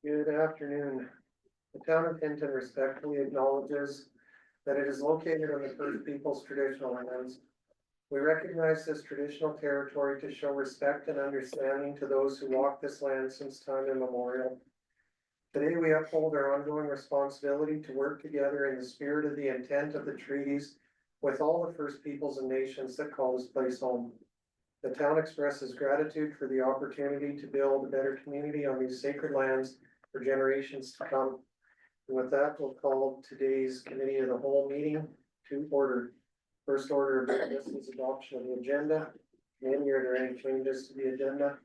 Good afternoon. The town of Hinton respectfully acknowledges that it is located on the First Peoples traditional lands. We recognize this traditional territory to show respect and understanding to those who walk this land since time immemorial. Today, we uphold our ongoing responsibility to work together in the spirit of the intent of the treaties with all the First Peoples and nations that call this place home. The town expresses gratitude for the opportunity to build a better community on these sacred lands for generations to come. And with that, we'll call today's committee of the whole meeting to order. First order of business is adoption of the agenda. Andy, are there any changes to the agenda?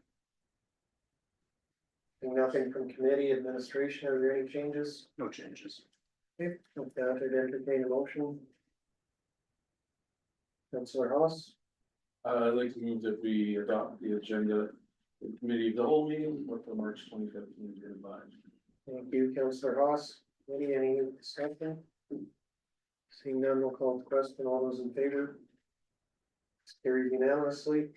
And nothing from committee administration. Are there any changes? No changes. Okay, with that, I'd entertain a motion. Councillor Haas. I'd like to move that we adopt the agenda, the committee of the whole meeting for the March 2015. Thank you, Councillor Haas. Any discussion? Seeing none, we'll call the question. All those in favor? It's carried unanimously.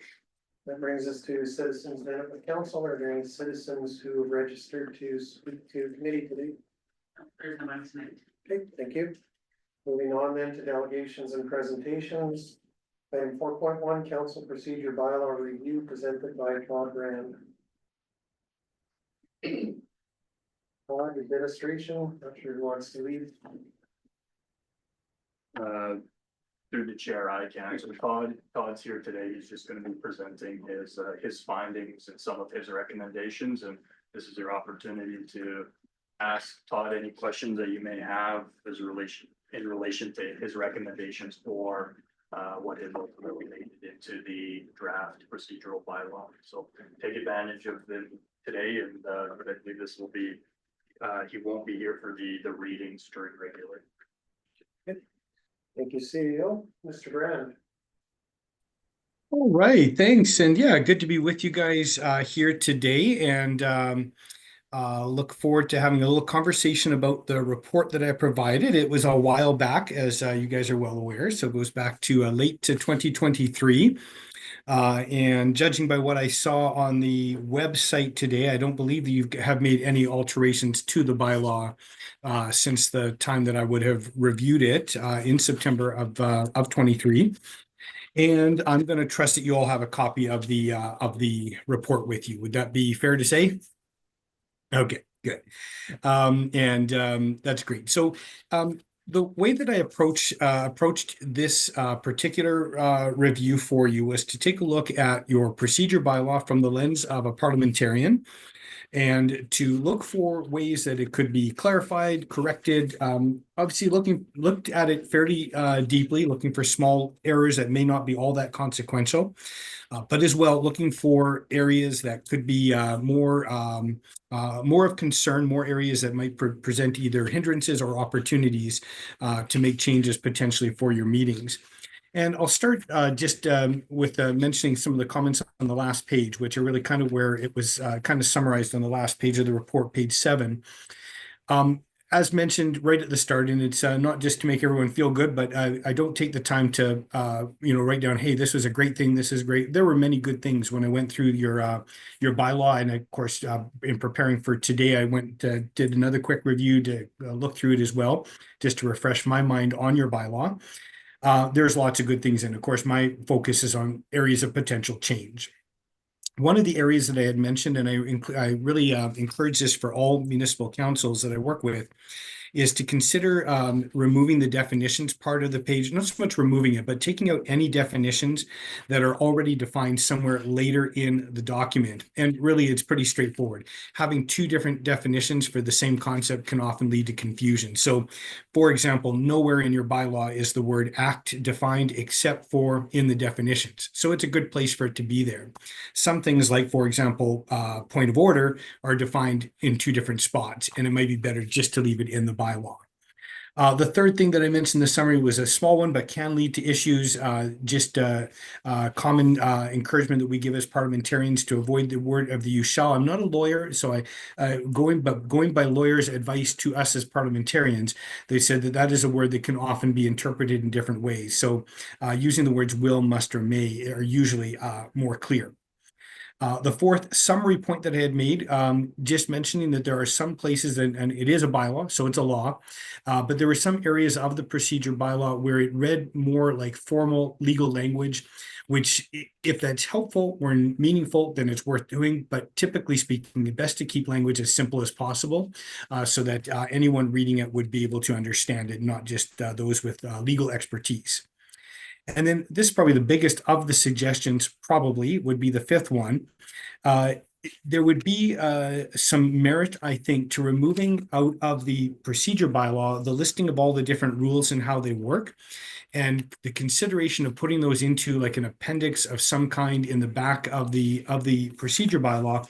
That brings us to citizens benefit council. Are there any citizens who have registered to speak to committee today? There's no one tonight. Okay, thank you. Moving on then to delegations and presentations. Item 4.1, council procedure bylaw review presented by Todd Rand. Todd, administration, not sure who wants to lead. Through the chair, I can. So Todd's here today. He's just going to be presenting his findings and some of his recommendations. And this is your opportunity to ask Todd any questions that you may have in relation to his recommendations or what is ultimately made into the draft procedural bylaw. So take advantage of them today, and I believe this will be. He won't be here for the readings during regular. Thank you, CEO. Mr. Brand. All right, thanks. And yeah, good to be with you guys here today, and look forward to having a little conversation about the report that I provided. It was a while back, as you guys are well aware, so it goes back to late to 2023. And judging by what I saw on the website today, I don't believe that you have made any alterations to the bylaw since the time that I would have reviewed it in September of 23. And I'm going to trust that you all have a copy of the report with you. Would that be fair to say? Okay, good. That's great. So the way that I approached this particular review for you was to take a look at your procedure bylaw from the lens of a parliamentarian, and to look for ways that it could be clarified, corrected. Obviously, looked at it fairly deeply, looking for small errors that may not be all that consequential, but as well looking for areas that could be more of concern, more areas that might present either hindrances or opportunities to make changes potentially for your meetings. And I'll start just with mentioning some of the comments on the last page, which are really kind of where it was kind of summarized on the last page of the report, page 7. As mentioned right at the start, and it's not just to make everyone feel good, but I don't take the time to write down, hey, this was a great thing, this is great. There were many good things when I went through your bylaw, and of course, in preparing for today, I went did another quick review to look through it as well, just to refresh my mind on your bylaw. There's lots of good things, and of course, my focus is on areas of potential change. One of the areas that I had mentioned, and I really encourage this for all municipal councils that I work with, is to consider removing the definitions part of the page, not so much removing it, but taking out any definitions that are already defined somewhere later in the document. And really, it's pretty straightforward. Having two different definitions for the same concept can often lead to confusion. So, for example, nowhere in your bylaw is the word act defined except for in the definitions. So it's a good place for it to be there. Some things like, for example, point of order are defined in two different spots, and it might be better just to leave it in the bylaw. The third thing that I mentioned in the summary was a small one, but can lead to issues. Just common encouragement that we give as parliamentarians to avoid the word of the "you shall." I'm not a lawyer, so going by lawyers' advice to us as parliamentarians, they said that is a word that can often be interpreted in different ways. So using the words "will," "must," or "may" are usually more clear. The fourth summary point that I had made, just mentioning that there are some places, and it is a bylaw, so it's a law, but there were some areas of the procedure bylaw where it read more like formal legal language, which if that's helpful or meaningful, then it's worth doing. But typically speaking, best to keep language as simple as possible, so that anyone reading it would be able to understand it, not just those with legal expertise. And then this is probably the biggest of the suggestions, probably would be the fifth one. There would be some merit, I think, to removing out of the procedure bylaw the listing of all the different rules and how they work, and the consideration of putting those into like an appendix of some kind in the back of the procedure bylaw,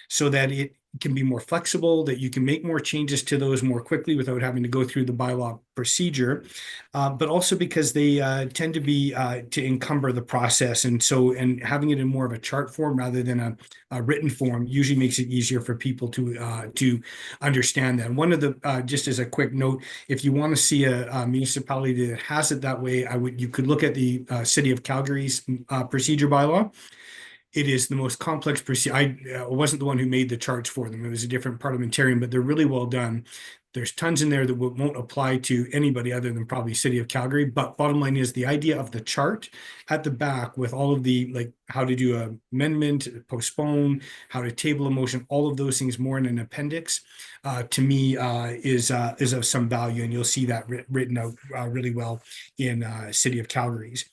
so that it can be more flexible, that you can make more changes to those more quickly without having to go through the bylaw procedure, but also because they tend to be to encumber the process. And so, and having it in more of a chart form rather than a written form usually makes it easier for people to understand that. One of the, just as a quick note, if you want to see a municipality that has it that way, you could look at the City of Calgary's procedure bylaw. It is the most complex procedure. I wasn't the one who made the charts for them. It was a different parliamentarian, but they're really well done. There's tons in there that won't apply to anybody other than probably City of Calgary. But bottom line is the idea of the chart at the back with all of the, like, how to do an amendment, postpone, how to table a motion, all of those things more in an appendix, to me is of some value. And you'll see that written out really well in City of Calgary's.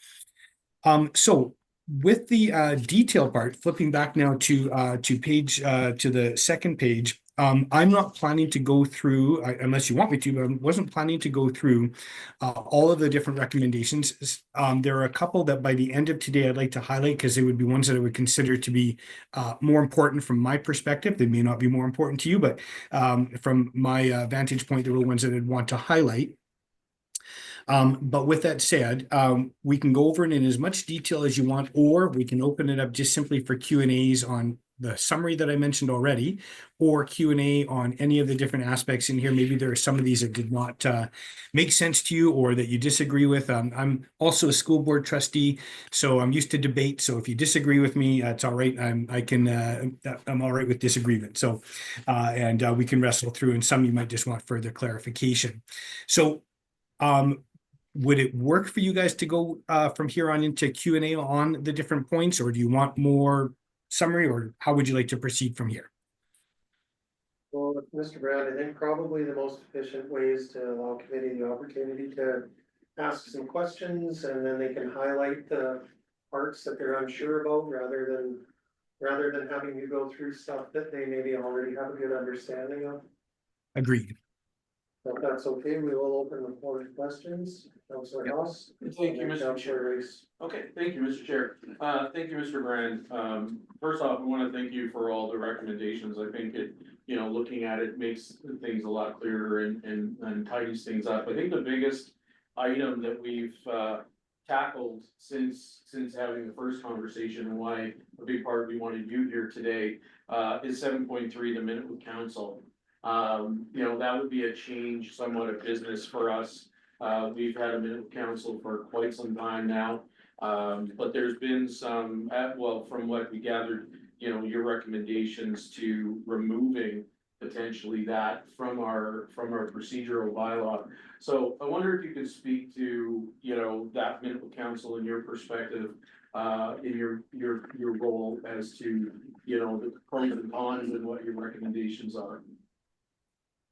So with the detail part, flipping back now to the second page, I'm not planning to go through, unless you want me to, but I wasn't planning to go through all of the different recommendations. There are a couple that by the end of today I'd like to highlight because they would be ones that I would consider to be more important from my perspective. They may not be more important to you, but from my vantage point, there were ones that I'd want to highlight. But with that said, we can go over it in as much detail as you want, or we can open it up just simply for Q&As on the summary that I mentioned already, or Q&A on any of the different aspects in here. Maybe there are some of these that did not make sense to you or that you disagree with. I'm also a school board trustee, so I'm used to debate. So if you disagree with me, it's all right. I'm all right with disagreement. So, and we can wrestle through, and some you might just want further clarification. So, would it work for you guys to go from here on into Q&A on the different points, or do you want more summary, or how would you like to proceed from here? Well, Mr. Brad, I think probably the most efficient way is to allow committee the opportunity to ask some questions, and then they can highlight the parts that they're unsure about rather than having you go through stuff that they maybe already have a good understanding of. Agreed. If that's okay, we will open the floor to questions. Councilor House. Thank you, Mr. Chair. Councilor Reese. Okay, thank you, Mr. Chair. Thank you, Mr. Brand. First off, I want to thank you for all the recommendations. I think it, looking at it makes things a lot clearer and tidies things up. I think the biggest item that we've tackled since having the first conversation, and why a big part we wanted you here today, is 7.3, the minute with council. That would be a change somewhat of business for us. We've had a minute council for quite some time now. But there's been some, from what we gathered, your recommendations to removing potentially that from our procedural bylaw. So I wonder if you could speak to, that minute council in your perspective, in your role as to, the pros and cons and what your recommendations are.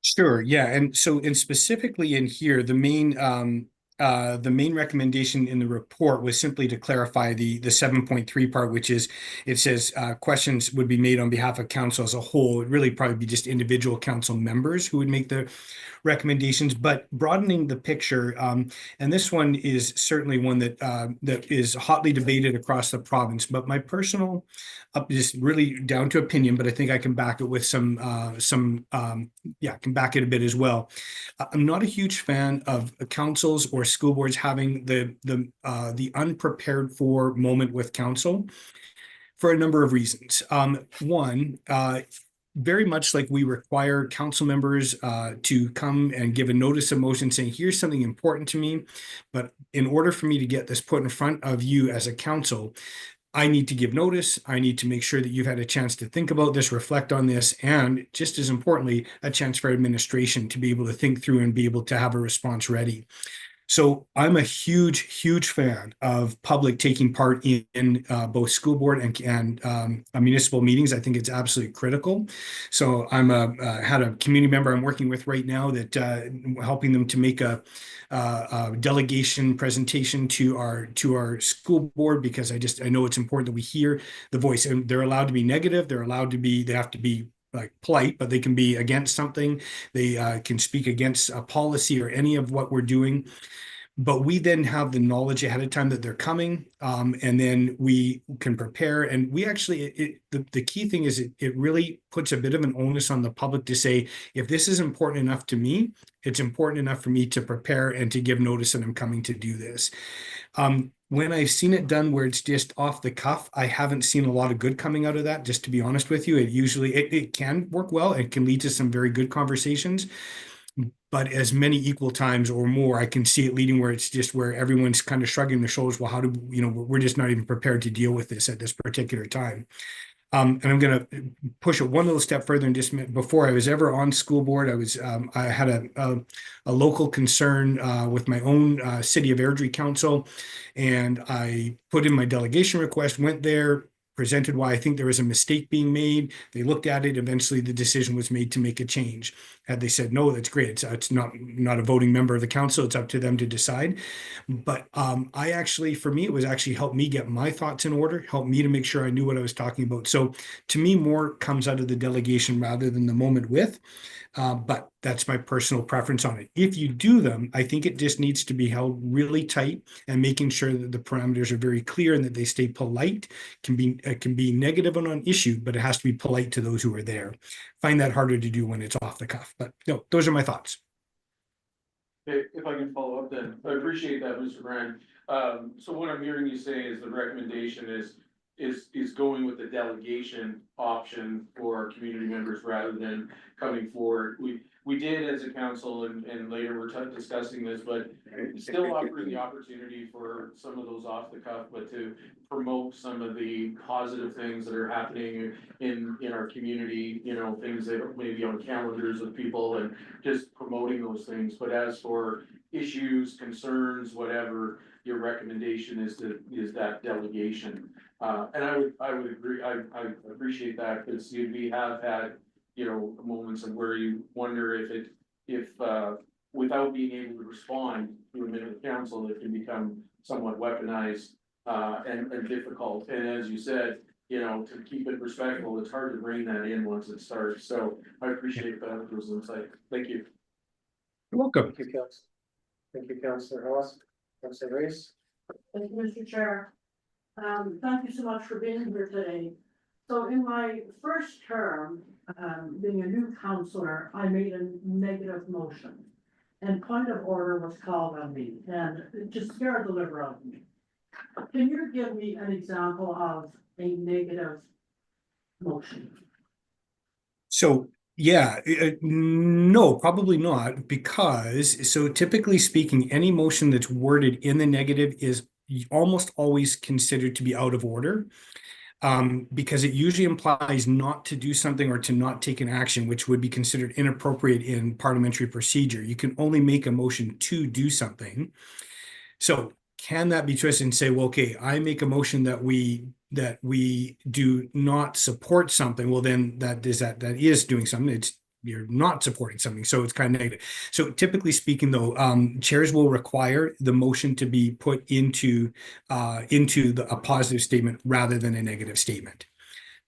Sure. Yeah. And so, and specifically in here, the main recommendation in the report was simply to clarify the 7.3 part, which is, it says questions would be made on behalf of council as a whole. It'd really probably be just individual council members who would make the recommendations, but broadening the picture. And this one is certainly one that that is hotly debated across the province. But my personal, just really down to opinion, but I think I can back it with some can back it a bit as well. I'm not a huge fan of councils or school boards having the unprepared for moment with council for a number of reasons. One, very much like we require council members to come and give a notice of motion saying, here's something important to me, but in order for me to get this put in front of you as a council, I need to give notice. I need to make sure that you've had a chance to think about this, reflect on this, and just as importantly, a chance for administration to be able to think through and be able to have a response ready. So I'm a huge fan of public taking part in both school board and municipal meetings. I think it's absolutely critical. So I'm had a community member I'm working with right now that helping them to make a delegation presentation to our school board, because I know it's important that we hear the voice, and they're allowed to be negative. They have to be like polite, but they can be against something. They can speak against a policy or any of what we're doing. But we then have the knowledge ahead of time that they're coming, and then we can prepare. And we actually, the key thing is it really puts a bit of an onus on the public to say, if this is important enough to me, it's important enough for me to prepare and to give notice that I'm coming to do this. When I've seen it done where it's just off the cuff, I haven't seen a lot of good coming out of that, just to be honest with you. It can work well. It can lead to some very good conversations. But as many equal times or more, I can see it leading where it's just where everyone's kind of shrugging their shoulders. Well, how do we're just not even prepared to deal with this at this particular time. And I'm going to push it one little step further. And just before I was ever on school board, I had a local concern with my own city of Airdrie council, and I put in my delegation request, went there, presented why I think there was a mistake being made. They looked at it. Eventually, the decision was made to make a change. Had they said no, that's great. It's not a voting member of the council. It's up to them to decide. But for me, it was actually helped me get my thoughts in order, helped me to make sure I knew what I was talking about. So to me, more comes out of the delegation rather than the moment with. But that's my personal preference on it. If you do them, I think it just needs to be held really tight and making sure that the parameters are very clear and that they stay polite. Can be negative on an issue, but it has to be polite to those who are there. Find that harder to do when it's off the cuff. But no, those are my thoughts. If I can follow up then, I appreciate that, Mr. Brand. So what I'm hearing you say is the recommendation is going with the delegation option for community members rather than coming forward. We did as a council and later we're discussing this, but still offering the opportunity for some of those off the cuff, but to promote some of the positive things that are happening in our community, things that are maybe on calendars of people and just promoting those things. But as for issues, concerns, whatever, your recommendation is that delegation. And I would agree, I appreciate that, because we have had, moments of where you wonder if without being able to respond to a member of the council, it can become somewhat weaponized, and difficult. And as you said, to keep it respectful, it's hard to bring that in once it starts. So I appreciate that, those insights. Thank you. You're welcome. Thank you, Council. Thank you, Councillor Haas. Councillor Reese. Thank you, Mr. Chair. Thank you so much for being here today. So in my first term, being a new councillor, I made a negative motion. And point of order was called on me, and it just scared the liver out of me. Can you give me an example of a negative motion? So yeah, no, probably not, because so typically speaking, any motion that's worded in the negative is almost always considered to be out of order. Because it usually implies not to do something or to not take an action, which would be considered inappropriate in parliamentary procedure. You can only make a motion to do something. So can that be twisted and say, well, okay, I make a motion that we do not support something? Well, then that is doing something. You're not supporting something, so it's kind of negative. So typically speaking, though, chairs will require the motion to be put into a positive statement rather than a negative statement.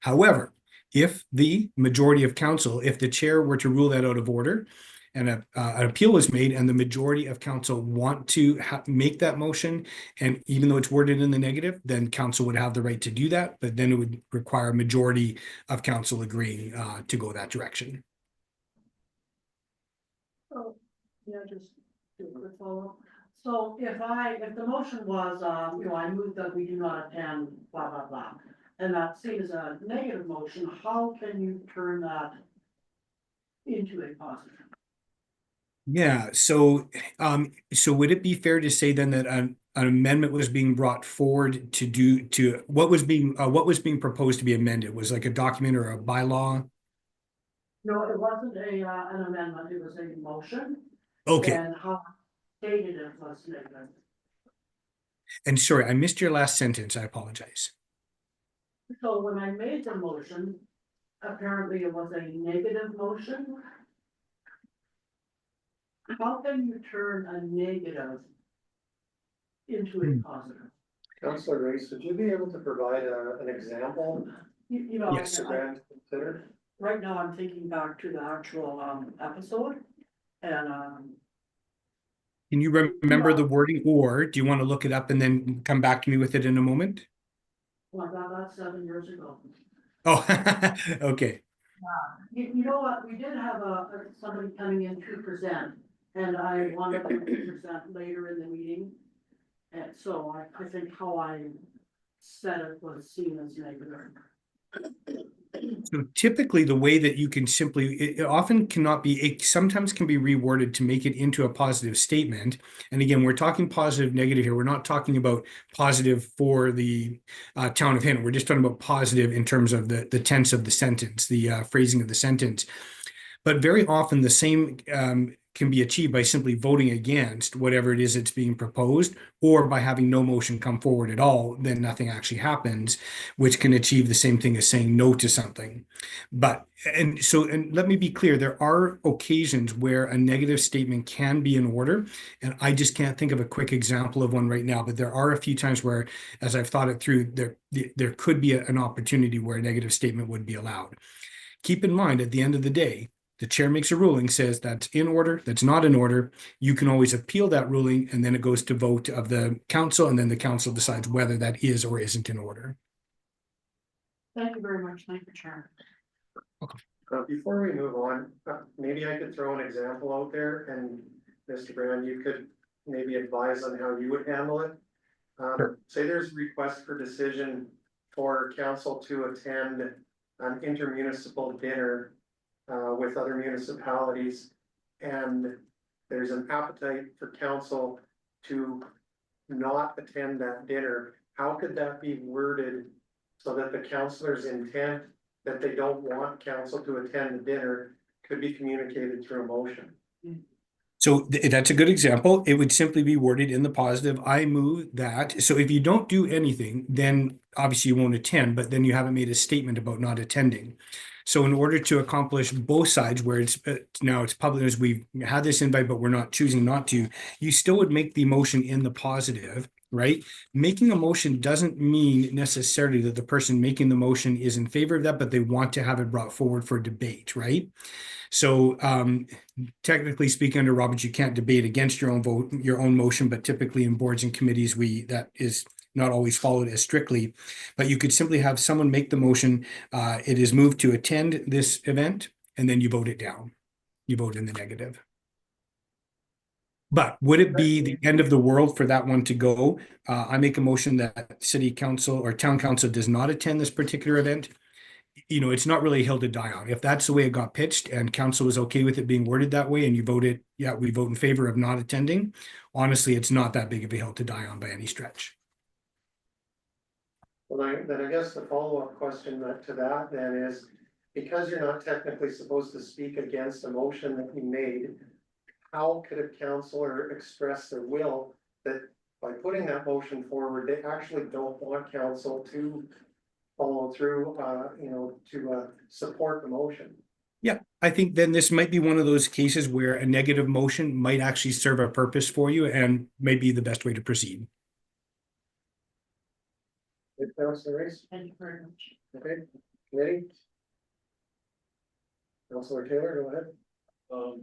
However, if the majority of council, if the chair were to rule that out of order, and an appeal was made, and the majority of council want to make that motion, and even though it's worded in the negative, then council would have the right to do that, but then it would require a majority of council agreeing to go that direction. So, just do a quick follow-up. So if the motion was, I move that we do not attend, blah, blah, blah, and that's seen as a negative motion, how can you turn that into a positive? Yeah, so would it be fair to say then that an amendment was being brought forward to what was being proposed to be amended? It was like a document or a bylaw? No, it wasn't an amendment, it was a motion. Okay, And how I stated it was negative. and sorry, I missed your last sentence. I apologize. So when I made the motion, apparently it was a negative motion. How can you turn a negative into a positive? Councillor Race, would you be able to provide an example? You know, Yes. Mr. Brand considered? right now I'm thinking back to the actual episode and Can you remember the wording, or do you want to look it up and then come back to me with it in a moment? well, I got that 7 years ago. Oh, okay. You know what, we did have somebody coming in to present, and I wanted them to present later in the meeting. And so I think how I said it was seen as negative. So typically, the way that you can simply, it often cannot be, it sometimes can be reworded to make it into a positive statement. And again, we're talking positive, negative here. We're not talking about positive for the town of Hinton. We're just talking about positive in terms of the tense of the sentence, the phrasing of the sentence. But very often the same can be achieved by simply voting against whatever it is that's being proposed, or by having no motion come forward at all, then nothing actually happens, which can achieve the same thing as saying no to something. But, and let me be clear, there are occasions where a negative statement can be in order, and I just can't think of a quick example of one right now, but there are a few times where, as I've thought it through, there could be an opportunity where a negative statement would be allowed. Keep in mind, at the end of the day, the chair makes a ruling, says that's in order, that's not in order. You can always appeal that ruling, and then it goes to vote of the council, and then the council decides whether that is or isn't in order. Thank you very much, thank you, Chair. Before we move on, maybe I could throw an example out there, and Mr. Brand, you could maybe advise on how you would handle it. Sure. Say there's a request for decision for council to attend an intermunicipal dinner with other municipalities, and there's an appetite for council to not attend that dinner. How could that be worded so that the councilor's intent that they don't want council to attend the dinner could be communicated through a motion? So that's a good example. It would simply be worded in the positive. I move that. So if you don't do anything, then obviously you won't attend, but then you haven't made a statement about not attending. So in order to accomplish both sides, where it's now it's public, as we've had this invite, but we're not choosing not to, you still would make the motion in the positive, right? Making a motion doesn't mean necessarily that the person making the motion is in favor of that, but they want to have it brought forward for debate, right? So technically speaking, under Roberts, you can't debate against your own vote, your own motion, but typically in boards and committees, that is not always followed as strictly. But you could simply have someone make the motion. It is moved to attend this event, and then you vote it down. You vote in the negative. But would it be the end of the world for that one to go? I make a motion that city council or town council does not attend this particular event. You know, it's not really a hill to die on. If that's the way it got pitched and council was okay with it being worded that way, and you voted, yeah, we vote in favor of not attending, honestly, it's not that big of a hill to die on by any stretch. Well, then I guess the follow-up question to that then is, because you're not technically supposed to speak against a motion that you made, how could a councillor express their will that by putting that motion forward, they actually don't want council to follow through, to support the motion? Yeah, I think then this might be one of those cases where a negative motion might actually serve a purpose for you and may be the best way to proceed. Councillor Race, Thank you very much. okay, committee? Councillor Taylor, go ahead.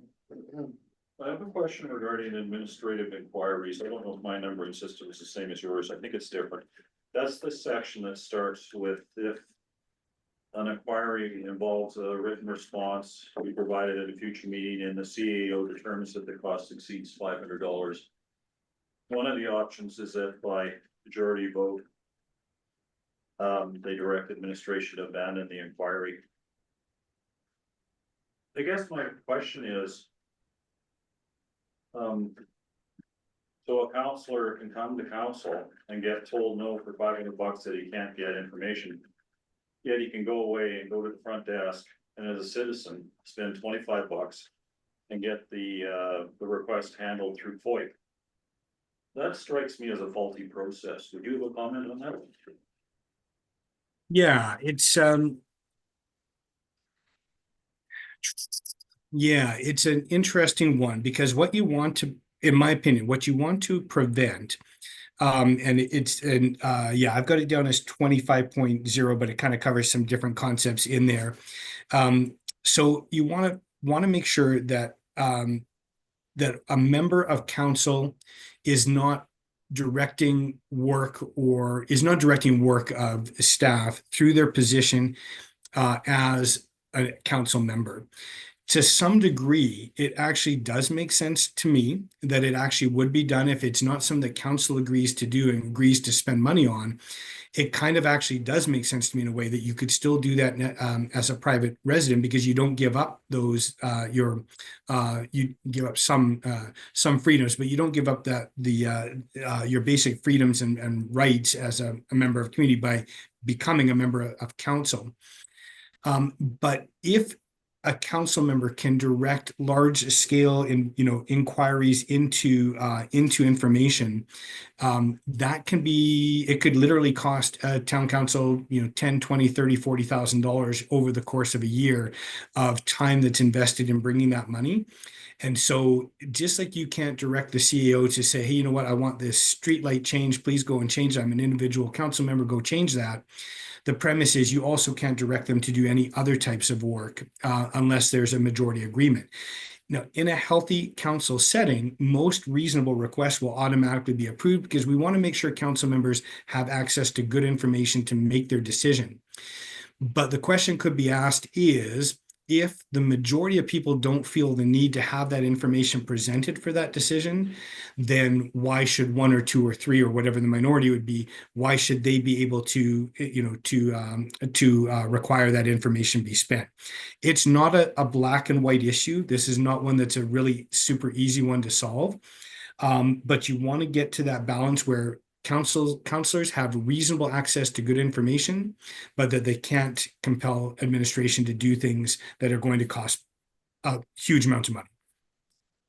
I have a question regarding administrative inquiries. I don't know if my numbering system is the same as yours. I think it's different. That's the section that starts with if an inquiry involves a written response, we provide it at a future meeting and the CAO determines that the cost exceeds $500. One of the options is that by majority vote, they direct administration to abandon the inquiry. I guess my question is, So a counselor can come to council and get told no for $500 that he can't get information. Yet he can go away and go to the front desk and as a citizen, spend $25 and get the request handled through FOIP. That strikes me as a faulty process. Would you have a comment on that? Yeah, it's yeah, it's an interesting one because what you want to, in my opinion, what you want to prevent, and yeah, I've got it down as 25.0, but it kind of covers some different concepts in there. So you want to make sure that that a member of council is not directing work of staff through their position as a council member. To some degree, it actually does make sense to me that it actually would be done if it's not something that council agrees to do and agrees to spend money on. It kind of actually does make sense to me in a way that you could still do that as a private resident because you don't give up those you give up some freedoms, but you don't give up your basic freedoms and rights as a member of community by becoming a member of council. But if a council member can direct large scale inquiries into information, that can be, it could literally cost a town council, $10, $20, $30, $40,000 over the course of a year of time that's invested in bringing that money. And so just like you can't direct the CEO to say, hey, you know what, I want this street light change, please go and change that. I'm an individual council member, go change that. The premise is you also can't direct them to do any other types of work unless there's a majority agreement. Now, in a healthy council setting, most reasonable requests will automatically be approved because we want to make sure council members have access to good information to make their decision. But the question could be asked is, if the majority of people don't feel the need to have that information presented for that decision, then why should one or two or three or whatever the minority would be, why should they be able to, require that information be spent? It's not a black and white issue. This is not one that's a really super easy one to solve. But you want to get to that balance where counselors have reasonable access to good information, but that they can't compel administration to do things that are going to cost huge amounts of money.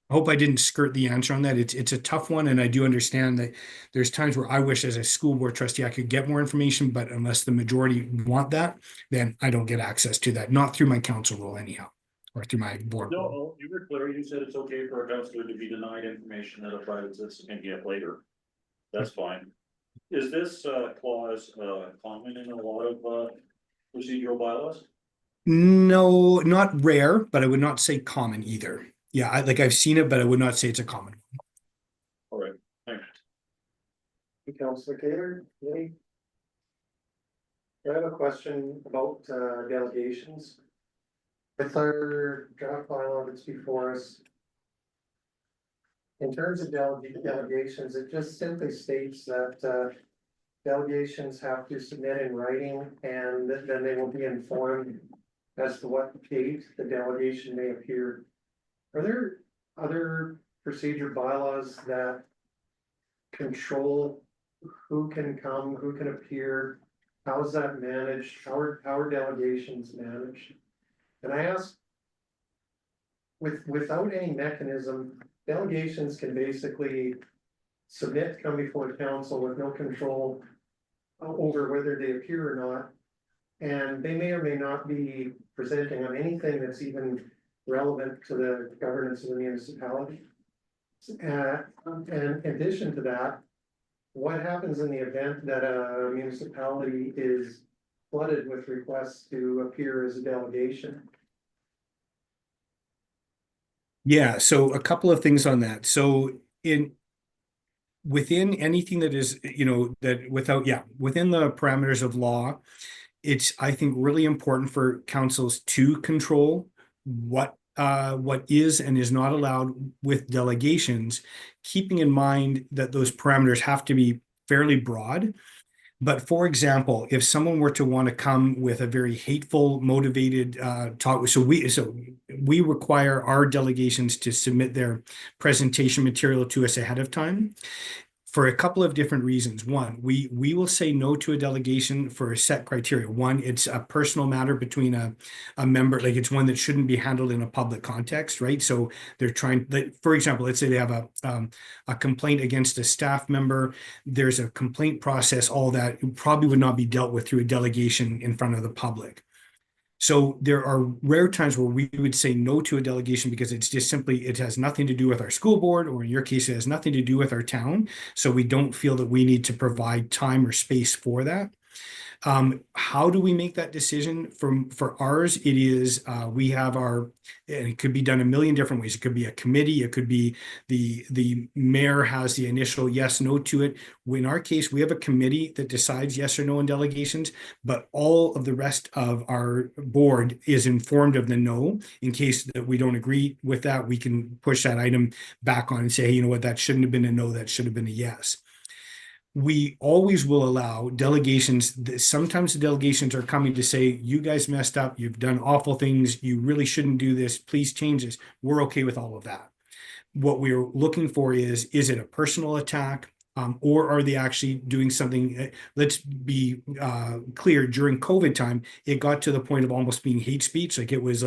I hope I didn't skirt the answer on that. It's a tough one, and I do understand that there's times where I wish as a school board trustee I could get more information, but unless the majority want that, then I don't get access to that, not through my council role anyhow, or through my board role. No, you were clear. You said it's okay for a counselor to be denied information that a private citizen can get later. That's fine. Is this clause common in a lot of procedural bylaws? No, not rare, but I would not say common either. Yeah, I've seen it, but I would not say it's a common. All right, thanks. Councillor Taylor, any? I have a question about delegations. With our draft bylaw that's before us. In terms of delegations, it just simply states that delegations have to submit in writing and then they will be informed as to what date the delegation may appear. Are there other procedure bylaws that control who can come, who can appear? How is that managed? How are delegations managed? And I ask, without any mechanism, delegations can basically submit to come before council with no control over whether they appear or not. And they may or may not be presenting on anything that's even relevant to the governance of the municipality. And in addition to that, what happens in the event that a municipality is flooded with requests to appear as a delegation? Yeah, so a couple of things on that. So within anything that is, within the parameters of law, it's, I think, really important for councils to control what is and is not allowed with delegations, keeping in mind that those parameters have to be fairly broad. But for example, if someone were to want to come with a very hateful, motivated talk, so we require our delegations to submit their presentation material to us ahead of time for a couple of different reasons. One, we will say no to a delegation for a set criteria. One, it's a personal matter between a member, like it's one that shouldn't be handled in a public context, right? So they're trying, like, for example, let's say they have a complaint against a staff member. There's a complaint process, all that probably would not be dealt with through a delegation in front of the public. So there are rare times where we would say no to a delegation because it's just simply, it has nothing to do with our school board, or in your case, it has nothing to do with our town. So we don't feel that we need to provide time or space for that. How do we make that decision? For ours, it is, we have our, and it could be done a million different ways. It could be a committee, it could be the mayor has the initial yes, no to it. In our case, we have a committee that decides yes or no on delegations, but all of the rest of our board is informed of the no. In case that we don't agree with that, we can push that item back on and say, hey, you know what, that shouldn't have been a no, that should have been a yes. We always will allow delegations. Sometimes the delegations are coming to say, you guys messed up, you've done awful things, you really shouldn't do this, please change this. We're okay with all of that. What we're looking for is it a personal attack? Or are they actually doing something? Let's be clear. During COVID time, it got to the point of almost being hate speech. Like it was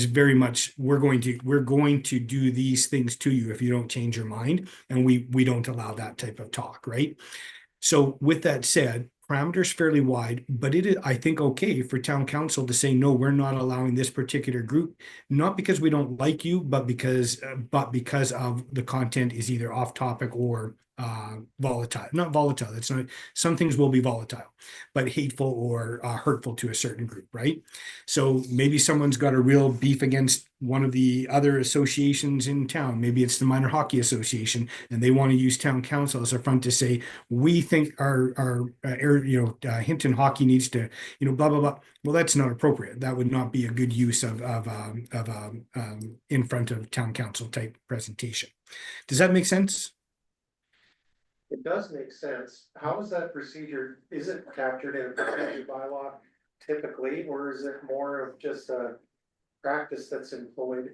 very much, we're going to do these things to you if you don't change your mind, and we don't allow that type of talk, right? So with that said, parameters fairly wide, but it is, I think, okay for town council to say, no, we're not allowing this particular group, not because we don't like you, but because of the content is either off topic or volatile. Not volatile. It's not, some things will be volatile, but hateful or hurtful to a certain group, right? So maybe someone's got a real beef against one of the other associations in town. Maybe it's the Minor Hockey Association, and they want to use town council as a front to say, we think our Hinton hockey needs to, blah, blah, blah. Well, that's not appropriate. That would not be a good use of in front of town council type presentation. Does that make sense? It does make sense. How is that procedure? Is it captured in a procedure bylaw typically, or is it more of just a practice that's employed?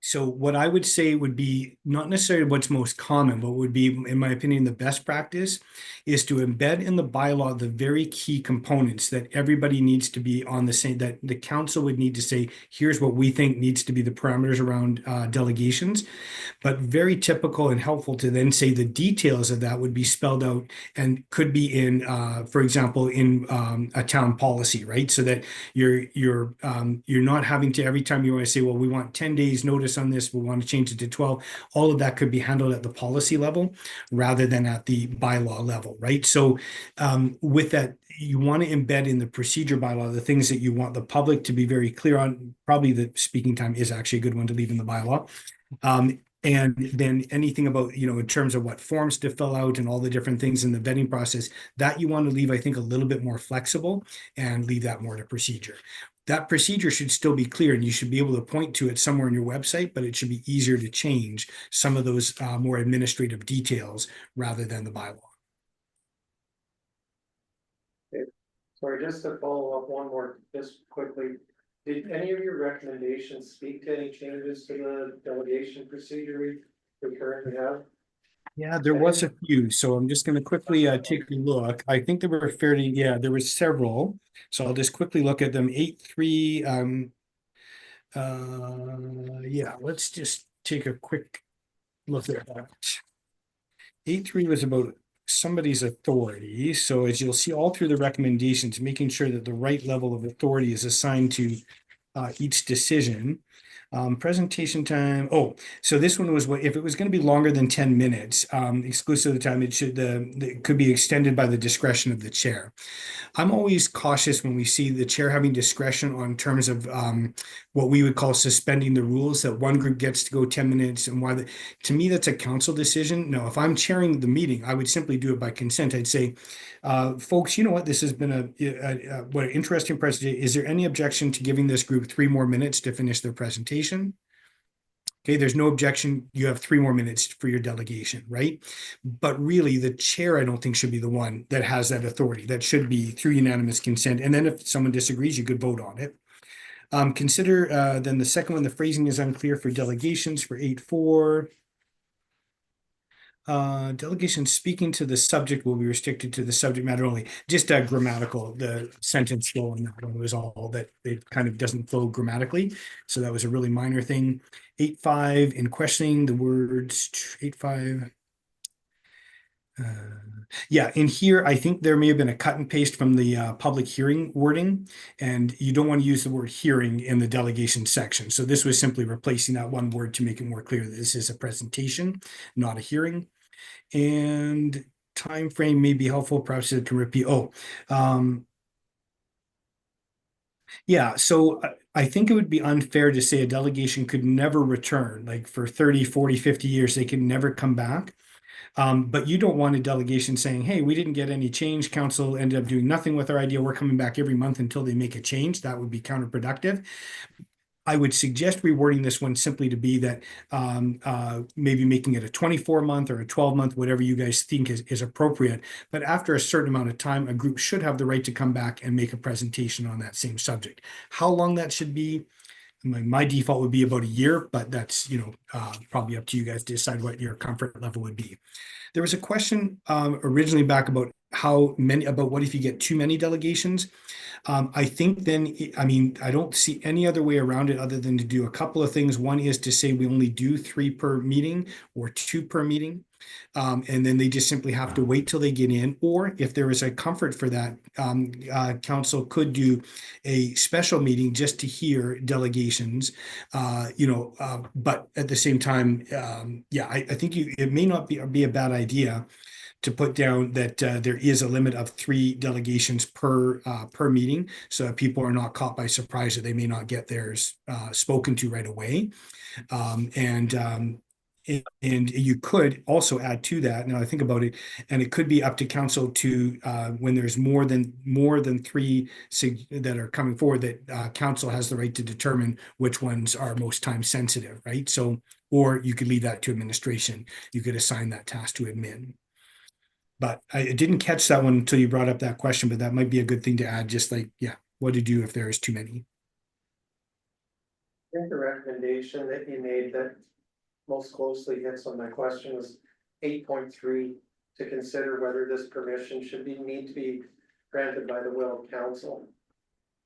So what I would say would be not necessarily what's most common, but would be, in my opinion, the best practice is to embed in the bylaw the very key components that everybody needs to be on the same, that the council would need to say, here's what we think needs to be the parameters around delegations. But very typical and helpful to then say the details of that would be spelled out and could be in, for example, in a town policy, right? So that you're not having to, every time you want to say, well, we want 10 days notice on this, we want to change it to 12. All of that could be handled at the policy level rather than at the bylaw level, right? So with that, you want to embed in the procedure bylaw the things that you want the public to be very clear on. Probably the speaking time is actually a good one to leave in the bylaw. And then anything about, in terms of what forms to fill out and all the different things in the vetting process, that you want to leave, I think, a little bit more flexible and leave that more to procedure. That procedure should still be clear, and you should be able to point to it somewhere on your website, but it should be easier to change some of those more administrative details rather than the bylaw. Sorry, just to follow up one more, just quickly. Did any of your recommendations speak to any changes to the delegation procedure we currently have? Yeah, there was a few, so I'm just going to quickly take a look. I think there were there were several, so I'll just quickly look at them. 8.3, yeah, let's just take a quick look at that. 8.3 was about somebody's authority, so as you'll see all through the recommendations, making sure that the right level of authority is assigned to each decision. Presentation time. Oh, so this one was what if it was going to be longer than 10 minutes, exclusive of the time, it could be extended by the discretion of the chair. I'm always cautious when we see the chair having discretion on terms of what we would call suspending the rules, that one group gets to go 10 minutes and why to me, that's a council decision. No, if I'm chairing the meeting, I would simply do it by consent. I'd say, folks, you know what, this has been what an interesting presentation. Is there any objection to giving this group 3 more minutes to finish their presentation? Okay, there's no objection. You have 3 more minutes for your delegation, right? But really, the chair, I don't think, should be the one that has that authority. That should be through unanimous consent. And then if someone disagrees, you could vote on it. Consider then the second one, the phrasing is unclear for delegations for 8.4. Delegation speaking to the subject will be restricted to the subject matter only. Just grammatical, the sentence flow in that one was all that it kind of doesn't flow grammatically. So that was a really minor thing. 8.5 in questioning the words 8.5. Yeah, in here, I think there may have been a cut and paste from the public hearing wording, and you don't want to use the word hearing in the delegation section. So this was simply replacing that one word to make it more clear that this is a presentation, not a hearing. And time frame may be helpful, perhaps it can repeat. Yeah, so I think it would be unfair to say a delegation could never return, like for 30, 40, 50 years, they could never come back. But you don't want a delegation saying, hey, we didn't get any change. Council ended up doing nothing with our idea. We're coming back every month until they make a change. That would be counterproductive. I would suggest rewording this one simply to be that maybe making it a 24-month or a 12-month, whatever you guys think is appropriate. But after a certain amount of time, a group should have the right to come back and make a presentation on that same subject. How long that should be, my default would be about a year, but that's, probably up to you guys to decide what your comfort level would be. There was a question originally back about what if you get too many delegations? I think then, I don't see any other way around it other than to do a couple of things. One is to say we only do 3 per meeting or 2 per meeting. And then they just simply have to wait till they get in, or if there is a comfort for that, council could do a special meeting just to hear delegations, but at the same time, I think it may not be a bad idea to put down that there is a limit of 3 delegations per meeting, so that people are not caught by surprise that they may not get theirs spoken to right away. And you could also add to that, now I think about it, and it could be up to council to when there's more than 3 that are coming forward, that council has the right to determine which ones are most time sensitive, right? So, or you could leave that to administration. You could assign that task to admin. But I didn't catch that one until you brought up that question, but that might be a good thing to add, just like, what to do if there is too many. I think the recommendation that you made that most closely hits on my question was 8.3, to consider whether this permission should need to be granted by the will of council.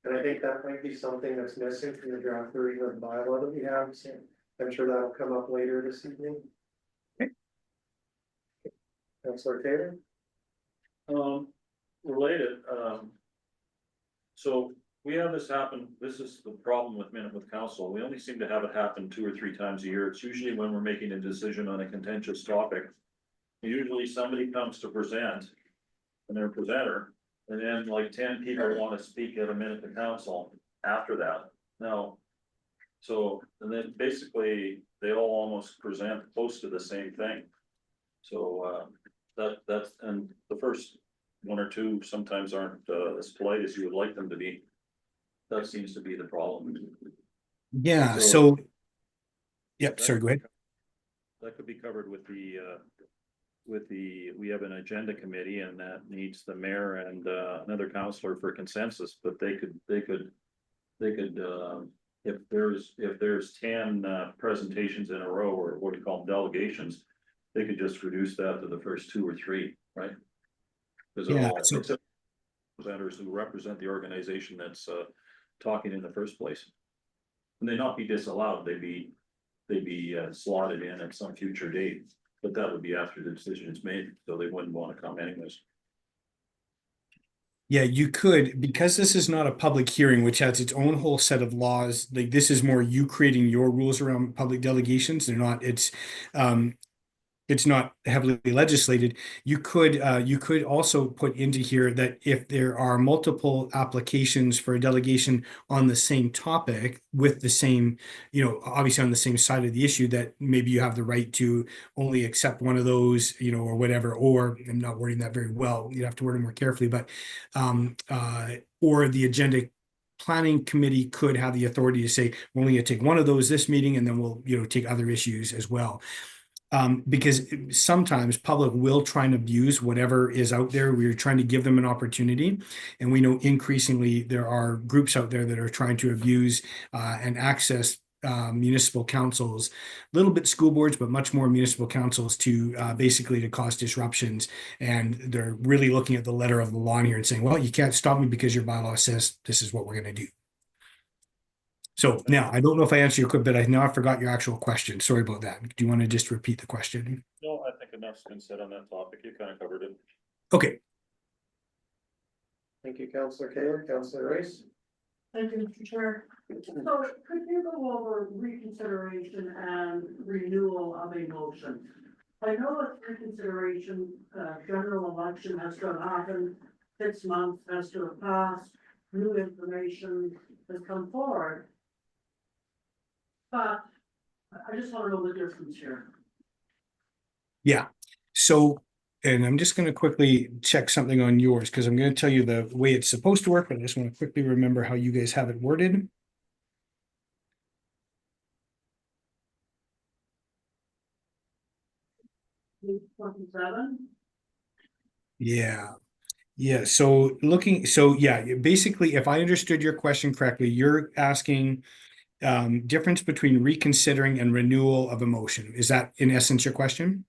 And I think that might be something that's missing from the draft version of the bylaw that we have, so I'm sure that'll come up later this evening. Okay. Councilor Taylor? Related, so we have this happen, this is the problem with council, we only seem to have it happen 2 or 3 times a year. It's usually when we're making a decision on a contentious topic. Usually somebody comes to present, and they're a presenter, and then like 10 people want to speak at a minute to council after that. Now, so, and then basically, they all almost present close to the same thing. So, that's, and the first 1 or 2 sometimes aren't as polite as you would like them to be. That seems to be the problem. Yeah, So- yep, sorry, go ahead. That could be covered with we have an agenda committee, and that needs the mayor and another counselor for consensus, but they could if there's 10 presentations in a row, or what do you call them, delegations, they could just reduce that to the first 2 or 3, right? Because presenters who represent the organization that's talking in the first place. And they not be disallowed, they'd be slotted in at some future date, but that would be after the decision is made, so they wouldn't want to come anyways. Yeah, you could, because this is not a public hearing, which has its own whole set of laws. Like, this is more you creating your rules around public delegations. It's not heavily legislated. You could also put into here that if there are multiple applications for a delegation on the same topic with the same, obviously on the same side of the issue, that maybe you have the right to only accept one of those, or whatever, or I'm not wording that very well. You have to word it more carefully, but or the agenda planning committee could have the authority to say, we're only gonna take one of those this meeting, and then we'll, take other issues as well. Because sometimes public will try and abuse whatever is out there. We're trying to give them an opportunity. And we know increasingly there are groups out there that are trying to abuse and access municipal councils, a little bit school boards, but much more municipal councils to basically to cause disruptions. And they're really looking at the letter of the law here and saying, well, you can't stop me because your bylaw says this is what we're going to do. So now, I don't know if I answered your question, but I forgot your actual question. Sorry about that. Do you want to just repeat the question? No, I think enough's been said on that topic. You kind of covered it. Okay. Thank you, Councillor Taylor. Councillor Rice? Thank you, Mr. Chair. So could you go over reconsideration and renewal of a motion? I know that reconsideration, general election has to happen, 6 months has to have passed, new information has come forward. But I just want to know the difference here. Yeah. So, and I'm just going to quickly check something on yours because I'm going to tell you the way it's supposed to work, but I just want to quickly remember how you guys have it worded. Page 27. Yeah. Yeah. So basically, if I understood your question correctly, you're asking difference between reconsidering and renewal of a motion. Is that in essence your question?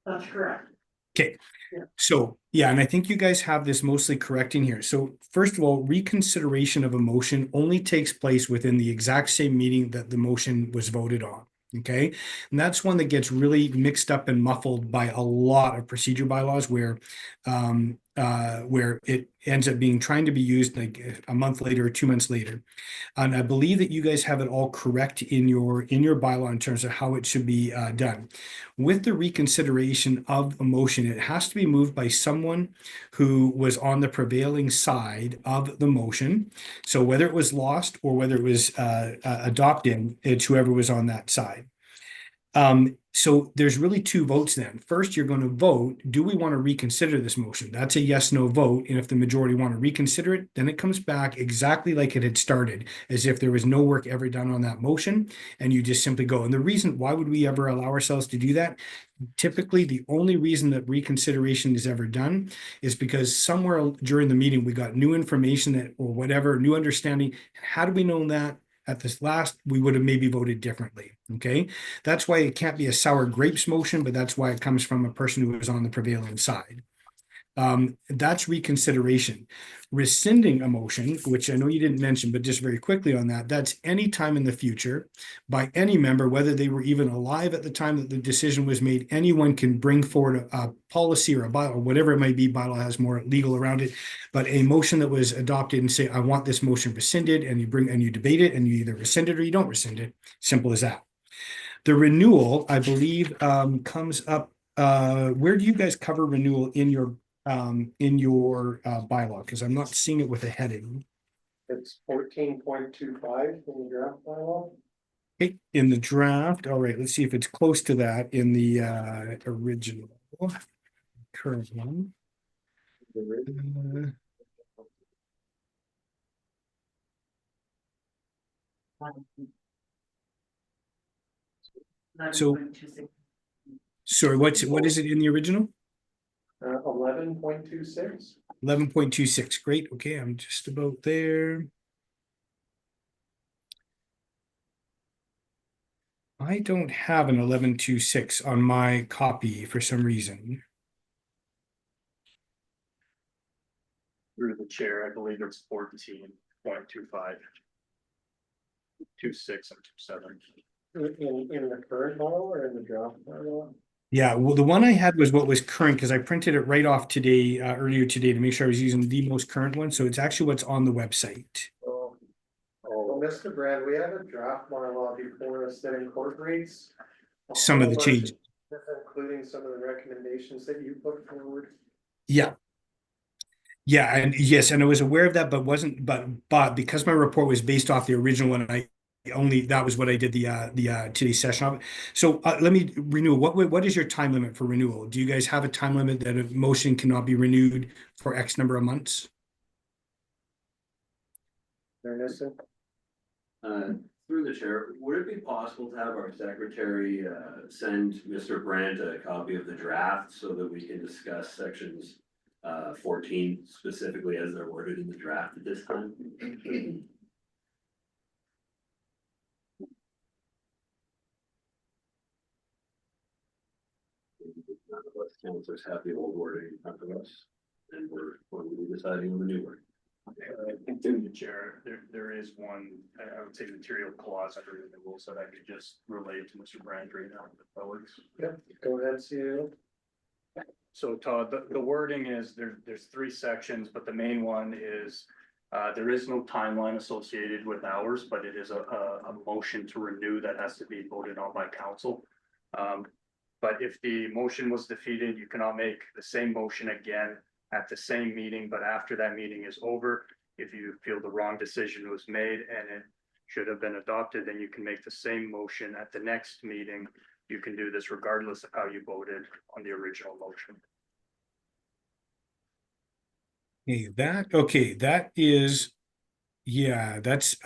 That's correct. Okay. Yeah. So, yeah, and I think you guys have this mostly correct in here. So first of all, reconsideration of a motion only takes place within the exact same meeting that the motion was voted on. Okay. And that's one that gets really mixed up and muffled by a lot of procedure bylaws where it ends up being trying to be used like a month later or 2 months later. And I believe that you guys have it all correct in your bylaw in terms of how it should be done. With the reconsideration of a motion, it has to be moved by someone who was on the prevailing side of the motion. So whether it was lost or whether it was adopted, it's whoever was on that side. So there's really 2 votes then. First, you're going to vote, do we want to reconsider this motion? That's a yes, no vote. And if the majority want to reconsider it, then it comes back exactly like it had started, as if there was no work ever done on that motion, and you just simply go. And the reason, why would we ever allow ourselves to do that? Typically, the only reason that reconsideration is ever done is because somewhere during the meeting, we got new information that, or whatever, new understanding. How do we know that? At this last, we would have maybe voted differently. Okay. That's why it can't be a sour grapes motion, but that's why it comes from a person who was on the prevailing side. That's reconsideration. Rescinding a motion, which I know you didn't mention, but just very quickly on that, that's any time in the future by any member, whether they were even alive at the time that the decision was made, anyone can bring forward a policy or a bylaw, or whatever it might be. Bylaw has more legal around it, but a motion that was adopted and say, I want this motion rescinded, and you debate it, and you either rescind it or you don't rescind it. Simple as that. The renewal, I believe, comes up. Where do you guys cover renewal in your bylaw? Because I'm not seeing it with a heading. It's 14.25 in the draft bylaw. Okay, in the draft. All right, let's see if it's close to that in the original current one. So- Sorry, what is it in the original? 11.26. 11.26. Great. Okay, I'm just about there. I don't have an 11.26 on my copy for some reason. Through the chair, I believe it's 14.25. 26 and 27. In the current bylaw or in the draft bylaw? Yeah, well, the one I had was what was current because I printed it right off today, earlier today, to make sure I was using the most current one. So it's actually what's on the website. Well, Mr. Brad, we have a draft bylaw before us that incorporates Some of the changes. including some of the recommendations that you put forward. Yeah. Yeah, and yes, and I was aware of that, but because my report was based off the original one, that was what I did the today's session of. So let me renew. What is your time limit for renewal? Do you guys have a time limit that a motion cannot be renewed for X number of months? Ernest? Through the chair, would it be possible to have our secretary send Mr. Brandt a copy of the draft so that we can discuss sections 14 specifically as they're worded in the draft at this time? None of us councilors have the old wording in front of us, and we're going to be deciding on the new word. Through the chair, there is one, I would say material clause under the rules that I could just relate to Mr. Brandt right now. If that works. Yep, go ahead, Sue. So Todd, the wording is there's three sections, but the main one is there is no timeline associated with hours, but it is a motion to renew that has to be voted on by council. But if the motion was defeated, you cannot make the same motion again at the same meeting, but after that meeting is over, if you feel the wrong decision was made and it should have been adopted, then you can make the same motion at the next meeting. You can do this regardless of how you voted on the original motion. Okay, that is, yeah, that's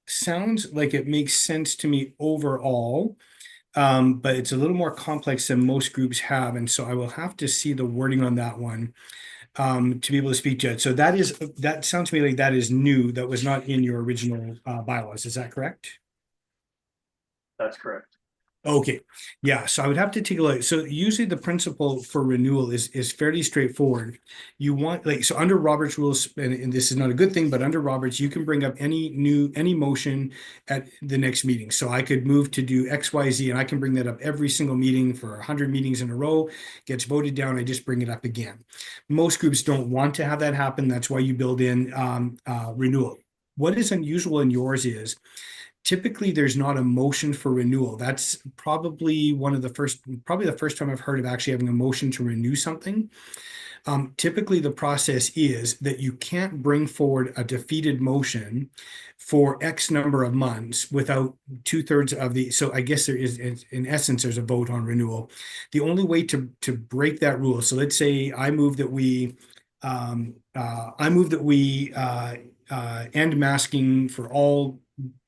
sounds like it makes sense to me overall. But it's a little more complex than most groups have, and so I will have to see the wording on that one to be able to speak to it. So that sounds to me like that is new, that was not in your original bylaws, is that correct? That's correct. Okay, yeah, so I would have to take a look. So usually the principle for renewal is fairly straightforward. You want, like, so under Robert's rules, and this is not a good thing, but under Robert's, you can bring up any motion at the next meeting. So I could move to do X, Y, Z, and I can bring that up every single meeting for 100 meetings in a row, gets voted down, I just bring it up again. Most groups don't want to have that happen. That's why you build in renewal. What is unusual in yours is typically there's not a motion for renewal. That's probably the first time I've heard of actually having a motion to renew something. Typically the process is that you can't bring forward a defeated motion for X number of months without 2/3 of the, so I guess there is, in essence, there's a vote on renewal. The only way to break that rule, so let's say I move that we end masking for all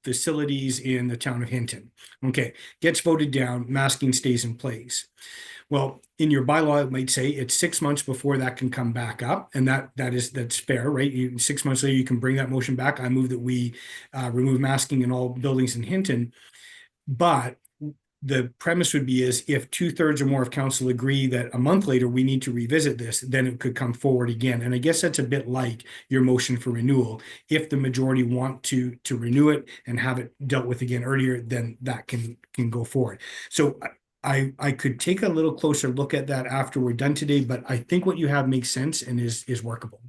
facilities in the town of Hinton. Okay, gets voted down, masking stays in place. Well, in your bylaw, it might say it's 6 months before that can come back up, and that's fair, right? 6 months later, you can bring that motion back. I move that we remove masking in all buildings in Hinton. But the premise would be is if 2/3 or more of council agree that a month later we need to revisit this, then it could come forward again. And I guess that's a bit like your motion for renewal. If the majority want to renew it and have it dealt with again earlier, then that can go forward. So I could take a little closer look at that after we're done today, but I think what you have makes sense and is workable.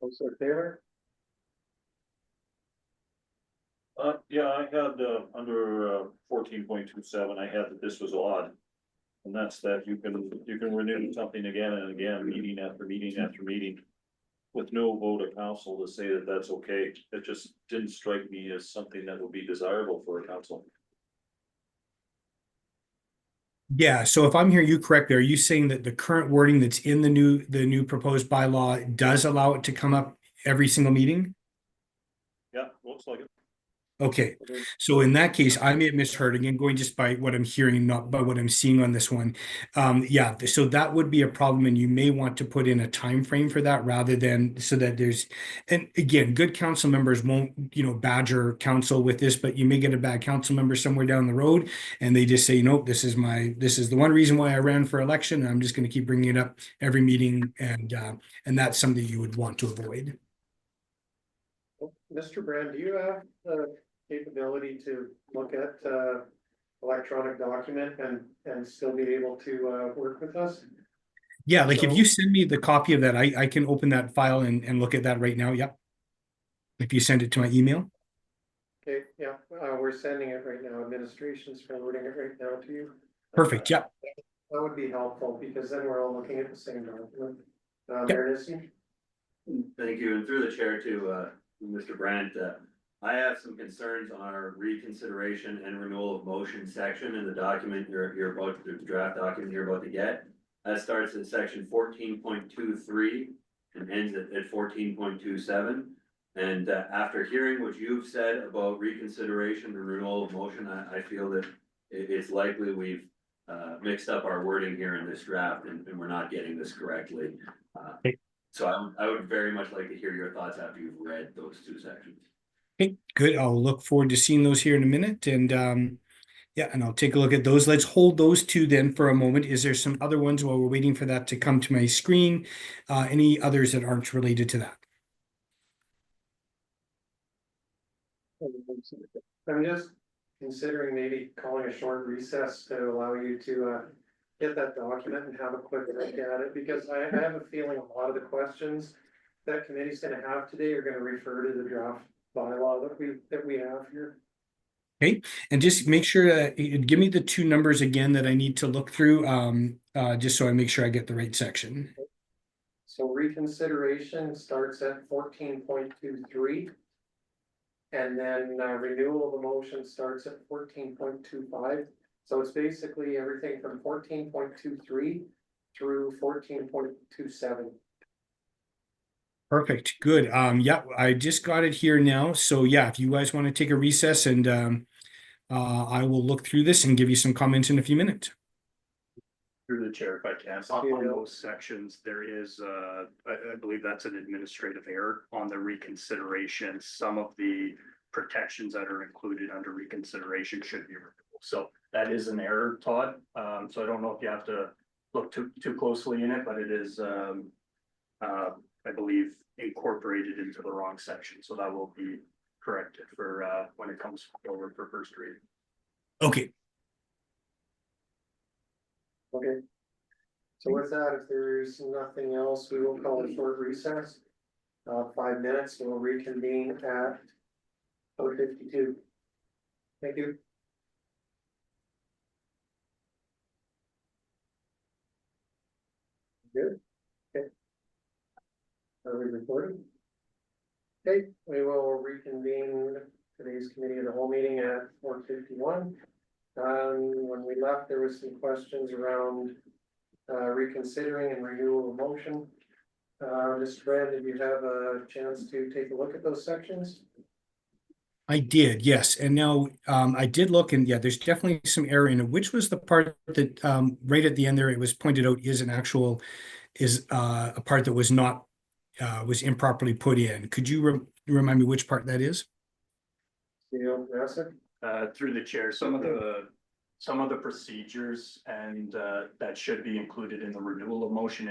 Councilor Taylor? Yeah, I had, under 14.27, I had that this was odd. And that's that you can renew something again and again, meeting after meeting after meeting. With no vote of council to say that that's okay. It just didn't strike me as something that would be desirable for a council. Yeah, so if I'm hearing you correctly, are you saying that the current wording that's in the new proposed bylaw does allow it to come up every single meeting? Yeah, looks like it. Okay, so in that case, I may have misheard again, going just by what I'm hearing, not by what I'm seeing on this one. Yeah, so that would be a problem, and you may want to put in a time frame for that rather than so that there's, and again, good council members won't, badger council with this, but you may get a bad council member somewhere down the road, and they just say, nope, this is the one reason why I ran for election, and I'm just going to keep bringing it up every meeting, and that's something you would want to avoid. Mr. Brand, do you have the capability to look at electronic document and still be able to work with us? Yeah, like if you send me the copy of that, I can open that file and look at that right now. Yep. If you send it to my email. Okay, yeah, we're sending it right now. Administration's forwarding it right now to you. Perfect. Yep. That would be helpful because then we're all looking at the same document. Yep. Ernest? Thank you, and through the chair to Mr. Brandt, I have some concerns on our reconsideration and renewal of motion section in the document you're about, the draft document you're about to get. That starts at section 14.23 and ends at 14.27. And after hearing what you've said about reconsideration and renewal of motion, I feel that it's likely we've mixed up our wording here in this draft and we're not getting this correctly. So I would very much like to hear your thoughts after you've read those two sections. Okay, good. I'll look forward to seeing those here in a minute, and yeah, and I'll take a look at those. Let's hold those two then for a moment. Is there some other ones while we're waiting for that to come to my screen? Any others that aren't related to that? I'm just considering maybe calling a short recess to allow you to get that document and have a quick look at it, because I have a feeling a lot of the questions that committee's gonna have today are gonna refer to the draft bylaw that we have here. Okay, and just make sure that give me the two numbers again that I need to look through, just so I make sure I get the right section. So reconsideration starts at 14.23. And then renewal of a motion starts at 14.25. So it's basically everything from 14.23 through 14.27. Perfect, good. Yeah, I just got it here now. So yeah, if you guys want to take a recess, and I will look through this and give you some comments in a few minutes. Through the chair, if I can, on those sections, there is, I believe that's an administrative error on the reconsideration. Some of the protections that are included under reconsideration should be removed. So that is an error, Todd. So I don't know if you have to look too closely in it, but it is, I believe, incorporated into the wrong section. So that will be corrected for when it comes forward for first reading. Okay. Okay. So with that, if there's nothing else, we will call a short recess. 5 minutes, and we'll reconvene at 4:52. Thank you. Good. Okay. Are we recording? Okay, we will reconvene today's committee of the whole meeting at 4:51. When we left, there was some questions around reconsidering and renewal of motion. Mr. Brand, did you have a chance to take a look at those sections? I did, yes. And now I did look, and yeah, there's definitely some error in it. Which was the part that right at the end there, it was pointed out is a part that was not was improperly put in. Could you remind me which part that is? Through the chair, some of the procedures and that should be included in the renewal of motion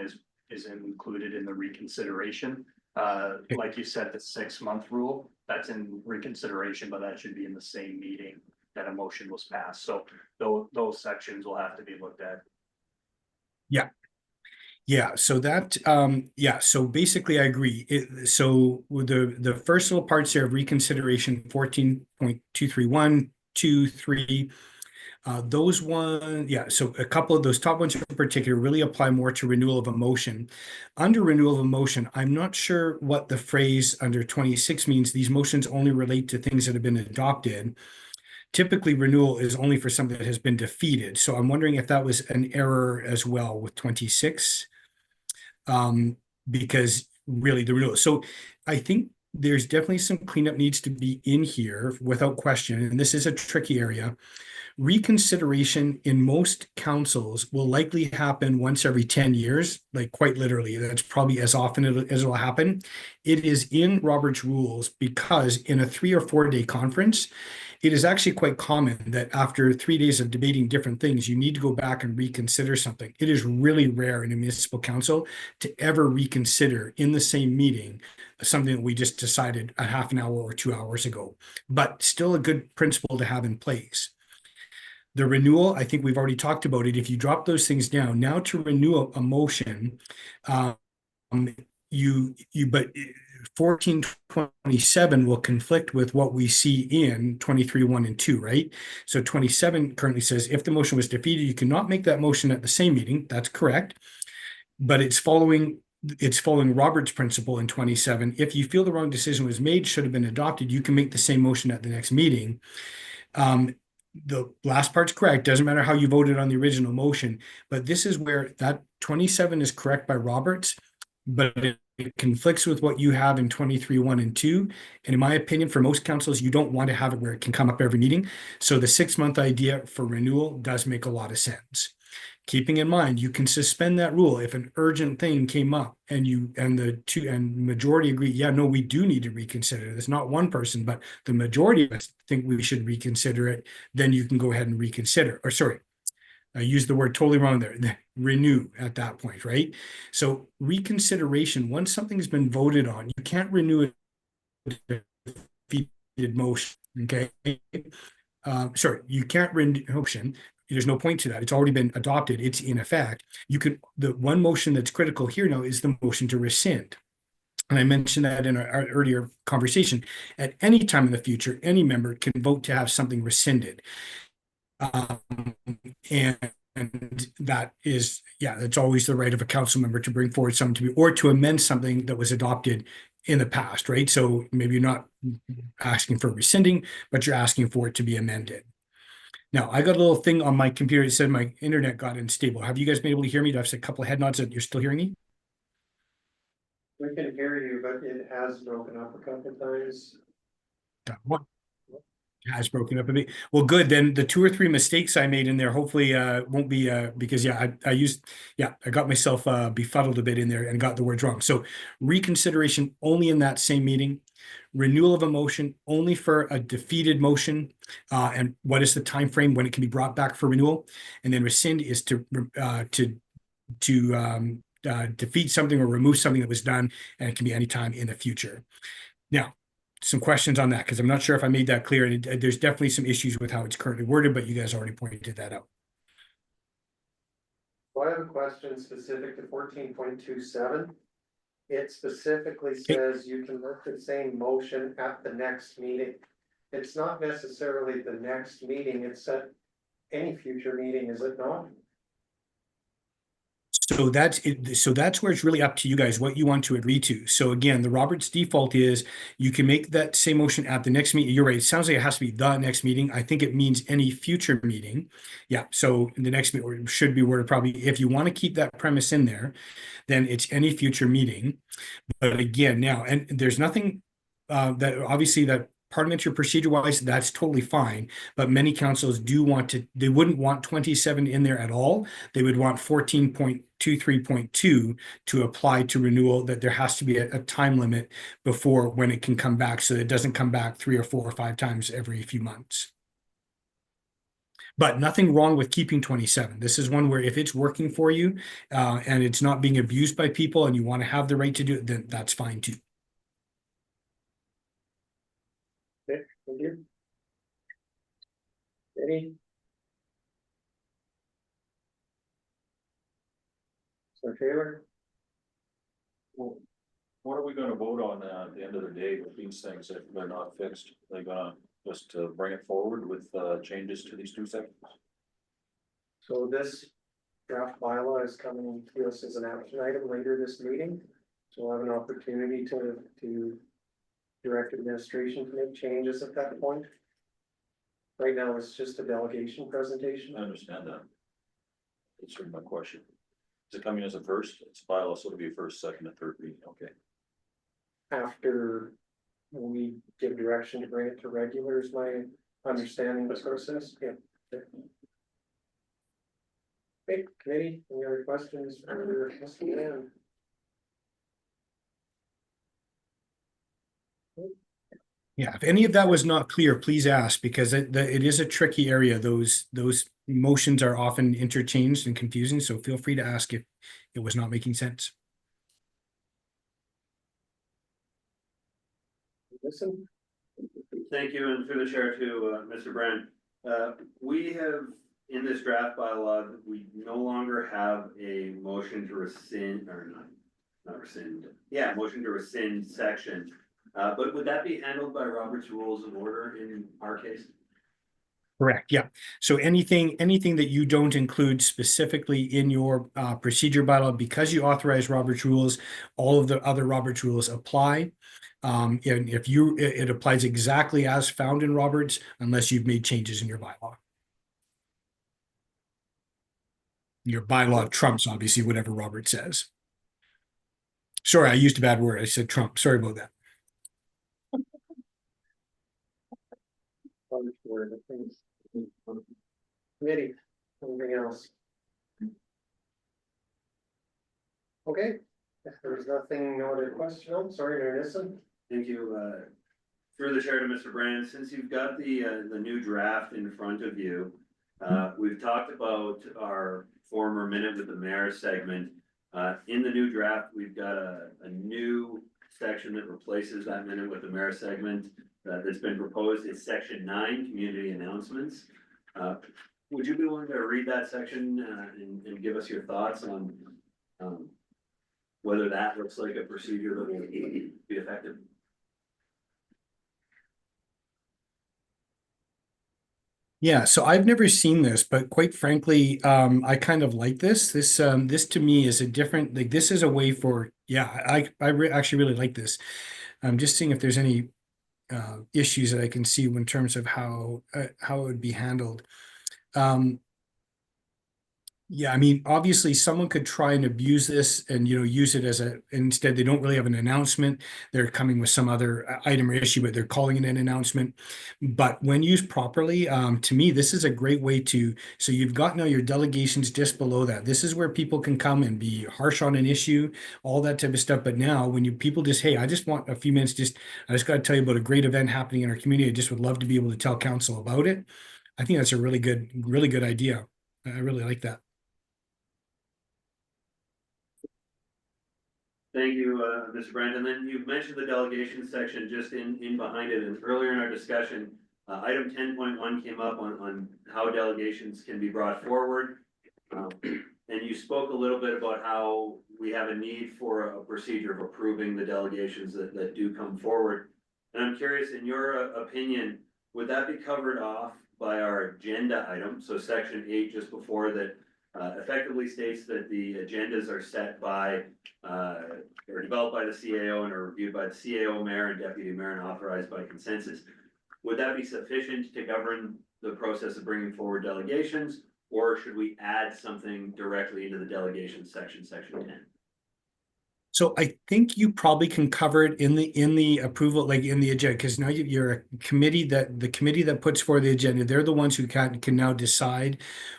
is included in the reconsideration. Like you said, the 6-month rule, that's in reconsideration, but that should be in the same meeting that a motion was passed. So those sections will have to be looked at. Yeah. Yeah, so that yeah, so basically I agree. So with the first little parts there of reconsideration 14.231, 2, 3, those one, yeah, so a couple of those top ones in particular really apply more to renewal of a motion. Under renewal of a motion, I'm not sure what the phrase under 26 means. These motions only relate to things that have been adopted. Typically, renewal is only for something that has been defeated. So I'm wondering if that was an error as well with 26. Because really the renewal. So I think there's definitely some cleanup needs to be in here without question. And this is a tricky area. Reconsideration in most councils will likely happen once every 10 years, like quite literally. That's probably as often as it'll happen. It is in Robert's rules because in a 3 or 4 day conference, it is actually quite common that after 3 days of debating different things, you need to go back and reconsider something. It is really rare in a municipal council to ever reconsider in the same meeting something that we just decided a half an hour or 2 hours ago, but still a good principle to have in place. The renewal, I think we've already talked about it. If you drop those things down, now to renew a motion, but 1427 will conflict with what we see in 23, 1 and 2, right? So 27 currently says if the motion was defeated, you cannot make that motion at the same meeting. That's correct. But it's following it's following Robert's principle in 27. If you feel the wrong decision was made, should have been adopted, you can make the same motion at the next meeting. The last part's correct. Doesn't matter how you voted on the original motion, but this is where that 27 is correct by Roberts, but it conflicts with what you have in 23, 1 and 2. And in my opinion, for most councils, you don't want to have it where it can come up every meeting. So the 6-month idea for renewal does make a lot of sense. Keeping in mind, you can suspend that rule if an urgent thing came up and the majority agree, yeah, no, we do need to reconsider it. It's not one person, but the majority of us think we should reconsider it. Then you can go ahead and reconsider, or sorry, I used the word totally wrong there. Renew at that point, right? So reconsideration, once something's been voted on, you can't renew it defeated motion, okay? Sorry, you can't renew motion. There's no point to that. It's already been adopted. It's in effect. The one motion that's critical here now is the motion to rescind. And I mentioned that in our earlier conversation. At any time in the future, any member can vote to have something rescinded. And that is, yeah, that's always the right of a council member to bring forward something to be, or to amend something that was adopted in the past, right? So maybe you're not asking for rescinding, but you're asking for it to be amended. Now, I got a little thing on my computer that said my internet got unstable. Have you guys been able to hear me? Do I have a couple of head nods that you're still hearing me? We can hear you, but it has broken up a couple times. What has broken up a bit? Well, good. Then the 2 or 3 mistakes I made in there hopefully won't be because I got myself befuddled a bit in there and got the words wrong. So reconsideration only in that same meeting. Renewal of a motion only for a defeated motion, and what is the time frame when it can be brought back for renewal, and then rescind is to defeat something or remove something that was done, and it can be any time in the future. Now, some questions on that because I'm not sure if I made that clear. And there's definitely some issues with how it's currently worded, but you guys already pointed that out. So I have a question specific to 14.27. It specifically says you can make the same motion at the next meeting. It's not necessarily the next meeting, it's at any future meeting, is it not? So that's it. So that's where it's really up to you guys what you want to agree to. So again, the Roberts default is you can make that same motion at the next meeting. You're right. It sounds like it has to be the next meeting. I think it means any future meeting. Yeah. So the next meeting, or should be worded probably, if you want to keep that premise in there, then it's any future meeting. But again, now, and there's nothing that obviously that parliamentary procedure wise, that's totally fine. But many councils do want to, they wouldn't want 27 in there at all. They would want 14.23.2 to apply to renewal, that there has to be a time limit before when it can come back. So it doesn't come back 3 or 4 or 5 times every few months. But nothing wrong with keeping 27. This is one where if it's working for you and it's not being abused by people and you want to have the right to do it, then that's fine too. Okay, thank you. Any? So Taylor? Well, what are we gonna vote on at the end of the day with these things if they're not fixed? They're gonna just bring it forward with changes to these 2 sections? So this draft bylaw is coming to us as an action item later this meeting. So we'll have an opportunity to direct administration to make changes at that point. Right now, it's just a delegation presentation. I understand that. That's sort of my question. Is it coming as a first? It's bylaw, so it'll be a first, second, and third reading, okay. After we give direction to bring it to regular is my understanding of the process. Yeah. Okay, committee, any other questions for Mr. Dan? Yeah, if any of that was not clear, please ask, because it is a tricky area. Those motions are often interchanged and confusing, so feel free to ask if it was not making sense. Listen, Thank you, and through the chair to Mr. Brand. We have, in this draft bylaw, we no longer have a motion to rescind, or not rescind, yeah, motion to rescind section. But would that be handled by Robert's Rules of Order in our case? Correct, yeah. So anything that you don't include specifically in your procedure bylaw, because you authorize Robert's rules, all of the other Robert's rules apply. And if it applies exactly as found in Roberts, unless you've made changes in your bylaw. Your bylaw trumps obviously whatever Robert says. Sorry, I used a bad word. I said Trump. Sorry about that. Committee, anything else? Okay, if there's nothing, no other question, oh, sorry, Ernest. Thank you, through the chair to Mr. Brand, since you've got the new draft in front of you. We've talked about our former minute with the mayor segment. In the new draft, we've got a new section that replaces that minute with the mayor segment. That's been proposed, it's section 9, community announcements. Would you be willing to read that section and give us your thoughts on whether that looks like a procedure that will be effective? Yeah, so I've never seen this, but quite frankly, I kind of like this. This to me is a different, like, this is a way for, yeah, actually really like this. I'm just seeing if there's any issues that I can see in terms of how it would be handled. Yeah, I mean, obviously someone could try and abuse this and, use it as instead they don't really have an announcement. They're coming with some other item or issue, but they're calling it an announcement. But when used properly, to me, this is a great way so you've got now your delegations just below that. This is where people can come and be harsh on an issue, all that type of stuff. But now when people just, hey, I just want a few minutes, I just got to tell you about a great event happening in our community. I just would love to be able to tell council about it. I think that's a really good idea. I really like that. Thank you, Mr. Brandon. Then you mentioned the delegation section just in behind it, and earlier in our discussion, item 10.1 came up on how delegations can be brought forward. And you spoke a little bit about how we have a need for a procedure of approving the delegations that do come forward. And I'm curious, in your opinion, would that be covered off by our agenda item? So section 8 just before that effectively states that the agendas are set by or developed by the CAO and are reviewed by the CAO, mayor and deputy mayor and authorized by consensus. Would that be sufficient to govern the process of bringing forward delegations, or should we add something directly into the delegation section 10? So I think you probably can cover it in the approval, like in the agenda, because now you're a committee the committee that puts forward the agenda, they're the ones who can now decide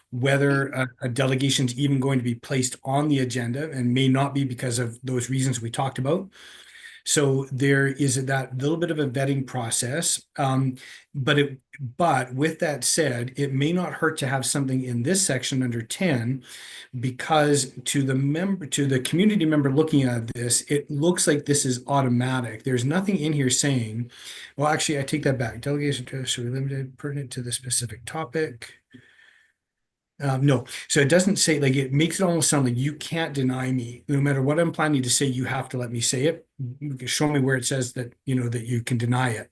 whether a delegation is even going to be placed on the agenda, and may not be because of those reasons we talked about. So there is that little bit of a vetting process. But with that said, it may not hurt to have something in this section under 10, because to the community member looking at this, it looks like this is automatic. There's nothing in here saying, well, actually, I take that back. Delegation to should be limited, pertinent to the specific topic. No, so it doesn't say, like, it makes it almost sound like you can't deny me. No matter what I'm planning to say, you have to let me say it. Show me where it says that, that you can deny it.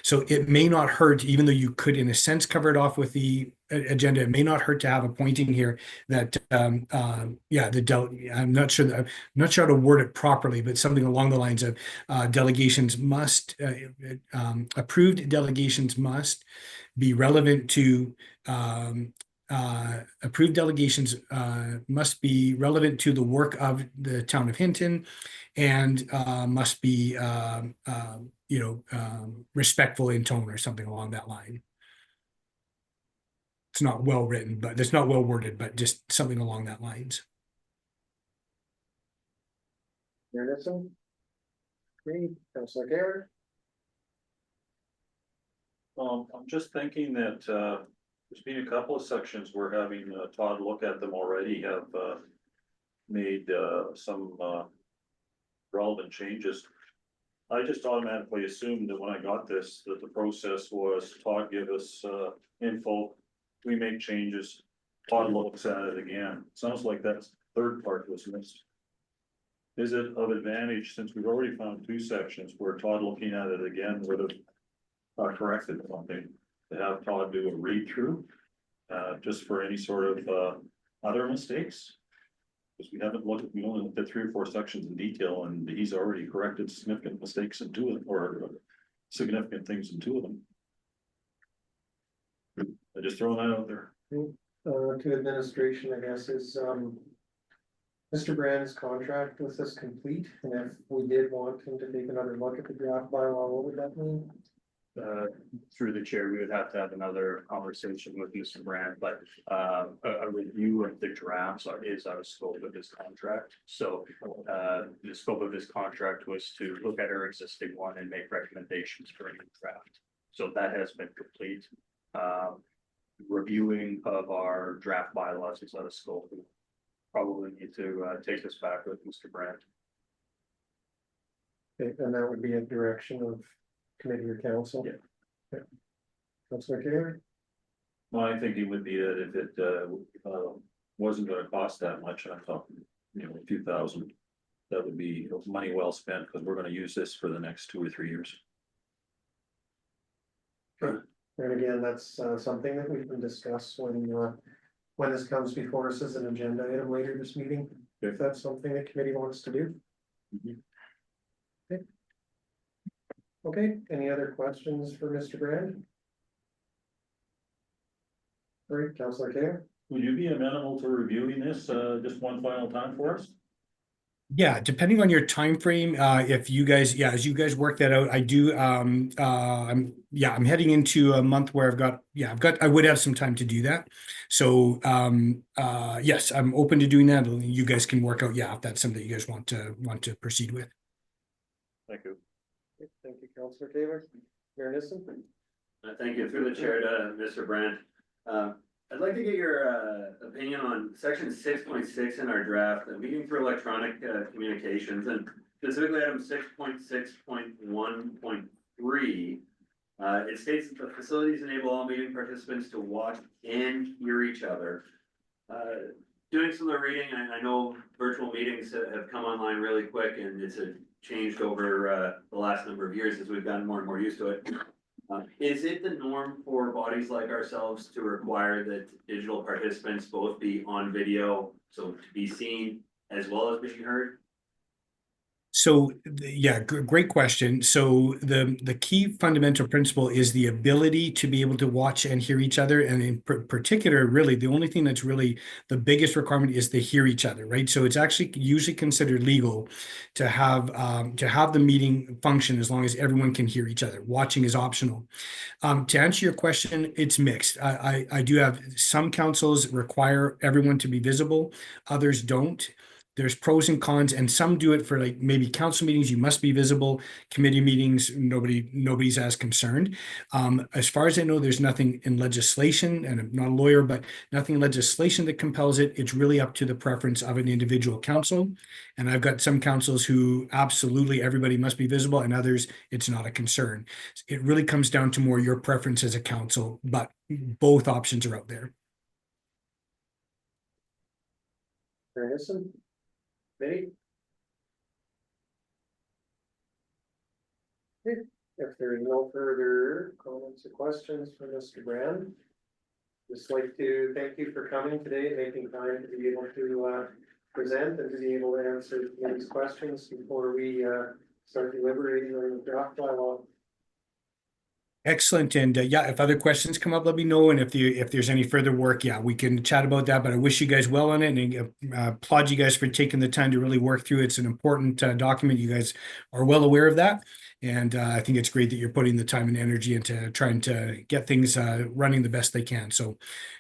So it may not hurt, even though you could, in a sense, cover it off with the agenda. It may not hurt to have a pointing here that, I'm not sure how to word it properly, but something along the lines of delegations must, approved delegations must be relevant to approved delegations must be relevant to the work of the town of Hinton, and must be respectful in tone or something along that line. It's not well written, but it's not well worded, but just something along that lines. Ernest? Green, Councilor Garrett? I'm just thinking that, there's been a couple of sections we're having Todd look at them already, have made some relevant changes. I just automatically assumed that when I got this, that the process was Todd give us info, we make changes, Todd looks at it again. Sounds like that third part was missed. Is it of advantage, since we've already found 2 sections where Todd looking at it again would have corrected something? to have Todd do a read through. Just for any sort of other mistakes. Because we only looked at 3 or 4 sections in detail, and he's already corrected significant mistakes in 2 of them, or significant things in 2 of them. I just throwing that out there. To administration, I guess, is, Mr. Brand's contract with us complete, and if we did want him to take another look at the draft bylaw, what would that mean? Through the chair, we would have to have another conversation with Mr. Brandt, but a review of the drafts is out of scope of his contract. So the scope of his contract was to look at our existing one and make recommendations for a new draft. So that has been complete. Reviewing of our draft bylaws is out of scope. We probably need to take this back with Mr. Brandt. Okay, and that would be a direction of committee or council? Yeah. Okay. Councilor Taylor? Well, I think it would be that if it wasn't gonna cost that much, I thought, a few thousand. That would be money well spent, because we're gonna use this for the next 2 or 3 years. And again, that's something that we can discuss when this comes before us as an agenda item later this meeting, if that's something the committee wants to do. Okay, any other questions for Mr. Brand? All right, Councilor Taylor? Would you be amenable to reviewing this just one final time for us? Yeah, depending on your time frame, if you guys, as you guys work that out, I do, I'm heading into a month where I would have some time to do that. So, yes, I'm open to doing that. You guys can work out, if that's something you guys want to proceed with. Thank you. Thank you, Councilor Taylor. Mayor Nissen? Thank you, through the chair to Mr. Brandt. I'd like to get your opinion on section 6.6 in our draft, a meeting for electronic communications, and specifically item 6.6.1.3. It states that the facilities enable all meeting participants to watch and hear each other. Doing some of the reading, I know virtual meetings have come online really quick, and it's changed over the last number of years as we've gotten more and more used to it. Is it the norm for bodies like ourselves to require that digital participants both be on video, so to be seen as well as being heard? So, great question. So the key fundamental principle is the ability to be able to watch and hear each other. And in particular, really, the only thing that's really the biggest requirement is to hear each other, right? So it's actually usually considered legal to have the meeting function as long as everyone can hear each other. Watching is optional. To answer your question, it's mixed. I do have some councils require everyone to be visible, others don't. There's pros and cons, and some do it for like maybe council meetings, you must be visible, committee meetings, nobody's as concerned. As far as I know, there's nothing in legislation, and I'm not a lawyer, but nothing in legislation that compels it. It's really up to the preference of an individual council. And I've got some councils who absolutely everybody must be visible, and others it's not a concern. It really comes down to more your preference as a council, but both options are out there. Mayor Nissen? Ready? Okay, if there are no further comments or questions for Mr. Brand, just like to thank you for coming today, making time to be able to present and to be able to answer these questions before we start deliberating on the draft bylaw. Excellent. And if other questions come up, let me know. And if there's any further work, we can chat about that. But I wish you guys well on it, and applaud you guys for taking the time to really work through. It's an important document. You guys are well aware of that. And I think it's great that you're putting the time and energy into trying to get things running the best they can. So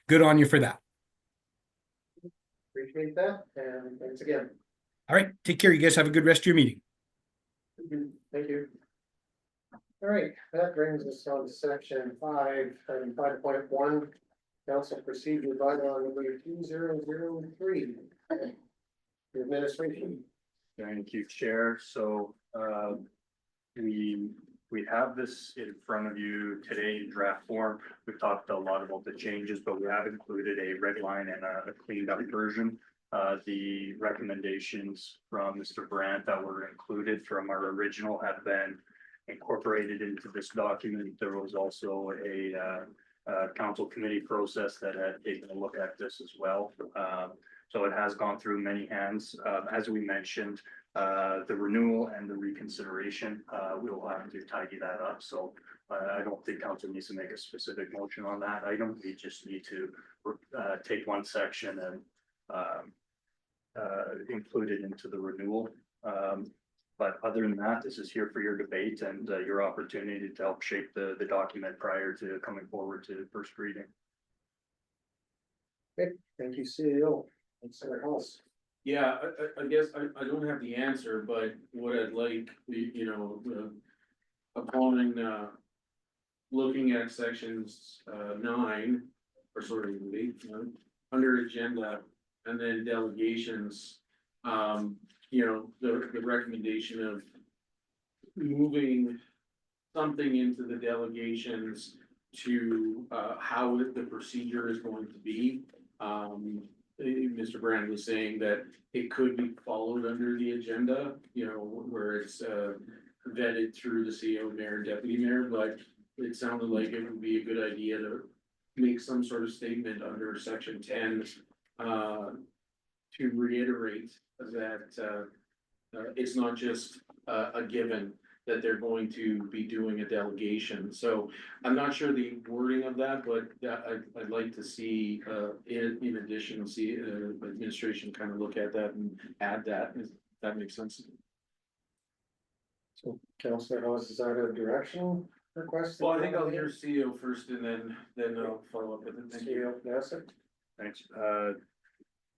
good on you for that. Appreciate that, and thanks again. All right. Take care. You guys have a good rest of your meeting. Thank you. All right, that brings us on to section 5, item 5.1, council procedure bylaw number 2003. The administration. Thank you, Chair. So we have this in front of you today in draft form. We've talked a lot about the changes, but we have included a red line and a cleaned up version. The recommendations from Mr. Brandt that were included from our original have been incorporated into this document. There was also a council committee process that had taken a look at this as well. So it has gone through many hands. As we mentioned, the renewal and the reconsideration, we will have to tidy that up. So I don't think council needs to make a specific motion on that item. We just need to take one section and include it into the renewal. But other than that, this is here for your debate and your opportunity to help shape the document prior to coming forward to first reading. Thank you, CEO. Thanks, else. Yeah, I guess I don't have the answer, but what I'd like, upon, looking at sections, 9, or sort of 8, under agenda, and then delegations, the recommendation of moving something into the delegations to, how the procedure is going to be. Mr. Brand was saying that it could be followed under the agenda, where it's, vetted through the CEO, mayor, and deputy mayor, but it sounded like it would be a good idea to make some sort of statement under section 10, to reiterate that, it's not just a given that they're going to be doing a delegation. So I'm not sure the wording of that, but I'd like to see, in addition, see administration kind of look at that and add that, if that makes sense. So Councillor House, is that a directional request? Well, I think I'll hear CEO first and then I'll follow up with it. Thank you. CEO, Nassar? Thanks.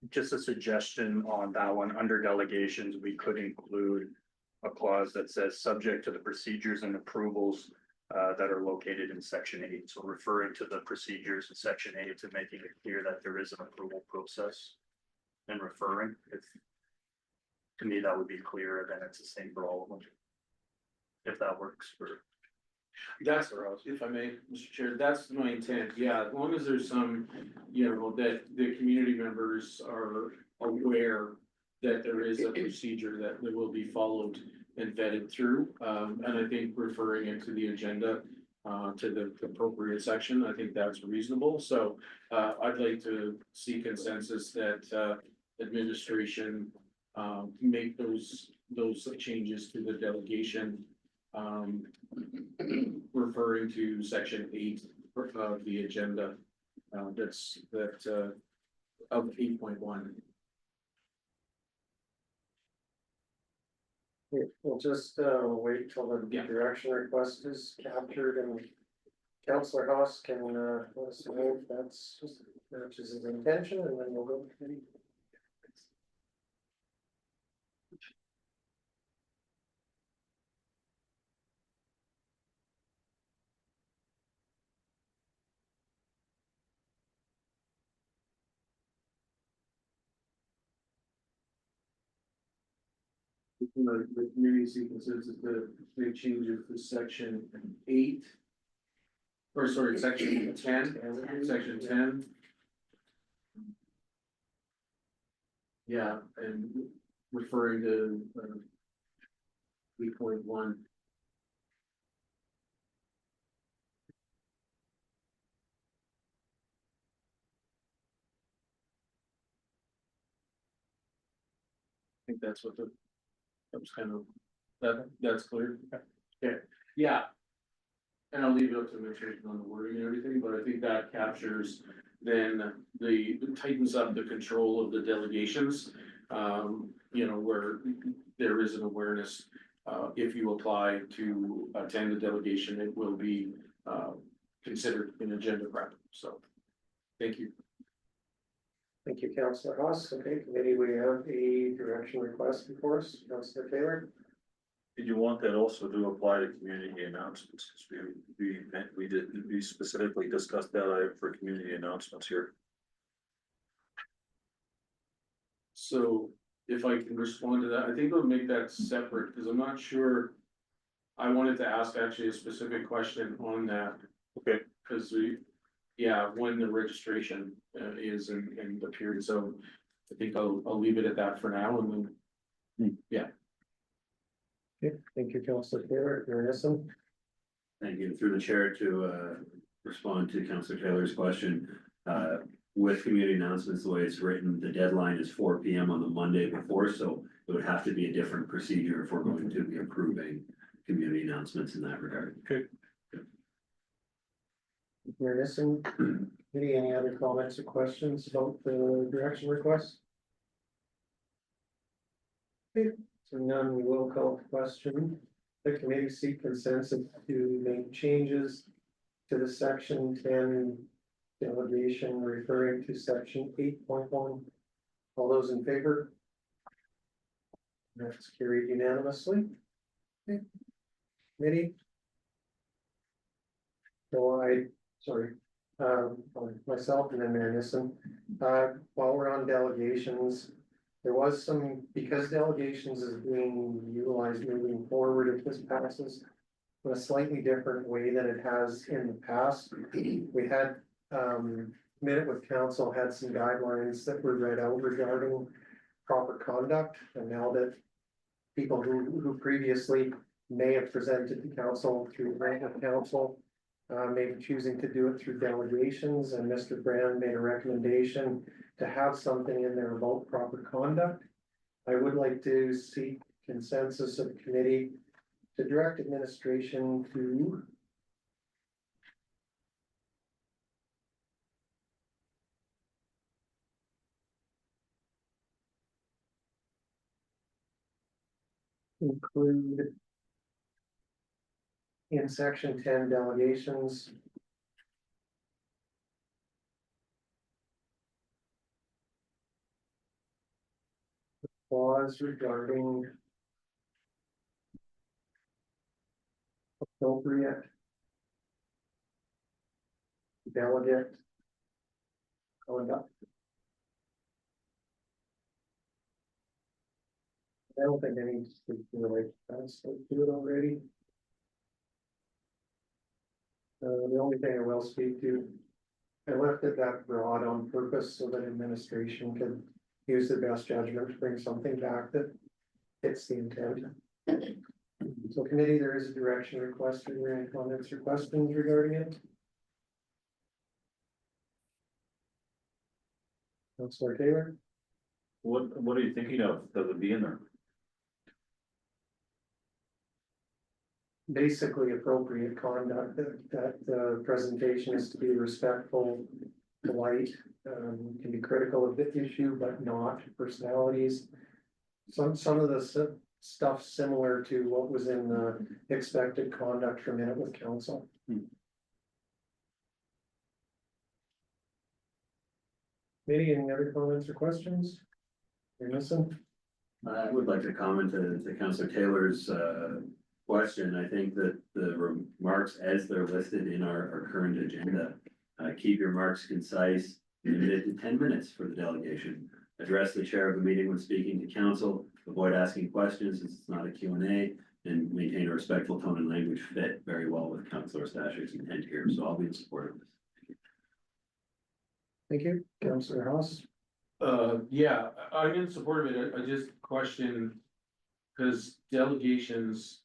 Just a suggestion on that one, under delegations, we could include a clause that says, subject to the procedures and approvals that are located in section 8. So referring to the procedures in section 8 and making it clear that there is an approval process and referring. To me, that would be clearer than it's the same for all of them. If that works for. That's, if I may, Mr. Chair, that's my intent, yeah, as long as there's some, that the community members are aware that there is a procedure that will be followed and vetted through, and I think referring it to the agenda, to the appropriate section, I think that's reasonable, so, I'd like to see consensus that, administration, make those changes to the delegation, referring to section 8 of the agenda, of 8.1. We'll just wait till the direction request is captured and Councillor Haas can let us know if that's matches his intention, and then we'll go to committee. The community see consensus to make changes to section 8. Or sorry, section 10, section 10. Yeah, and referring to 3.1. I think that's what that was kind of, that's clear. Okay, yeah. And I'll leave it up to administration on the wording and everything, but I think that captures then tightens up the control of the delegations. Where there is an awareness, if you apply to attend the delegation, it will be considered in agenda prep, so. Thank you. Thank you, Councillor Haas. Okay, committee, we have a direction request before us. Councillor Taylor? Did you want that also to apply to community announcements? We specifically discussed that item for community announcements here. So if I can respond to that, I think I'll make that separate, because I'm not sure. I wanted to ask actually a specific question on that. Okay. Because when the registration is in the period, so I think I'll leave it at that for now, and then, Okay, thank you, Councillor Taylor, Mayor Nisson. Thank you. Through the chair to respond to Councillor Taylor's question. With community announcements, the way it's written, the deadline is 4 p.m. on the Monday before, so it would have to be a different procedure if we're going to be approving community announcements in that regard. Mayor Nisson, any other comments or questions about the direction request? Okay, so none, we will call the question. The committee seek consensus to make changes to the section 10 delegation referring to section 8.1. All those in favor? That's carried unanimously. Okay. Committee. Sorry, myself and then Mayor Nisson, while we're on delegations, there was some, because delegations is being utilized moving forward if this passes in a slightly different way than it has in the past. We had, minute with council had some guidelines that were read out regarding proper conduct, and now that people who previously may have presented to council through rank of council, maybe choosing to do it through delegations, and Mr. Brand made a recommendation to have something in there about proper conduct. I would like to seek consensus of the committee to direct administration to include in section 10 delegations clause regarding appropriate delegate conduct. I don't think any really that's do it already. The only thing I will speak to, I left it that broad on purpose so that administration can use their best judgment to bring something back that fits the intent. So committee, there is a direction request. Are there any comments or questions regarding it? Councillor Taylor? What are you thinking of that would be in there? Basically appropriate conduct, that the presentation is to be respectful, polite, can be critical of the issue, but not personalities. Some of the stuff similar to what was in the expected conduct for minute with council. Maybe any other comments or questions? You're missing? I would like to comment to Councillor Taylor's question. I think that the remarks as they're listed in our current agenda, keep your remarks concise, limited to 10 minutes for the delegation. Address the chair of the meeting when speaking to council, avoid asking questions since it's not a Q&A, and maintain a respectful tone and language fit very well with Councillor Stashik's intent here. So I'll be in support of this. Thank you. Councillor Haas? Yeah, I'm in support of it. I just question, because delegations.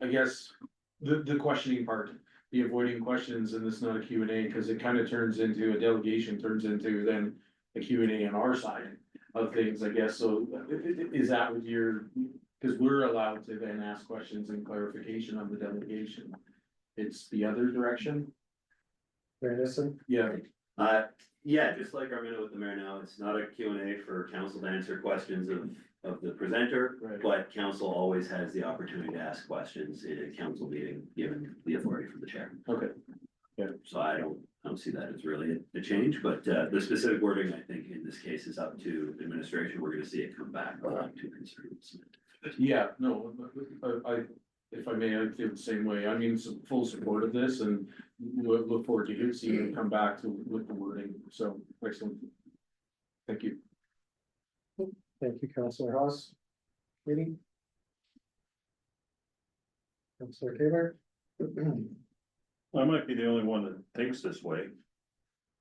I guess the questioning part, the avoiding questions, and it's not a Q&A, because it kind of turns into a delegation, turns into then a Q&A on our side of things, I guess. So is that what you're, because we're allowed to then ask questions and clarification on the delegation. It's the other direction? Madison? Yeah. Yeah, just like our minute with the mayor now, it's not a Q&A for council to answer questions of the presenter, Right. but council always has the opportunity to ask questions in a council meeting, given the authority from the chair. Okay. So I don't see that as really a change, but the specific wording, I think, in this case is up to administration. We're gonna see it come back to concerns. Yeah, no, if I may, I feel the same way. I mean, some full support of this, and we'll look forward to seeing it come back to with the wording. So excellent. Thank you. Thank you, Councillor Haas. Meeting? Councillor Taylor? I might be the only one that thinks this way.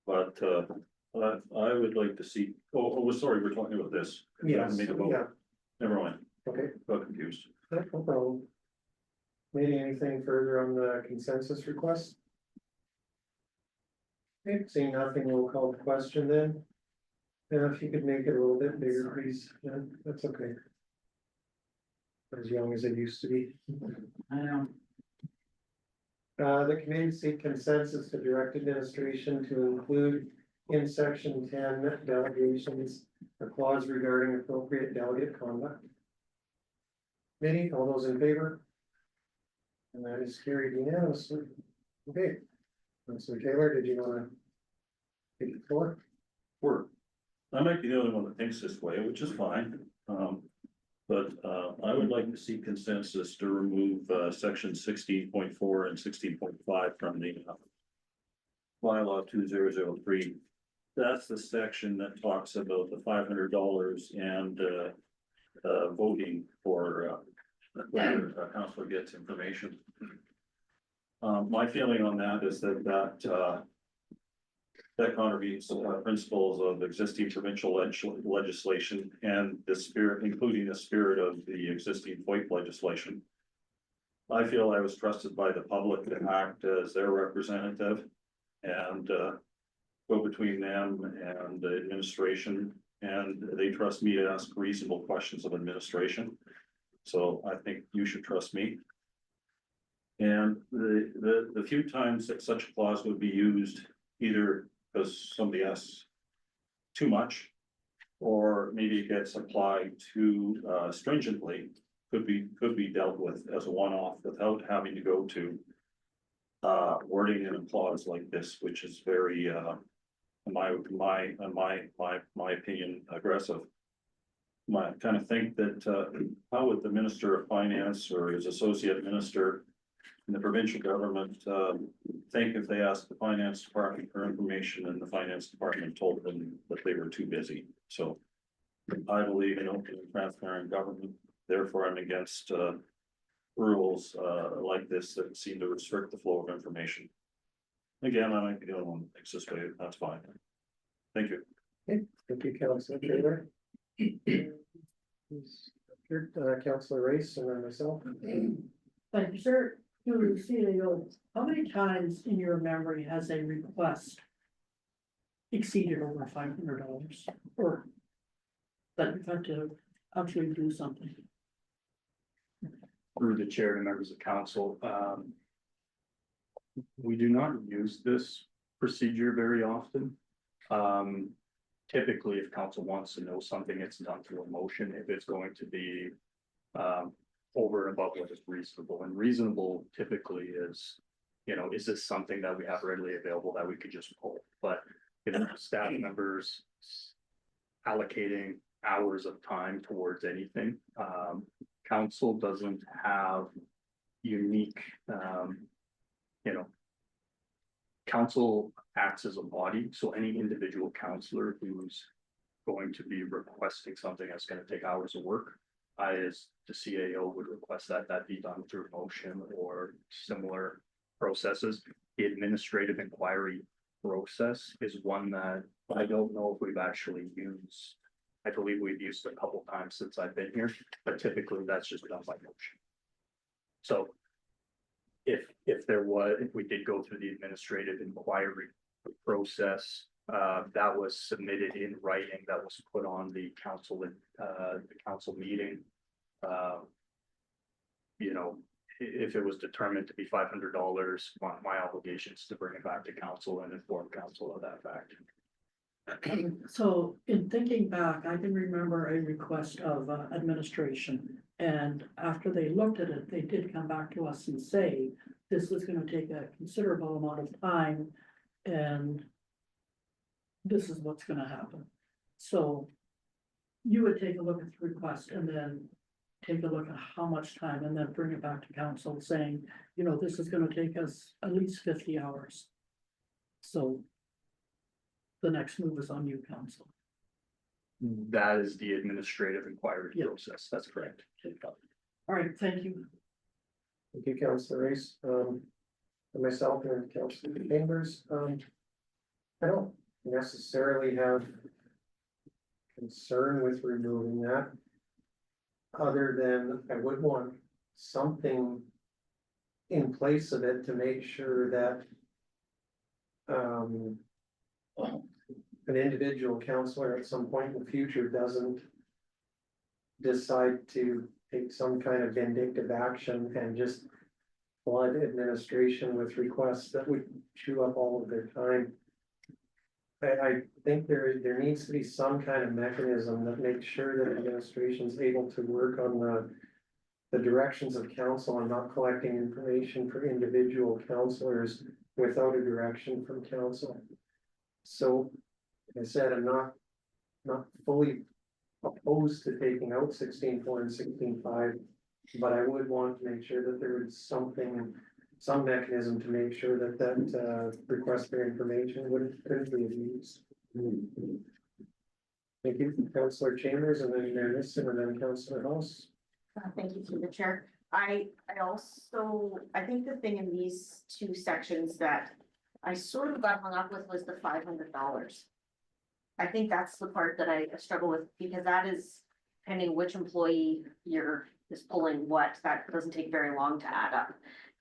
But I would like to see, sorry, we're talking about this. Yes, Make a vote. yeah. Never mind. Okay, got confused. no problem. Maybe anything further on the consensus request? Okay, seeing nothing, we'll call the question then. If you could make it a little bit bigger, please, yeah, that's okay. As young as it used to be. I know. The committee seek consensus to direct administration to include in section 10 delegations a clause regarding appropriate delegate conduct. Committee, all those in favor? And that is carried unanimously. Okay. Councilor Taylor, did you want to take the floor? Work. I might be the only one that thinks this way, which is fine. But I would like to see consensus to remove section 16.4 and 16.5 from the bylaw 2003. That's the section that talks about the $500 and voting for whether a councillor gets information. My feeling on that is that contravenes principles of existing provincial legislation and the spirit, including the spirit of the existing FOIP legislation. I feel I was trusted by the public to act as their representative and go between them and the administration, and they trust me to ask reasonable questions of administration. So I think you should trust me. And the few times that such a clause would be used, either because somebody asks too much, or maybe it gets applied too stringently, could be dealt with as a one-off without having to go to wording in a clause like this, which is very in my opinion, aggressive. I kind of think that how would the Minister of Finance or his associate minister in the provincial government think if they asked the finance department for information and the finance department told them that they were too busy? So I believe in open and transparent government. Therefore, I'm against rules like this that seem to restrict the flow of information. Again, I might be the only one that thinks this way. That's fine. Thank you. Thank you, Councilor Taylor. Councilor Race and then myself. Thank you, sir. To the CEO, how many times in your memory has a request exceeded over $500 or that you've had to actually do something? Through the chair and members of council, we do not use this procedure very often. Typically, if council wants to know something, it's done through a motion. If it's going to be over and above what is reasonable, and reasonable typically is, is this something that we have readily available that we could just pull? But staff members allocating hours of time towards anything, council doesn't have unique, council acts as a body, so any individual councillor who's going to be requesting something that's going to take hours of work, I, as the CAO, would request that be done through motion or similar processes. The administrative inquiry process is one that I don't know if we've actually used. I believe we've used a couple times since I've been here, but typically that's just done by motion. So if we did go through the administrative inquiry process, that was submitted in writing, that was put on the council meeting. If it was determined to be $500, my obligation is to bring it back to council and inform council of that fact. So in thinking back, I can remember a request of administration, and after they looked at it, they did come back to us and say, this is going to take a considerable amount of time, and this is what's going to happen. So you would take a look at the request and then take a look at how much time and then bring it back to council saying, this is going to take us at least 50 hours. So the next move is on you, council. That is the administrative inquiry process. That's correct. All right, thank you. Thank you, Councilor Race. And myself and Councilor Chambers, I don't necessarily have concern with removing that. Other than I would want something in place of it to make sure that an individual counselor at some point in the future doesn't decide to take some kind of vindictive action and just flood administration with requests that would chew up all of their time. I think there needs to be some kind of mechanism that makes sure that administration is able to work on the directions of council and not collecting information for individual counselors without a direction from council. So, like I said, I'm not fully opposed to taking out 16.4 and 16.5, but I would want to make sure that there is something, some mechanism to make sure that request for information couldn't be abused. Thank you, Councillor Chambers, and then Mayor Niston, and then Councillor House. Thank you through the chair. I think the thing in these two sections that I sort of got hung up with was the $500. I think that's the part that I struggle with, because that is depending which employee is pulling what, that doesn't take very long to add up.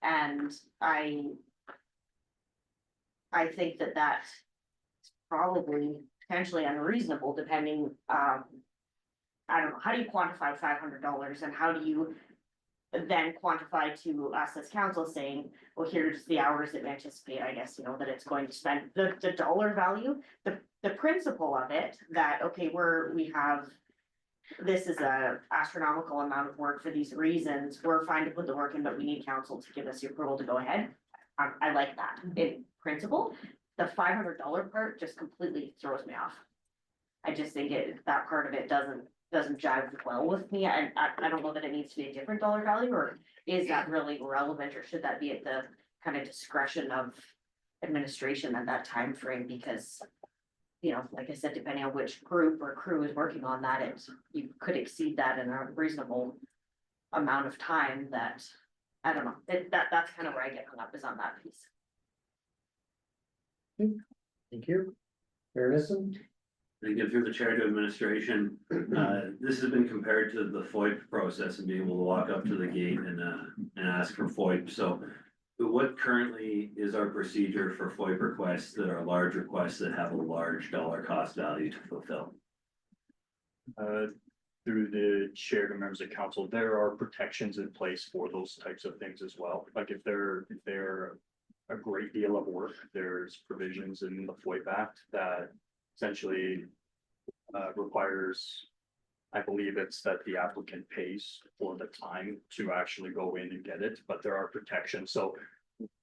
And I think that is probably potentially unreasonable, depending, I don't know, how do you quantify $500, and how do you then quantify to us as council saying, well, here's the hours that we anticipate, I guess, that it's going to spend, the dollar value, the principle of it, that, okay, this is a astronomical amount of work for these reasons, we're fine to put the work in, but we need council to give us the approval to go ahead. I like that in principle. The $500 part just completely throws me off. I just think that part of it doesn't jive well with me. I don't know that it needs to be a different dollar value, or is that really relevant, or should that be at the kind of discretion of administration at that time frame? Because, like I said, depending on which group or crew is working on that, you could exceed that in a reasonable amount of time. That, I don't know, that's kind of where I get hung up, is on that piece. Thank you. Mayor Niston? Thank you through the chair to administration. This has been compared to the FOIP process and being able to walk up to the gate and ask for FOIP. So what currently is our procedure for FOIP requests that are large requests that have a large dollar cost value to fulfill? Through the chair to members of council, there are protections in place for those types of things as well. Like if they're a great deal of work, there's provisions in the FOIP Act that essentially requires, I believe it's that the applicant pays for the time to actually go in and get it, but there are protections. So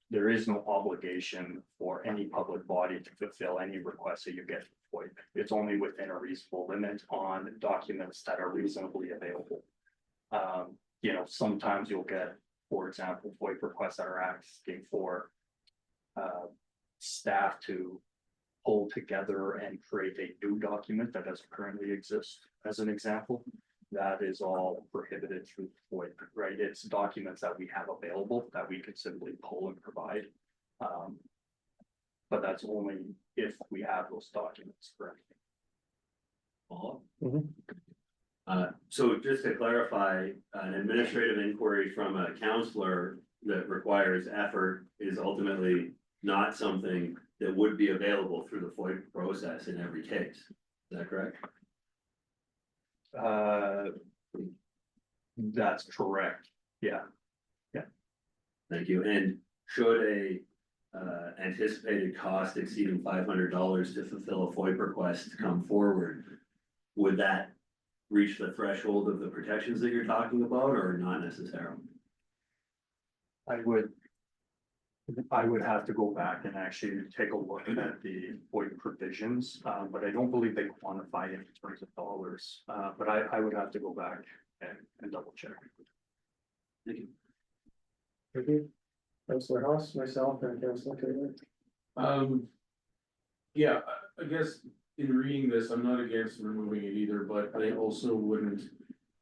there is no obligation for any public body to fulfill any requests that you get from FOIP. It's only within a reasonable limit on documents that are reasonably available. Sometimes you'll get, for example, FOIP requests that are asking for staff to pull together and create a new document that doesn't currently exist, as an example. That is all prohibited through FOIP, right? It's documents that we have available that we could simply pull and provide. But that's only if we have those documents, correct? So just to clarify, an administrative inquiry from a counselor that requires effort is ultimately not something that would be available through the FOIP process in every case. Is that correct? That's correct. Yeah. Thank you. And should a anticipated cost exceeding $500 to fulfill a FOIP request come forward, would that reach the threshold of the protections that you're talking about, or not necessarily? I would have to go back and actually take a look at the FOIP provisions, but I don't believe they quantify it in terms of dollars. But I would have to go back and double check. Thank you. Thank you. Councillor House, myself, and Councillor Taylor. Yeah, I guess in reading this, I'm not against removing it either, but I also wouldn't,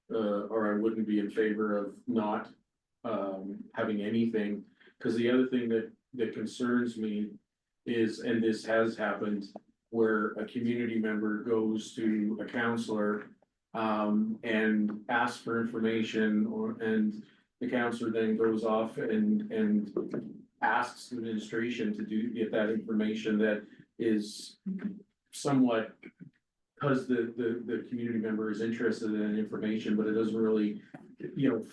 or I wouldn't be in favor of not having anything. Cause the other thing that concerns me is, and this has happened, where a community member goes to a counselor and asks for information and the counselor then goes off and asks the administration to get that information that is somewhat, because the community member is interested in information, but it doesn't really,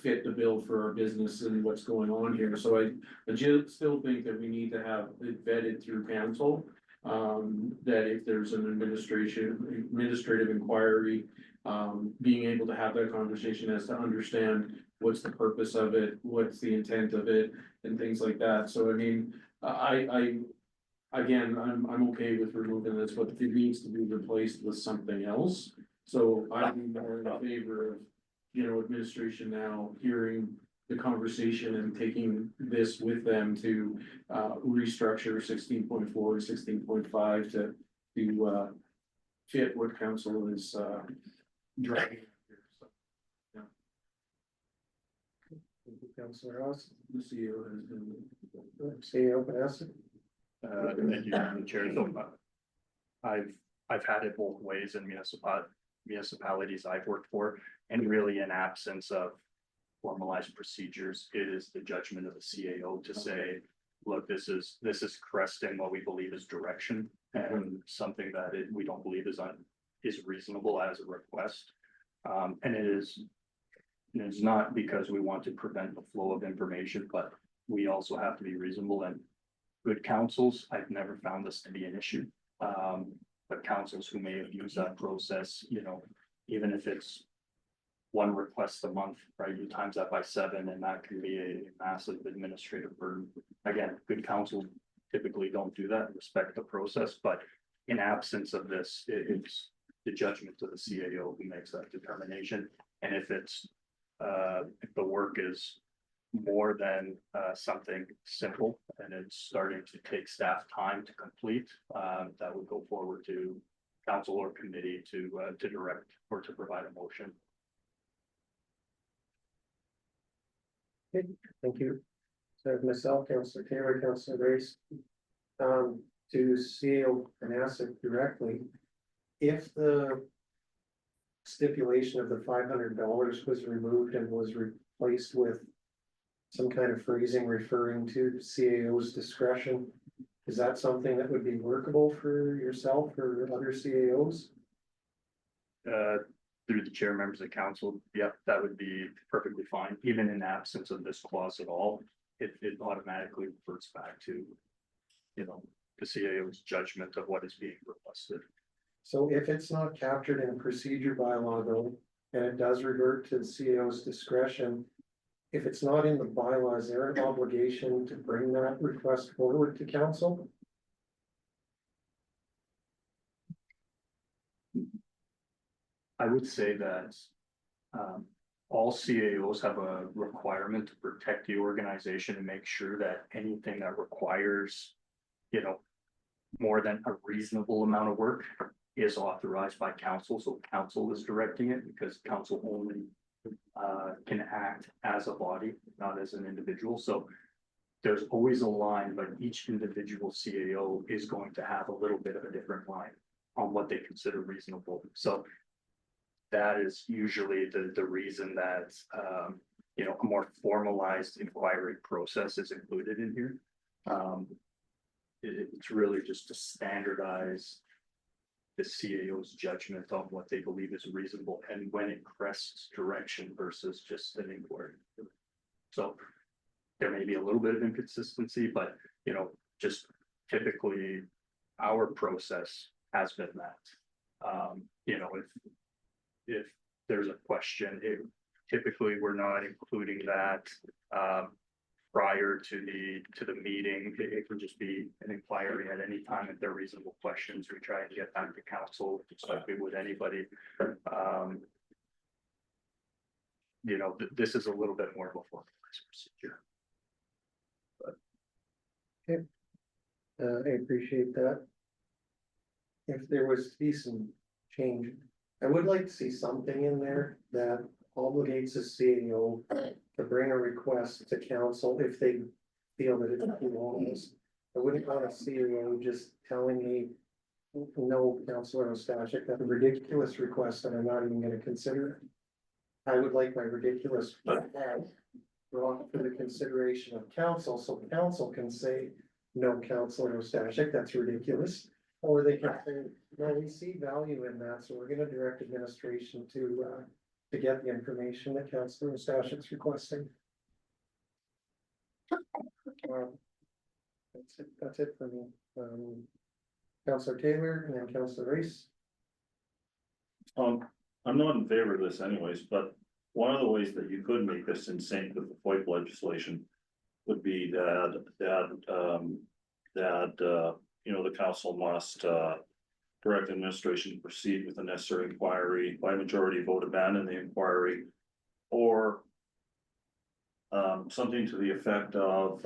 fit the bill for our business and what's going on here. So I still think that we need to have it vetted through council. That if there's an administrative inquiry, being able to have that conversation as to understand what's the purpose of it, what's the intent of it, and things like that. So I mean, again, I'm okay with removing this, but it needs to be replaced with something else. So I'm more in favor of, administration now hearing the conversation and taking this with them to restructure 16.4 and 16.5 to fit what council is driving. Thank you, Councillor Ross. The CEO has been. CEO Vanessa. Thank you, Madam Chair. So, I've had it both ways in municipalities I've worked for, and really in absence of formalized procedures, it is the judgment of the CAO to say, look, this is cresting what we believe is direction and something that we don't believe is reasonable as a request. And it's not because we want to prevent the flow of information, but we also have to be reasonable, and good councils, I've never found this to be an issue. But councils who may have used that process, even if it's one request a month, right, you times that by 7, and that can be a massive administrative burden. Again, good councils typically don't do that, respect the process, but in absence of this, it's the judgment of the CAO who makes that determination. And if the work is more than something simple and it's starting to take staff time to complete, that would go forward to council or committee to direct or to provide a motion. Thank you. So myself, Councillor Taylor, Councillor Grace, to CEO Vanessa directly, if the stipulation of the $500 was removed and was replaced with some kind of phrasing referring to CAO's discretion, is that something that would be workable for yourself or other CAOs? Through the chair, members of council, yep, that would be perfectly fine. Even in absence of this clause at all, it automatically reverts back to, the CAO's judgment of what is being requested. So if it's not captured in a procedure bylaw though, and it does revert to the CAO's discretion, if it's not in the bylaw, is there an obligation to bring that request forward to council? I would say that all CAOs have a requirement to protect the organization and make sure that anything that requires, more than a reasonable amount of work is authorized by council. So council is directing it, because council only can act as a body, not as an individual. So there's always a line, but each individual CAO is going to have a little bit of a different line on what they consider reasonable. So that is usually the reason that a more formalized inquiry process is included in here. It's really just to standardize the CAO's judgment on what they believe is reasonable and when it crests direction versus just an inquiry. So there may be a little bit of inconsistency, but just typically our process has been that. If there's a question, typically we're not including that prior to the meeting. It can just be an inquiry at any time. If there are reasonable questions, we try and get back to council, just like we would anybody. This is a little bit more of a formalized procedure. I appreciate that. If there was to be some change, I would like to see something in there that obligates a CAO to bring a request to council if they feel that it's belongs. I wouldn't want a CAO just telling me, No, Councillor Ostashik, that's a ridiculous request and I'm not even gonna consider it. I would like my ridiculous brought for the consideration of council, so council can say, no, Councillor Ostashik, that's ridiculous. Or they can say, no, we see value in that, so we're gonna direct administration to get the information that Councillor Ostashik's requesting. That's it for me. Councillor Taylor and then Councillor Reese. I'm not in favor of this anyways, but one of the ways that you could make this in sync with the FOIP legislation would be you know, the council must, direct administration to proceed with the necessary inquiry by majority vote, abandon the inquiry, or something to the effect of,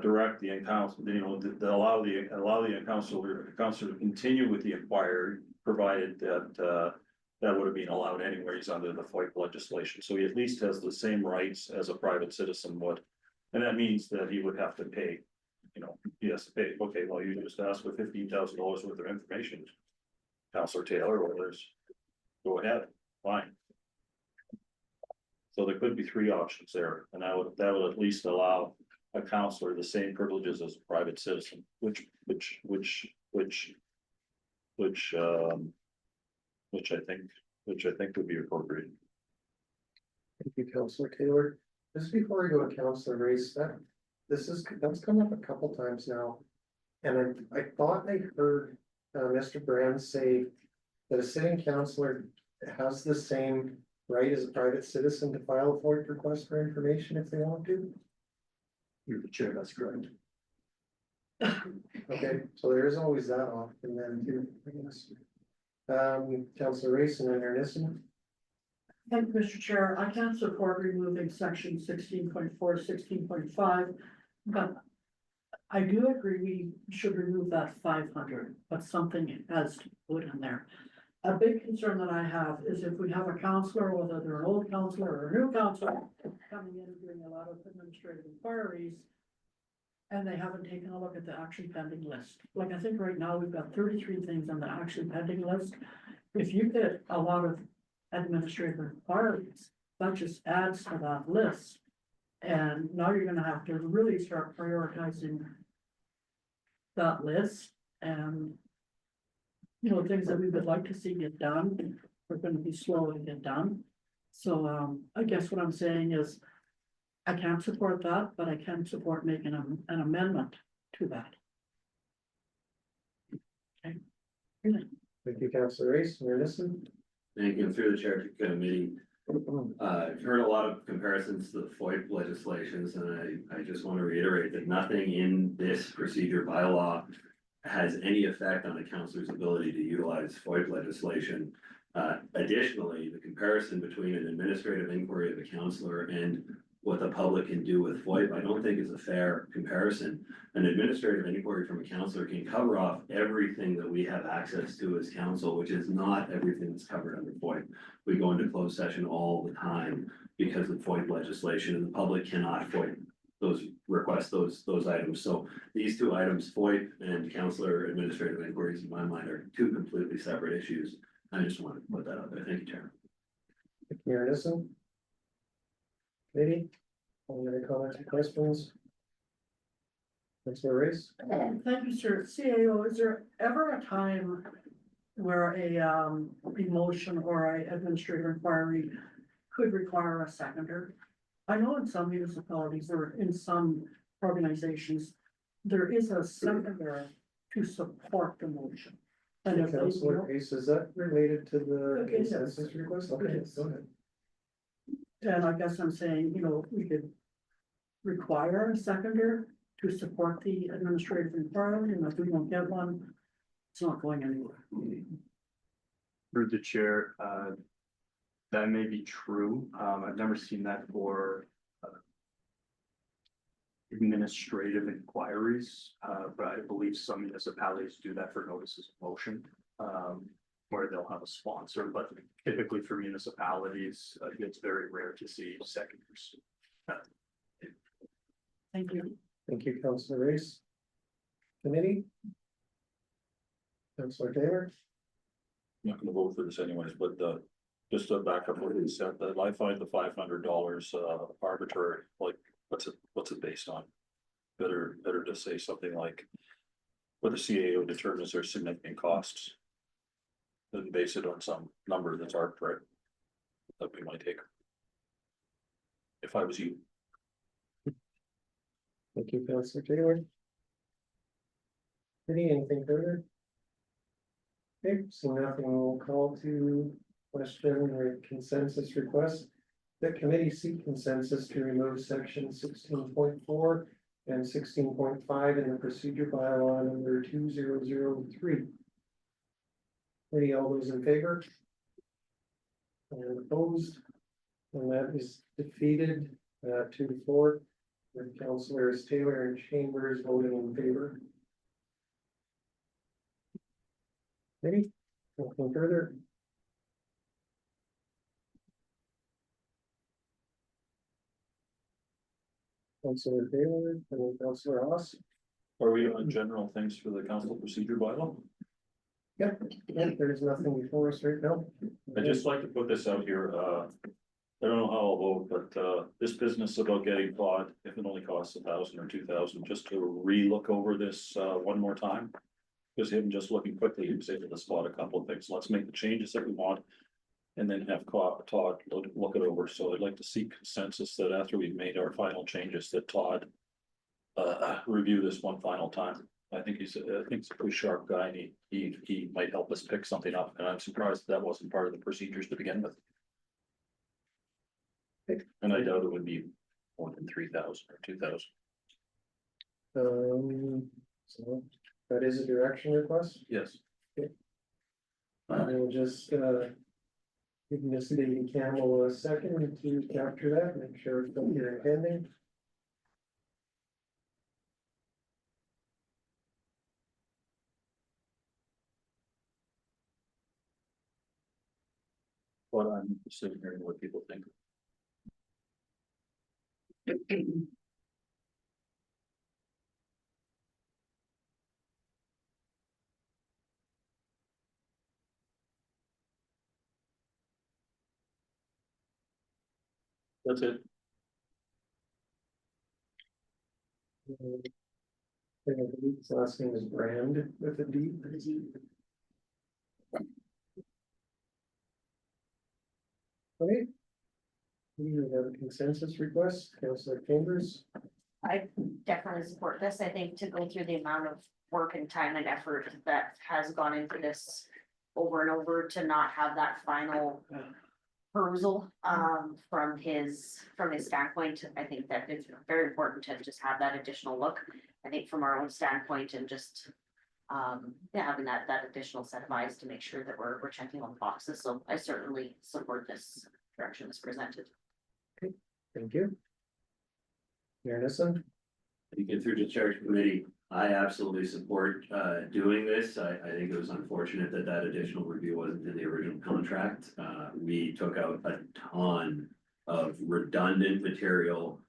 direct the council, you know, to allow the council to continue with the inquiry, provided that that would have been allowed anyways under the FOIP legislation, so he at least has the same rights as a private citizen would. And that means that he would have to pay, you know, he has to pay, okay, well, you just asked for $15,000 worth of information. Councillor Taylor, or there's, go ahead, fine. So there could be three options there, and that would at least allow a councillor the same privileges as a private citizen, which I think would be appropriate. Thank you, Councillor Taylor. Just before I go to Councillor Reese, that's come up a couple times now. And I thought I heard Mr. Brand say that a sitting councillor has the same right as a private citizen to file a FOIP request for information if they want to. You're the chair, that's correct. Okay, so there is always that option then too, I guess. Councillor Reese and then Ernest. Thank you, Mr. Chair. I can't support removing section 16.4, 16.5, but I do agree we should remove that 500, but something has to be put in there. A big concern that I have is if we have a counselor, whether they're an old counselor or a new counselor, coming in and doing a lot of administrative inquiries, and they haven't taken a look at the action pending list. Like, I think right now we've got 33 things on the action pending list. If you get a lot of administrative inquiries, that just adds to that list. And now you're gonna have to really start prioritizing that list and, you know, things that we would like to see get done, we're gonna be slow to get done. So, I guess what I'm saying is, I can't support that, but I can support making an amendment to that. Okay. Thank you, Councillor Reese and Ernest. Thank you, through the chair to committee. I've heard a lot of comparisons to the FOIP legislations, and I just want to reiterate that nothing in this procedure bylaw has any effect on a councillor's ability to utilize FOIP legislation. Additionally, the comparison between an administrative inquiry of a councillor and what the public can do with FOIP, I don't think is a fair comparison. An administrative inquiry from a councillor can cover off everything that we have access to as council, which is not everything that's covered under FOIP. We go into closed session all the time because of FOIP legislation, and the public cannot FOIP those requests, those items. So these two items, FOIP and councillor administrative inquiries, in my mind, are two completely separate issues. I just wanted to put that out there. Thank you, Chair. Thank you, Ernest. Committee, any other comments or questions? Councillor Reese. Thank you, sir. CAO, is there ever a time where a motion or a administrative inquiry could require a seconder? I know in some municipalities or in some organizations, there is a seconder to support the motion. And if they Councillor Reese, is that related to the Okay, yes. consensus request? Okay, Yes. go ahead. And I guess I'm saying, you know, we could require a seconder to support the administrative inquiry, and if we don't get one, it's not going anywhere. Through the chair, that may be true. I've never seen that for administrative inquiries, but I believe some municipalities do that for notices of motion, where they'll have a sponsor, but typically for municipalities, it's very rare to see seconders. Thank you. Thank you, Councillor Reese. Committee, Councillor Taylor, I'm not gonna vote for this anyways, but, just to back up what you said, that I find the $500, arbitrary, like, what's it based on? Better to say something like, where the CAO determines there's significant costs. Than base it on some number that's arbitrary. That'd be my take. If I was you. thank you, Councillor Taylor. Anything further? Okay, so nothing, we'll call to question or consensus request. The committee seek consensus to remove section 16.4 and 16.5 in the procedure bylaw number 2003. Any, all those in favor? And opposed? And that is defeated, 2-4, with councillors Taylor and Chambers voting in favor. Maybe, nothing further. Councillor Taylor and Councillor Ross. Are we on general things for the council procedure bylaw? Yep, there's nothing before us right now. I'd just like to put this out here, I don't know how I'll vote, but, this business about getting caught, if it only costs 1,000 or 2,000, just to re-look over this, one more time. Because even just looking quickly, he was able to spot a couple of things, let's make the changes that we want. And then have Todd look it over, so I'd like to see consensus that after we've made our final changes, that Todd. Review this one final time. I think he's a pretty sharp guy, and he might help us pick something up, and I'm surprised that wasn't part of the procedures to begin with. And I doubt it would be more than 3,000 or 2,000. So that is a direction request. Yes. I will just, give Miss Lady Campbell a second to capture that, make sure it's not here pending. But I'm sitting here and what people think. That's it. I believe his last name is Brand with a D. Okay. We have a consensus request, Councillor Chambers. I definitely support this. I think to go through the amount of work and time and effort that has gone into this over and over, to not have that final perusal from his standpoint, I think that it's very important to just have that additional look. I think from our own standpoint, and just having that additional set of eyes to make sure that we're checking all the boxes. So I certainly support this direction as presented. Thank you. Mayor Nissen. You get through to church committee, I absolutely support doing this. I think it was unfortunate that that additional review wasn't in the original contract. We took out a ton of redundant material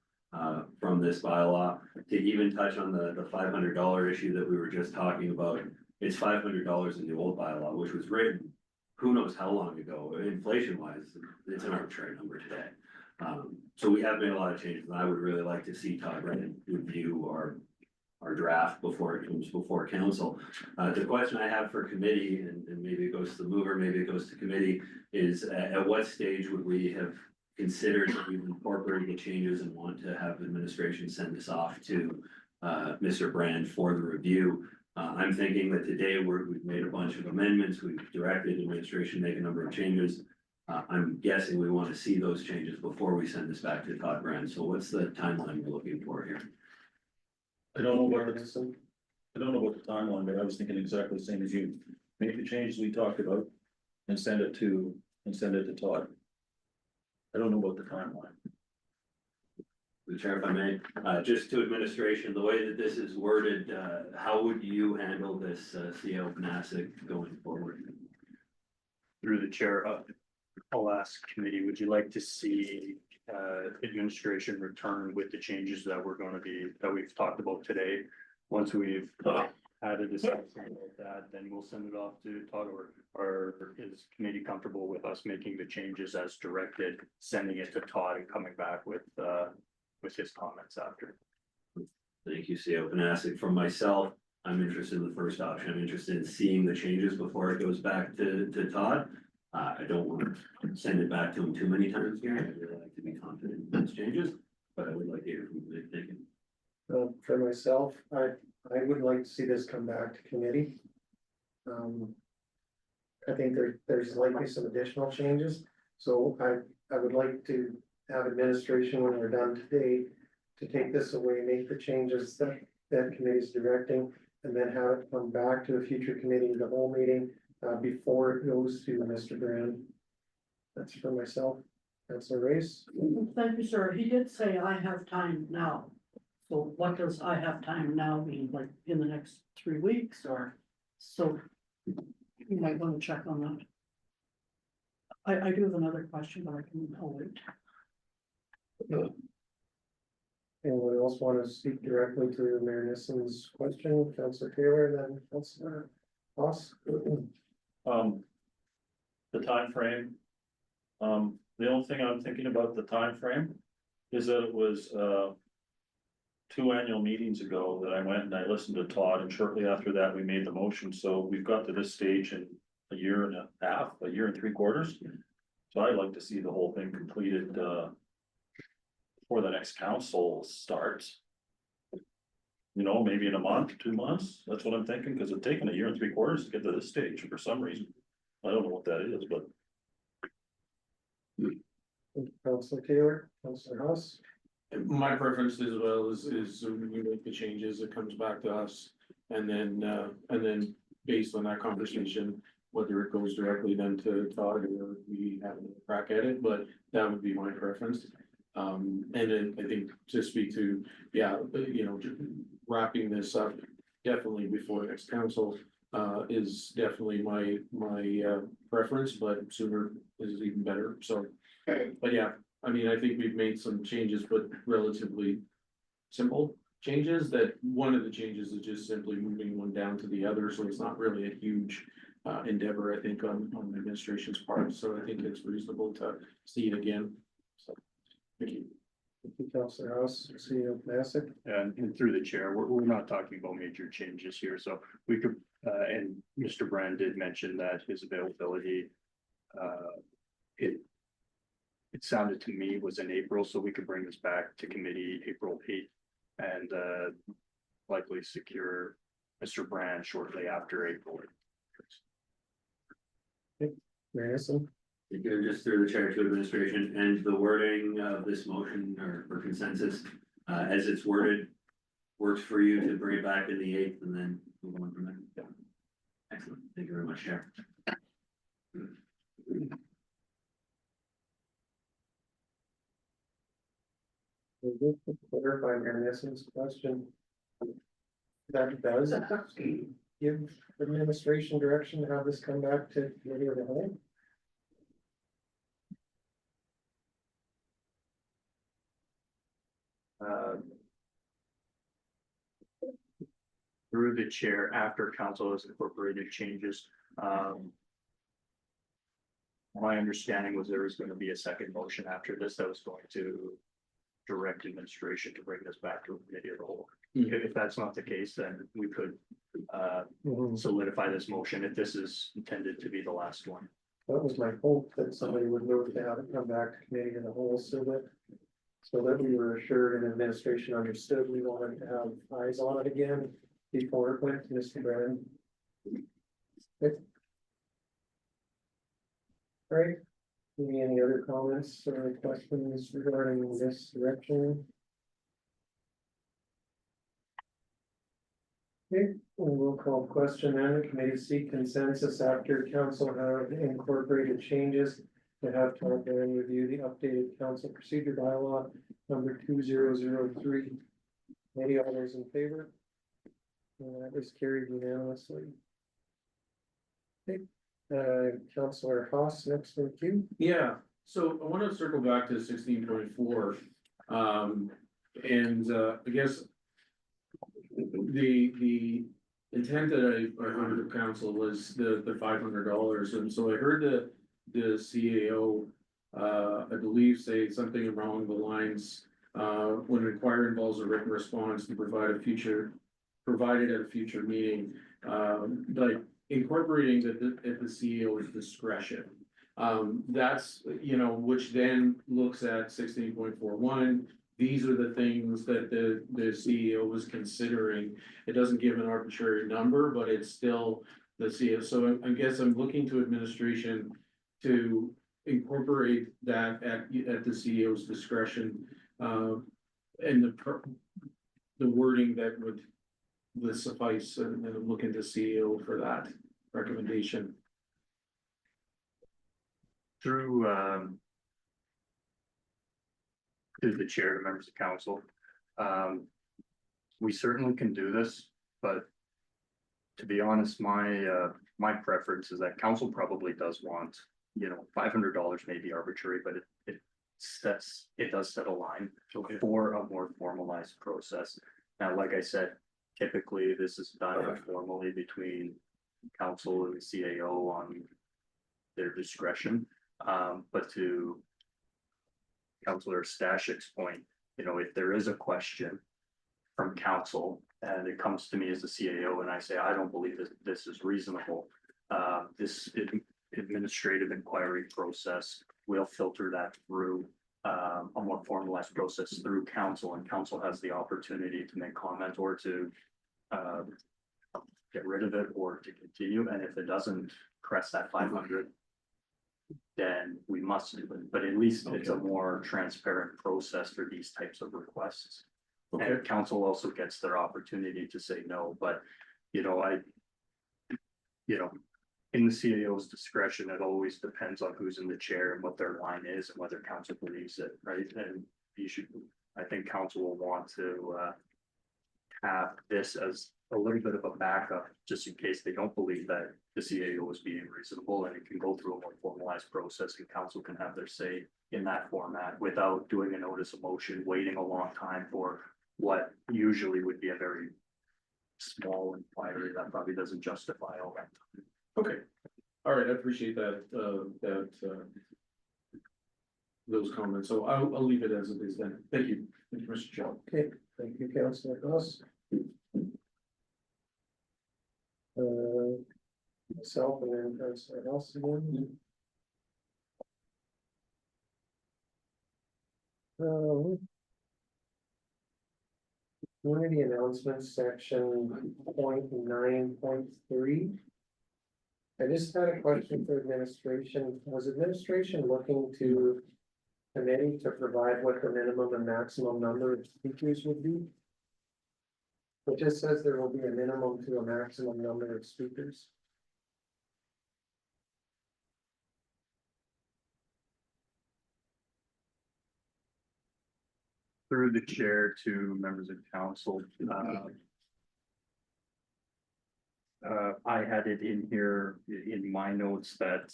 from this bylaw. To even touch on the $500 issue that we were just talking about, it's $500 in the old bylaw, which was written who knows how long ago. Inflation wise, it's an arbitrary number today. So we have made a lot of changes, and I would really like to see Todd Brennan review our draft before it comes before council. The question I have for committee, and maybe it goes to the mover, maybe it goes to committee, is at what stage would we have considered that we've incorporated the changes and want to have administration send this off to Mr. Brand for the review? I'm thinking that today we've made a bunch of amendments, we've directed administration make a number of changes. I'm guessing we want to see those changes before we send this back to Todd Brand. So what's the timeline we're looking for here? I don't know about the timeline, but I was thinking exactly the same as you. Make the changes we talked about and send it to Todd. I don't know about the timeline. The chair, if I may, just to administration, the way that this is worded, how would you handle this, CO Panasic going forward? Through the chair, I'll ask committee, would you like to see administration return with the changes that we've talked about today? Once we've had a discussion about that, then we'll send it off to Todd, or is committee comfortable with us making the changes as directed, sending it to Todd and coming back with his comments after? Thank you, CEO. And asking from myself, I'm interested in the first option. I'm interested in seeing the changes before it goes back to Todd. I don't want to send it back to him too many times here. I'd really like to be confident in those changes, but I would like to hear from you. Thank you. For myself, I would like to see this come back to committee. I think there's likely some additional changes, so I would like to have administration when we're done today. To take this away, make the changes that committee is directing, and then have it come back to a future committee, the whole meeting, before it goes to Mr. Brand. That's for myself. Councilor Race. Thank you, sir. He did say I have time now. So what does I have time now mean, like in the next 3 weeks or so? You might want to check on that. I do have another question, but I'll wait. Anyone else want to speak directly to Mayor Nissen's question? Councilor Taylor, and then Councilor Ross. The timeframe. The only thing I'm thinking about the time frame is that it was, 2 annual meetings ago that I went and I listened to Todd, and shortly after that, we made the motion, so we've got to this stage in a year and a half, a year and 3/4. So I'd like to see the whole thing completed, before the next council starts. You know, maybe in a month, 2 months, that's what I'm thinking, because it's taken a year and 3/4 to get to this stage for some reason. I don't know what that is, but Councilor Taylor, Councilor House. My preference as well is when we make the changes, it comes back to us. And then based on that conversation, whether it goes directly then to Todd or we have a crack at it, but that would be my preference. And then I think to speak to, wrapping this up definitely before next council is definitely my preference, but sooner is even better. So, but yeah, I mean, I think we've made some changes, but relatively simple changes. That one of the changes is just simply moving one down to the other, so it's not really a huge endeavor, I think, on the administration's part. So I think it's reasonable to see it again. So, thank you. Thank you, Councilor House, CEO Massick. And through the chair, we're not talking about major changes here, so we could, and Mr. Brand did mention that his availability, it sounded to me was in April, so we could bring this back to committee April 8th and likely secure Mr. Brand shortly after April. Mayor Nissen. Thank you. Just through the chair to administration, and the wording of this motion or for consensus, as it's worded, works for you to bring it back in the 8th and then move on from there. Yeah. Excellent. Thank you very much, Chair. Clarify Mayor Nissen's question. That does give administration direction to have this come back to committee of the whole. Through the chair, after council has incorporated changes, my understanding was there was going to be a second motion after this that was going to direct administration to bring this back to a committee of the whole. If that's not the case, then we could solidify this motion if this is intended to be the last one. That was my hope, that somebody would move to have it come back to committee of the whole, so that we were assured and administration understood we wanted to have eyes on it again before it went to Mr. Brand. Okay. All right, any other comments or questions regarding this direction? Okay, we'll call question then. The committee seek consensus after council have incorporated changes to have Todd Brand review the updated council procedure bylaw number 2003. Any others in favor? That is carried unanimously. Okay, Councilor Haas, next in queue. Yeah, so I want to circle back to 16.4. I guess the intent that I heard of council was the $500, and so I heard the CAO. I believe say something along the lines, when an inquiry involves a written response to provided at a future meeting, like incorporating that at the CEO's discretion. That's, you know, which then looks at 16.41. These are the things that the CEO was considering. It doesn't give an arbitrary number, but it's still the CEO. So I guess I'm looking to administration to incorporate that at the CEO's discretion. And the wording that would suffice, and I'm looking to CEO for that recommendation. Through, to the chair, members of council, we certainly can do this, but to be honest, my preference is that council probably does want, you know, $500 may be arbitrary, but it does set a line for a more formalized process. Now, like I said, typically this is done informally between council and the CAO on their discretion. But to Councillor Stashik's point, you know, if there is a question from council and it comes to me as the CAO and I say, I don't believe that this is reasonable, this administrative inquiry process will filter that through a more formalized process through council, and council has the opportunity to make comment or to get rid of it or to continue. And if it doesn't crest that 500, then we must do it. But at least it's a more transparent process for these types of requests. And council also gets their opportunity to say no, but you know, in the CAO's discretion, it always depends on who's in the chair and what their line is and whether council believes it, right? And I think council will want to have this as a little bit of a backup, just in case they don't believe that the CAO is being reasonable, and it can go through a more formalized process and council can have their say in that format without doing a notice of motion, waiting a long time for what usually would be a very small inquiry that probably doesn't justify all that time. Okay, all right, I appreciate that, those comments, so I'll leave it as it is then. Thank you, Mr. Chair. Okay, thank you, Councillor Ross. Myself and then Councillor Nelson. Community announcements section 0.9.3. I just had a question for administration. Was administration looking to committee to provide what the minimum and maximum number of speakers would be? It just says there will be a minimum to a maximum number of speakers. Through the chair to members of council, I had it in here in my notes that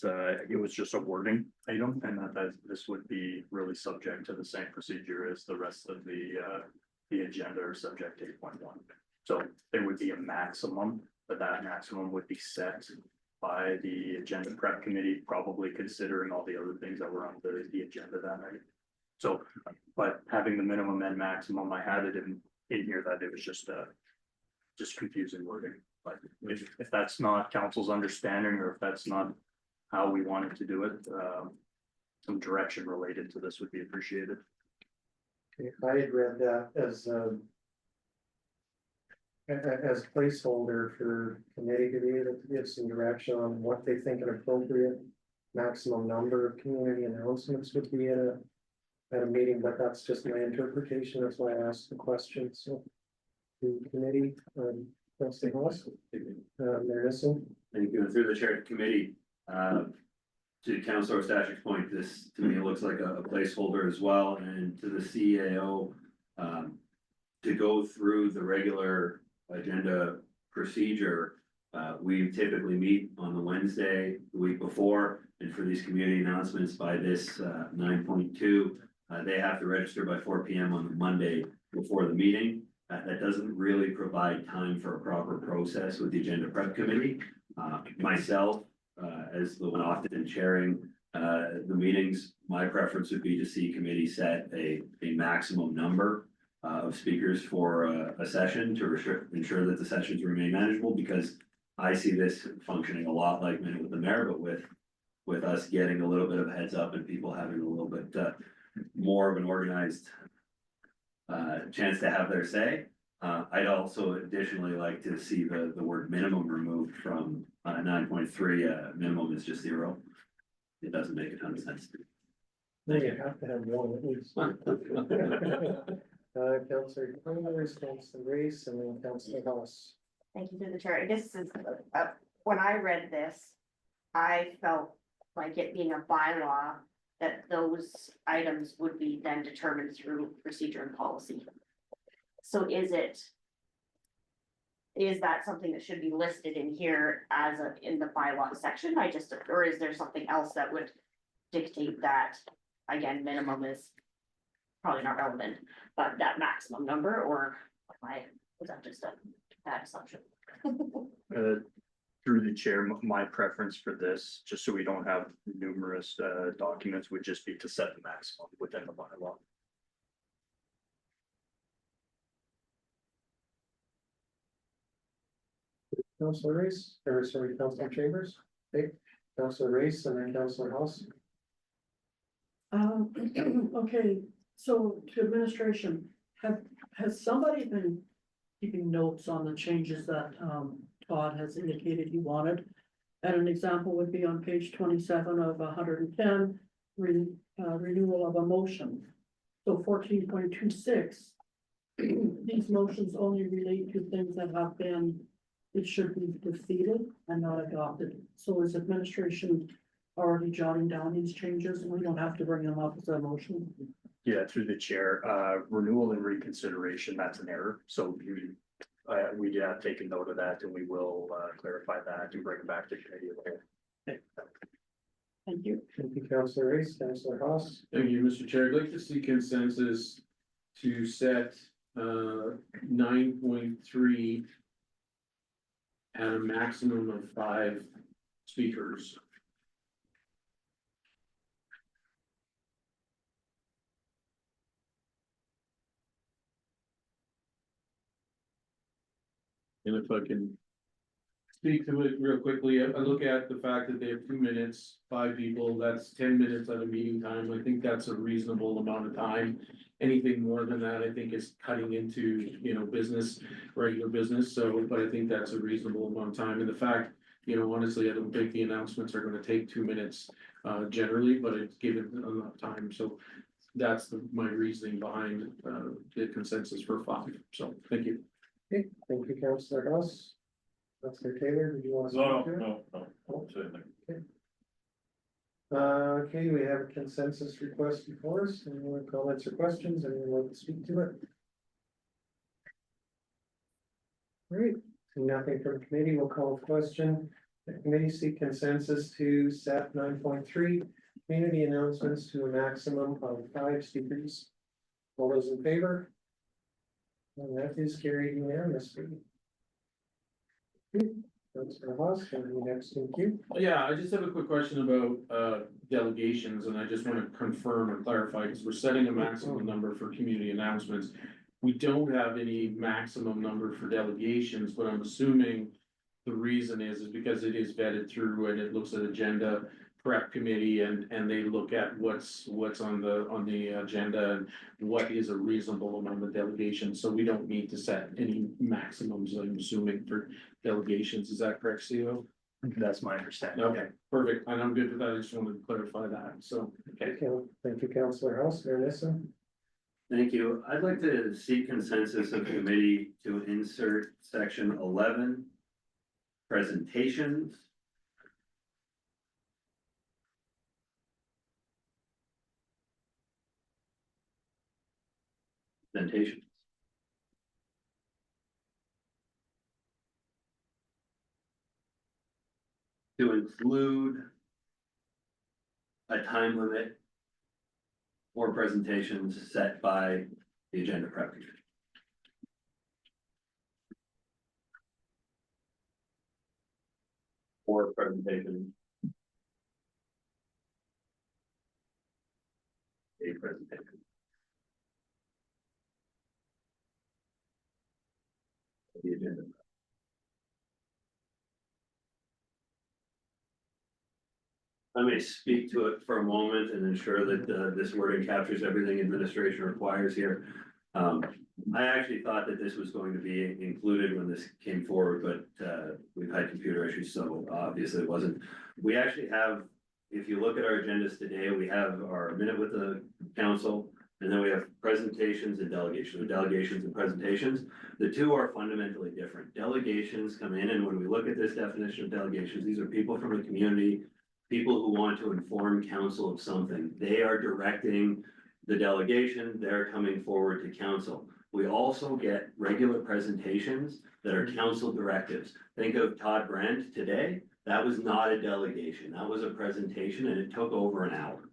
it was just a wording item, and that this would be really subject to the same procedure as the rest of the agenda, or subject to 8.1. So there would be a maximum, but that maximum would be set by the agenda prep committee, probably considering all the other things that were on the agenda that night. So, but having the minimum and maximum, I had it in here that it was just confusing wording. But if that's not council's understanding, or if that's not how we wanted to do it, some direction related to this would be appreciated. Okay, I had read that as placeholder for committee to be able to give some direction on what they think an appropriate maximum number of community announcements would be at a meeting, but that's just my interpretation. That's why I asked the question. So the committee, Councillor Ross, Marison. Thank you. And through the chair of the committee, to Councillor Stashik's point, this to me looks like a placeholder as well, and to the CAO, to go through the regular agenda procedure. We typically meet on the Wednesday, the week before, and for these community announcements by this 9.2, they have to register by 4 p.m. on the Monday before the meeting. that doesn't really provide time for a proper process with the agenda prep committee. Myself, as the one often chairing, the meetings, my preference would be to see committee set a maximum number of speakers for a session to ensure that the sessions remain manageable, because I see this functioning a lot like Minute with the Mayor, but with us getting a little bit of a heads up and people having a little bit more of an organized chance to have their say. I'd also additionally like to see the word minimum removed from 9.3. Minimum is just 0. It doesn't make a ton of sense. No, you have to have one at least. Councillor Chambers, Councillor Reese, and then Councillor House. Thank you through the chair. This is, when I read this, I felt like it being a bylaw, that those items would be then determined through procedure and policy. So is that something that should be listed in here as in the bylaw section? Or is there something else that would dictate that? Again, minimum is probably not relevant, but that maximum number, or was that just a bad assumption? Through the chair, my preference for this, just so we don't have numerous documents, would just be to set the maximum within the bylaw. Councillor Reese, or sorry, Councillor Chambers, okay, Councillor Reese, and then Councillor House. Okay, so to administration, has somebody been keeping notes on the changes that, Todd has indicated he wanted? And an example would be on page 27 of 110, renewal of a motion. So 14.26, these motions only relate to things that have been, it should be defeated and not adopted. So is administration already jotting down these changes, and we don't have to bring them up as a motion? Yeah, through the chair, renewal and reconsideration, that's an error, so we have taken note of that, and we will clarify that and bring it back to committee. Thank you. Thank you, Councillor Reese, Councillor House. Thank you, Mr. Chair. I'd like to see consensus to set 9.3 at a maximum of 5 speakers. And if I can speak to it real quickly, I look at the fact that they have 2 minutes, 5 people, that's 10 minutes at a meeting time. I think that's a reasonable amount of time. Anything more than that, I think is cutting into, business, regular business. So, but I think that's a reasonable amount of time. And the fact, honestly, I don't think the announcements are gonna take 2 minutes generally, but it's given enough time. So that's my reasoning behind the consensus for 5. So, thank you. Okay, thank you, Councillor House. Councillor Taylor, did you want to? No. Certainly. Okay, we have a consensus request before us. Any more comments or questions? Anyone like to speak to it? Great, nothing from committee. We'll call the question. The committee seek consensus to set 9.3 community announcements to a maximum of 5 speakers. All those in favor? And that is carried unanimously. Councillor Haas, and the next in queue. Yeah, I just have a quick question about delegations, and I just want to confirm or clarify, because we're setting a maximum number for community announcements. We don't have any maximum number for delegations, but I'm assuming the reason is because it is vetted through and it looks at agenda prep committee and they look at what's on the agenda and what is a reasonable amount of delegations. So we don't need to set any maximums, I'm assuming, for delegations. Is that correct, CEO? That's my understanding. Okay, perfect. And I'm good with that. I just wanted to clarify that. So, okay. Thank you, Councillor House. Mayor Nissen. Thank you. I'd like to seek consensus of committee to insert section 11, presentations. Presentations. To include a time limit for presentations set by the agenda prep committee. or presentation. A presentation. The agenda. I may speak to it for a moment and ensure that this wording captures everything administration requires here. I actually thought that this was going to be included when this came forward, but we've had computer issues, so obviously it wasn't. We actually have, if you look at our agendas today, we have our minute with the council, and then we have presentations and delegations, or delegations and presentations. The two are fundamentally different. Delegations come in, and when we look at this definition of delegations, these are people from the community, people who want to inform council of something. They are directing the delegation, they're coming forward to council. We also get regular presentations that are council directives. Think of Todd Brandt today. That was not a delegation. That was a presentation, and it took over an hour.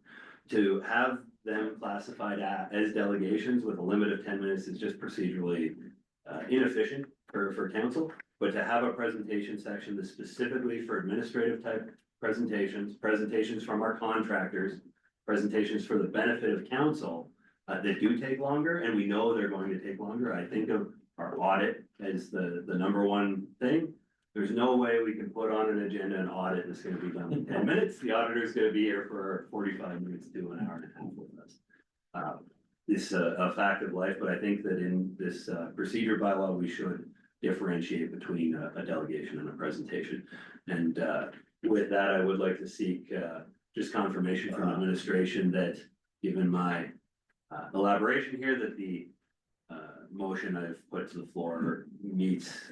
To have them classified as delegations with a limit of 10 minutes is just procedurally inefficient for council. But to have a presentation section that's specifically for administrative type presentations from our contractors, presentations for the benefit of council, that do take longer, and we know they're going to take longer. I think of our audit as the number one thing. There's no way we can put on an agenda and audit that's gonna be done in 10 minutes. The auditor's gonna be here for 45 minutes to an hour and a half with us. This a fact of life, but I think that in this procedure bylaw, we should differentiate between a delegation and a presentation. And with that, I would like to seek just confirmation from administration that, given my elaboration here, that the motion I've put to the floor meets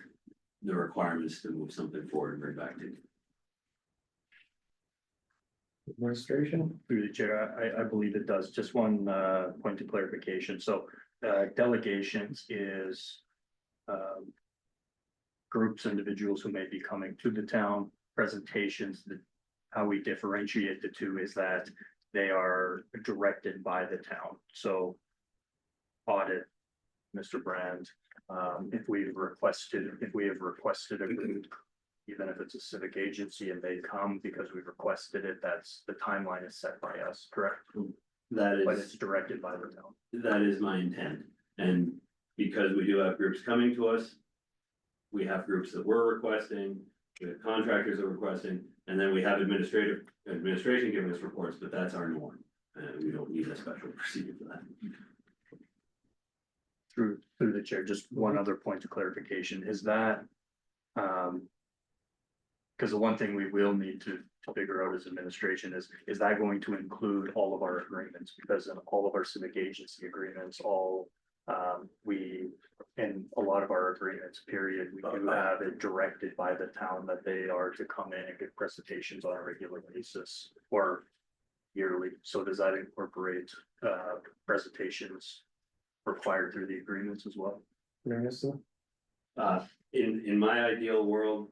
the requirements to move something forward and bring back to you. Administration. Through the chair, I believe it does. Just one point of clarification. So delegations is groups, individuals who may be coming to the town. Presentations, how we differentiate the two is that they are directed by the town. So audit, Mr. Brand, if we have requested a group, even if it's a civic agency and they come because we've requested it, that's the timeline is set by us, correct? That But is, it's directed by the town. that is my intent. And because we do have groups coming to us, we have groups that we're requesting, we have contractors that are requesting, and then we have administration giving us reports, but that's our norm. We don't need a special procedure for that. Through the chair, just one other point of clarification, is that, because the one thing we will need to figure out as administration is that going to include all of our agreements? Because in all of our civic agency agreements, in a lot of our agreements, period, we do have it directed by the town that they are to come in and give presentations on a regular basis or yearly. So does that incorporate presentations required through the agreements as well? Marissa. In my ideal world,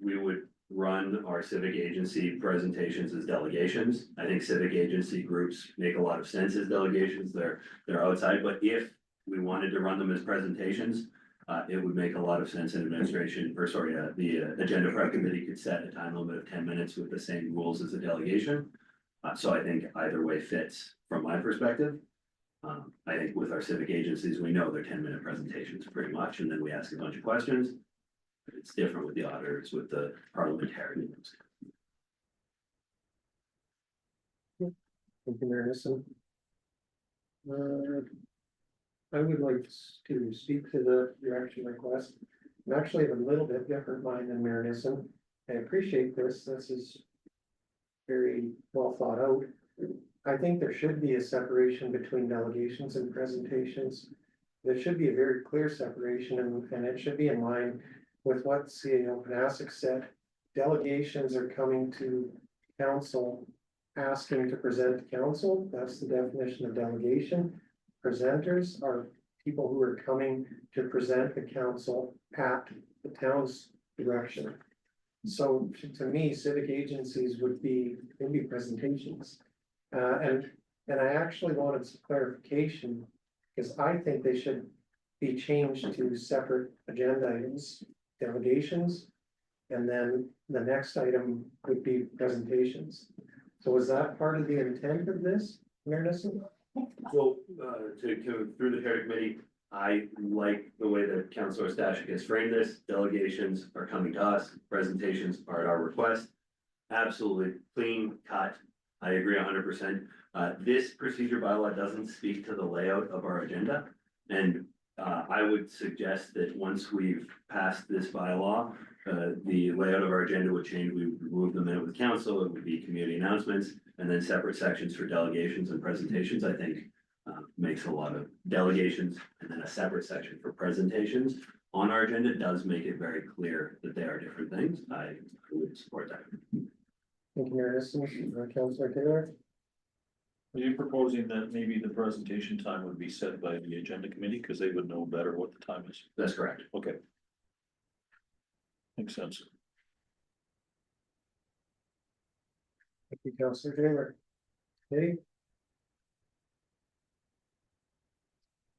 we would run our civic agency presentations as delegations. I think civic agency groups make a lot of sense as delegations. They're outside, but if we wanted to run them as presentations, it would make a lot of sense in administration, or sorry, the agenda prep committee could set a time limit of 10 minutes with the same rules as a delegation. So I think either way fits from my perspective. I think with our civic agencies, we know they're 10-minute presentations pretty much, and then we ask a bunch of questions. It's different with the auditors, with the parliamentarians. Thank you, Marissa. I would like to speak to the direction request. I'm actually of a little bit different mind than Marissa. I appreciate this. This is very well thought out. I think there should be a separation between delegations and presentations. There should be a very clear separation, and it should be in line with what CAO Panasik said. Delegations are coming to council, asking to present to council. That's the definition of delegation. Presenters are people who are coming to present the council at the town's direction. So to me, civic agencies would be presentations. And I actually wanted some clarification, because I think they should be changed to separate agenda items. Delegations And then the next item would be presentations. So was that part of the intent of this, Meredith? So, to come through the charter committee, I like the way that Councilor Stashik has framed this. Delegations are coming to us, presentations are at our request. Absolutely clean cut. I agree 100%. This procedure bylaw doesn't speak to the layout of our agenda. And I would suggest that once we've passed this bylaw, the layout of our agenda would change. We would remove the minute with council, it would be community announcements, and then separate sections for delegations and presentations. I think makes a lot of delegations, and then a separate section for presentations on our agenda does make it very clear that they are different things. I would support that. Thank you, Meredith. Councilor Taylor? Are you proposing that maybe the presentation time would be set by the agenda committee, because they would know better what the time is? That's correct. Okay. Makes sense. Thank you, Councilor Taylor. Okay.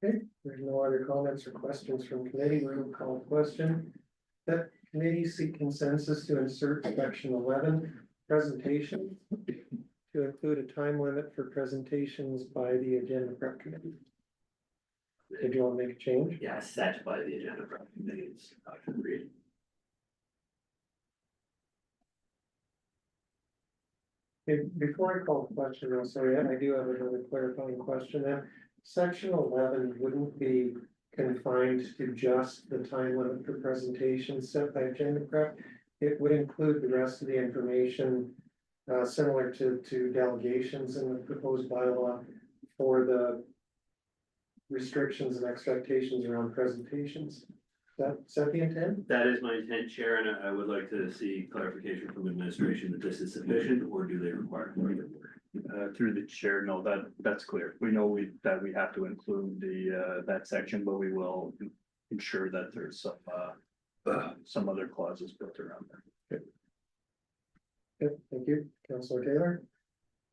Okay, there's no other comments or questions from committee. We will call the question. That committee seek consensus to insert section 11, presentation, to include a time limit for presentations by the agenda prep committee. Did you want to make a change? Yeah, set by the agenda prep committee. It's agreed. Okay, before I call the question, I'm sorry, I do have another clarifying question. That section 11 wouldn't be confined to just the time limit for presentations set by agenda prep. It would include the rest of the information, similar to delegations in the proposed bylaw for the restrictions and expectations around presentations. Is that the intent? That is my intent, Chair, and I would like to see clarification from administration that this is sufficient, or do they require further work? Through the chair, no, that's clear. We know that we have to include that section, but we will ensure that there's some other clauses built around there. Good, thank you. Councilor Taylor?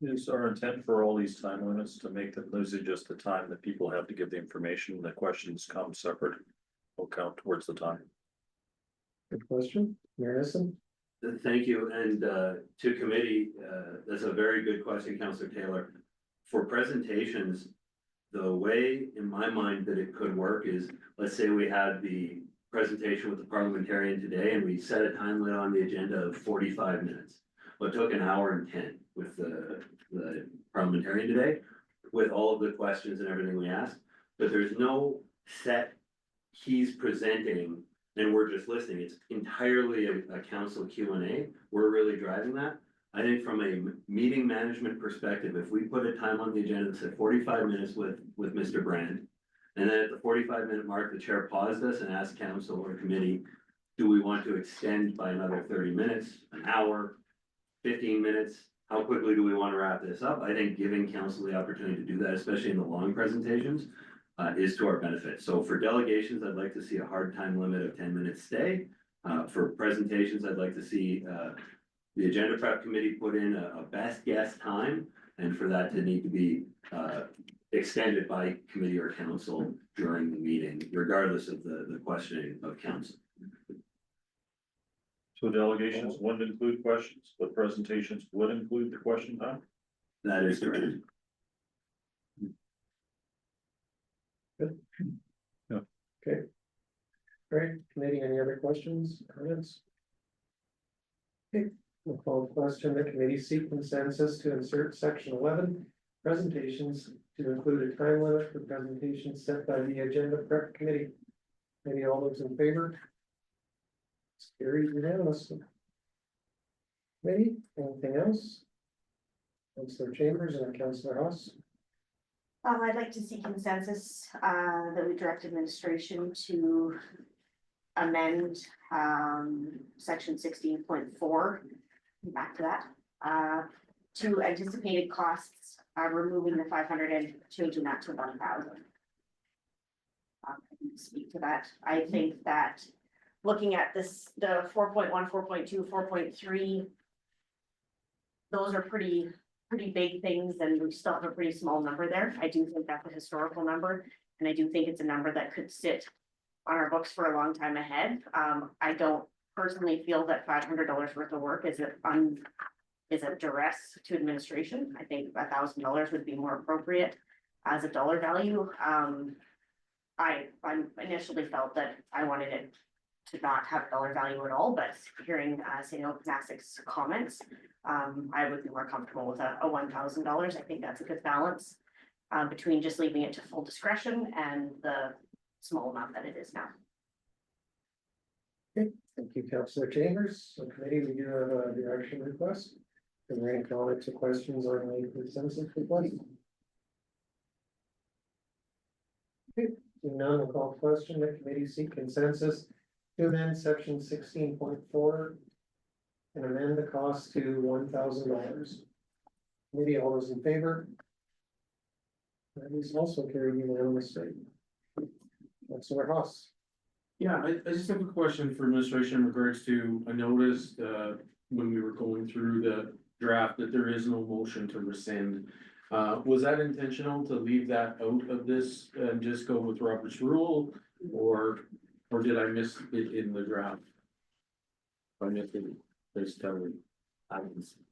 Is our intent for all these time limits to make them, those are just the time that people have to give the information, the questions come separate, will count towards the time? Good question. Marison? Thank you, and to committee, that's a very good question, Councilor Taylor. For presentations, the way in my mind that it could work is, let's say we had the presentation with the parliamentarian today and we set a time limit on the agenda of 45 minutes. Well, it took an hour and 10 with the parliamentarian today, with all of the questions and everything we asked, but there's no set, he's presenting and we're just listening. It's entirely a council Q&A. We're really driving that. I think from a meeting management perspective, if we put a time on the agenda that said 45 minutes with Mr. Brand, and then at the 45-minute mark, the chair paused us and asked council or committee, do we want to extend by another 30 minutes, an hour, 15 minutes? How quickly do we want to wrap this up? I think giving council the opportunity to do that, especially in the long presentations, is to our benefit. So for delegations, I'd like to see a hard time limit of 10 minutes stay. For presentations, I'd like to see the agenda prep committee put in a best guess time, and for that to need to be extended by committee or council during the meeting, regardless of the questioning of council. So delegations wouldn't include questions, but presentations would include the question time? That is correct. Great. Committee, any other questions, comments? Okay, we'll call the question. The committee seek consensus to insert section 11, presentations, to include a time limit for presentations set by the agenda prep committee. Maybe all those in favor? It's carried unanimously. Committee, anything else? Councilor Chambers and Councilor Haas. I'd like to see consensus, that we direct administration to amend, section 16.4, back to that, to anticipated costs, removing the 500 and changing that to 1,000. I can speak to that. I think that looking at this, the 4.1, 4.2, 4.3, those are pretty big things, and we still have a pretty small number there. I do think that's a historical number, and I do think it's a number that could sit on our books for a long time ahead. I don't personally feel that $500 worth of work is a duress to administration. I think $1,000 would be more appropriate as a dollar value. I initially felt that I wanted it to not have dollar value at all, but hearing Samuel Knasik's comments, I would be more comfortable with a $1,000. I think that's a good balance between just leaving it to full discretion and the small amount that it is now. Thank you, Councillor Chambers. So committee, we do have a direction request. Are there any comments or questions on the consensus request? Okay, seeing none, we'll call the question. The committee seek consensus to amend section 16.4 and amend the cost to $1,000. Committee, all those in favor? That is also carried unanimously. Councillor Haas. Yeah, I just have a question for administration in regards to, I noticed, when we were going through the draft that there is no motion to rescind. Was that intentional to leave that out of this and just go with Robert's rule, or did I miss it in the draft? I missed it, please tell me.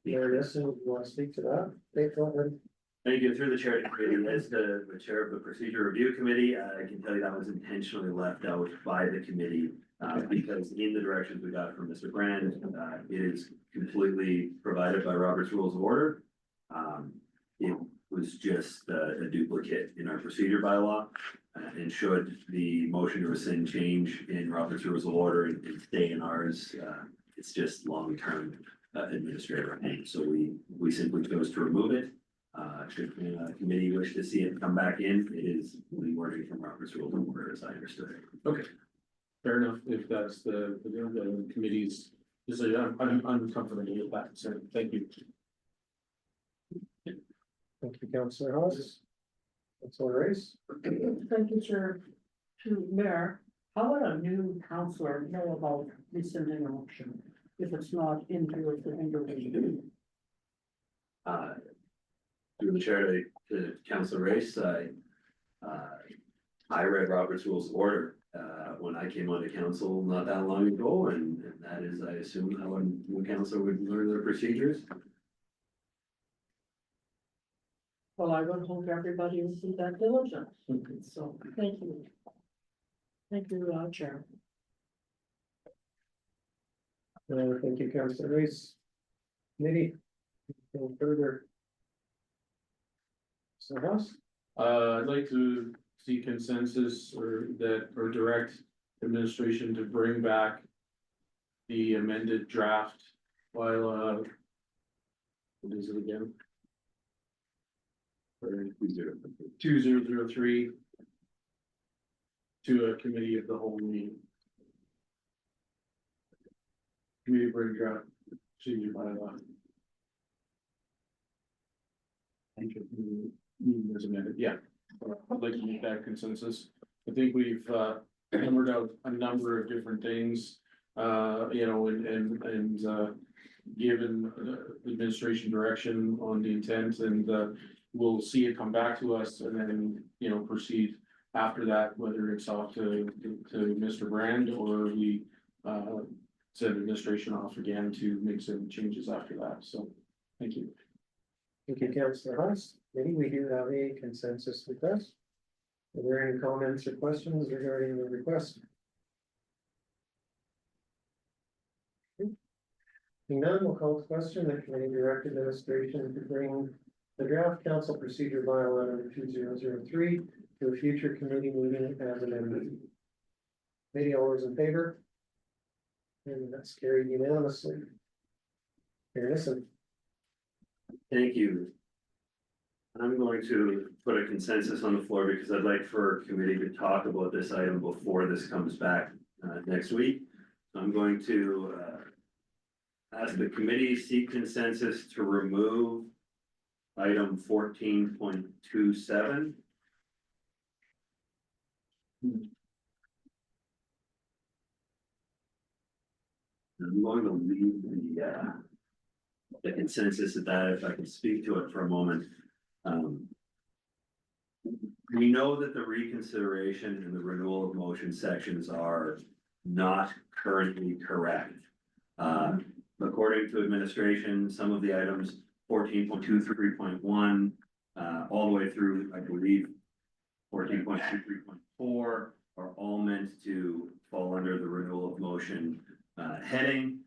Mayor, yes, and you want to speak to that? Dave, go ahead. Thank you. Through the chair of the committee, as the chair of the procedure review committee, I can tell you that was intentionally left out by the committee. Because in the directions we got from Mr. Brand, it is completely provided by Robert's Rules of Order. It was just a duplicate in our procedure bylaw. And should the motion to rescind change in Robert's Rules of Order and stay in ours, it's just long-term administrative pain. So we simply chose to remove it. Should the committee wish to see it come back in, it is rewording from Robert's Rules of Order as I understood it. Okay. Fair enough, if that's the committee's decision, I'm comfortable with that, so thank you. Thank you, Councillor Haas. Councillor Race. Thank you, Chair. To Mayor, how would a new councillor know about rescinding an auction if it's not in here for individual? Through the chair to Council Race, I read Robert's Rules of Order when I came onto council not that long ago, and that is, I assume, how a new council would learn their procedures. Well, I would hope everybody would do that diligence. So, thank you. Thank you, Chair. Thank you, Councillor Race. Committee. No further. So Haas. I'd like to see consensus or direct administration to bring back the amended draft while, what is it again? 2003 to a committee of the whole meeting. Committee bring draft procedure bylaw. As amended, yeah. I'd like to make that consensus. I think we've hammered out a number of different things, you know, and given administration direction on the intent, and we'll see it come back to us and then, you know, proceed after that, whether it's off to Mr. Brand or we send administration off again to make some changes after that. So, thank you. Thank you, Councillor Haas. Maybe we do have a consensus request. Are there any comments or questions regarding the request? Seeing none, we'll call the question. The committee direct administration to bring the draft council procedure bylaw number 2003 to a future committee meeting as amended. Committee, all those in favor? And that's carried unanimously. Mayor Nissen. Thank you. I'm going to put a consensus on the floor because I'd like for committee to talk about this item before this comes back next week. I'm going to ask the committee seek consensus to remove item 14.27. I'm going to leave the consensus at that, if I can speak to it for a moment. We know that the reconsideration and the renewal of motion sections are not currently correct. According to administration, some of the items 14.23.1, all the way through, I believe, 14.23.4 are all meant to fall under the renewal of motion heading.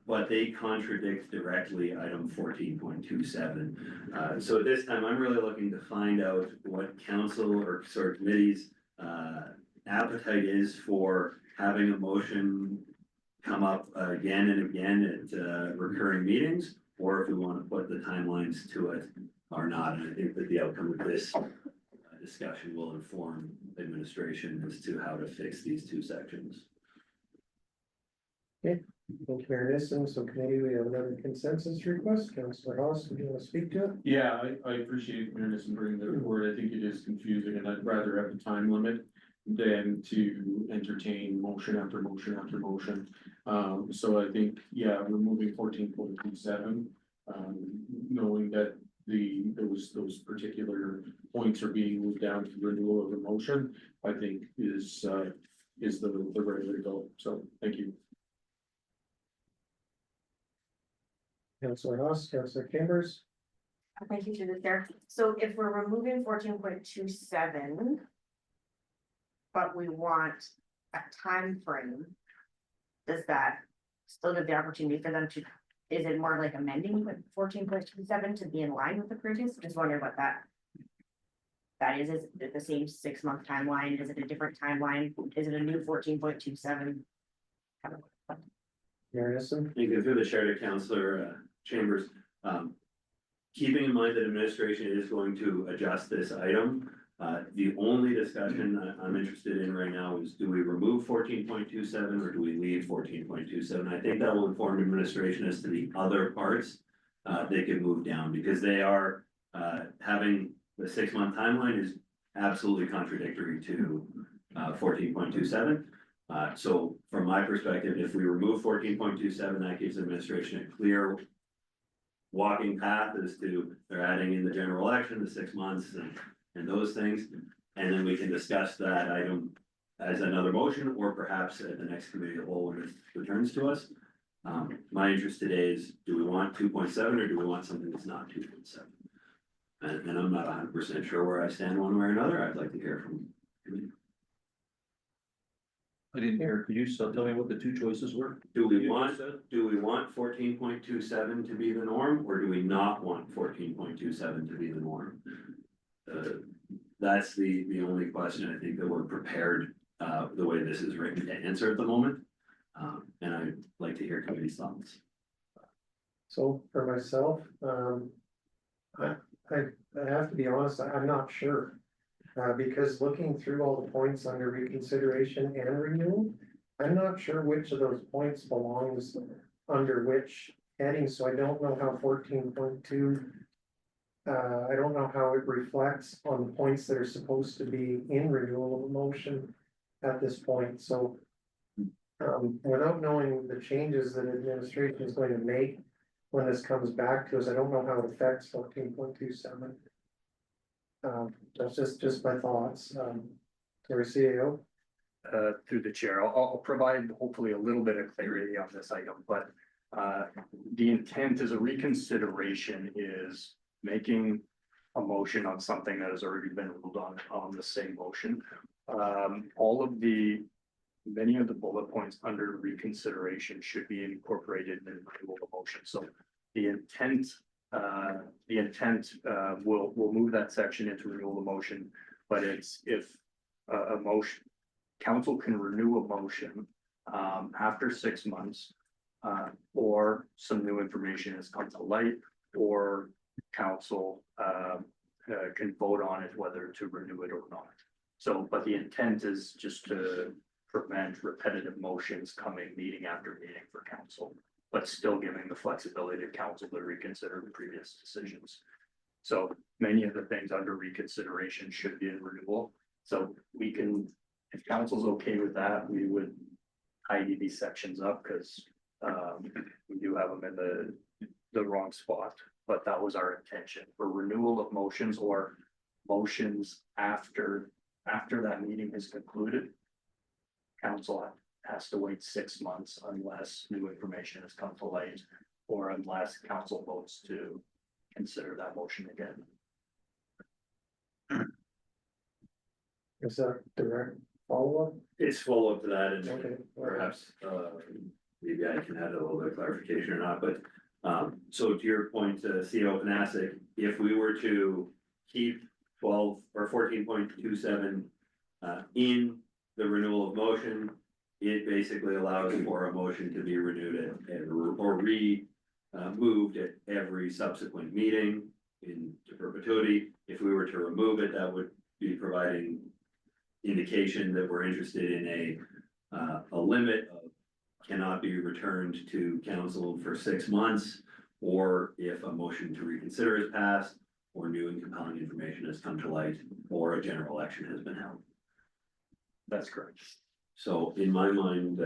But they contradict directly item 14.27. So at this time, I'm really looking to find out what council or sort of committee's appetite is for having a motion come up again and again at recurring meetings, or if we want to put the timelines to it or not. And I think that the outcome of this discussion will inform administration as to how to fix these two sections. Thank you, Mayor Nissen. So committee, we have another consensus request. Councillor Haas, do you want to speak to it? Yeah, I appreciate fairness in bringing that forward. I think it is confusing and I'd rather have a time limit than to entertain motion after motion after motion. So I think, yeah, removing 14.27, knowing that those particular points are being moved down to renewal of the motion, I think is the right way to go. So thank you. Councillor Haas, Councillor Chambers. Thank you to the chair. So if we're removing 14.27. But we want a time frame. Does that still give the opportunity for them to, is it more like amending with 14.27 to be in line with the previous? Just wondering what that is it the same 6-month timeline? Is it a different timeline? Is it a new 14.27? Mayor Nissen. Thank you. Through the chair to Councillor Chambers. Keeping in mind that administration is going to adjust this item. The only discussion I'm interested in right now is, do we remove 14.27 or do we leave 14.27? I think that will inform administration as to the other parts. They can move down because they are having the 6-month timeline is absolutely contradictory to 14.27. So from my perspective, if we remove 14.27, that gives administration a clear walking path as to they're adding in the general election, the 6 months and those things. And then we can discuss that item as another motion, or perhaps at the next committee of the whole when it returns to us. My interest today is, do we want 2.7 or do we want something that's not 2.7? And I'm not 100% sure where I stand one way or another. I'd like to hear from committee. I didn't hear, could you tell me what the two choices were? Do we want 14.27 to be the norm, or do we not want 14.27 to be the norm? That's the only question I think that we're prepared, the way this is written, to answer at the moment. And I'd like to hear committee's thoughts. So for myself, I have to be honest, I'm not sure. Because looking through all the points under reconsideration and renewal, I'm not sure which of those points belongs under which heading, so I don't know how 14.2. I don't know how it reflects on the points that are supposed to be in renewal of a motion at this point, so. Without knowing the changes that administration is going to make when this comes back to us, I don't know how it affects 14.27. That's just my thoughts, Terry CEO. Through the chair, I'll provide hopefully a little bit of clarity on this item, but the intent is a reconsideration is making a motion on something that has already been ruled on the same motion. Many of the bullet points under reconsideration should be incorporated in the renewal of motion. So the intent will move that section into renewal of motion, but it's if a motion, council can renew a motion after 6 months, or some new information has come to light, or council can vote on it whether to renew it or not. So, but the intent is just to prevent repetitive motions coming meeting after meeting for council, but still giving the flexibility to council to reconsider the previous decisions. So many of the things under reconsideration should be in renewal. So we can, if council's okay with that, we would tidy these sections up because we do have them in the wrong spot. But that was our intention for renewal of motions or motions after that meeting is concluded. Council has to wait 6 months unless new information has come to light. Or unless council votes to consider that motion again. Is that direct follow-up? It's follow-up to that and Okay. perhaps, maybe I can add a little bit of clarification or not, but, so to your point, CO Panasic, if we were to keep 12 or 14.27 in the renewal of motion, it basically allows for a motion to be renewed or moved at every subsequent meeting into perpetuity. If we were to remove it, that would be providing indication that we're interested in a limit of cannot be returned to council for 6 months, or if a motion to reconsider is passed, or new and compelling information has come to light, or a general election has been held. That's correct. So in my mind,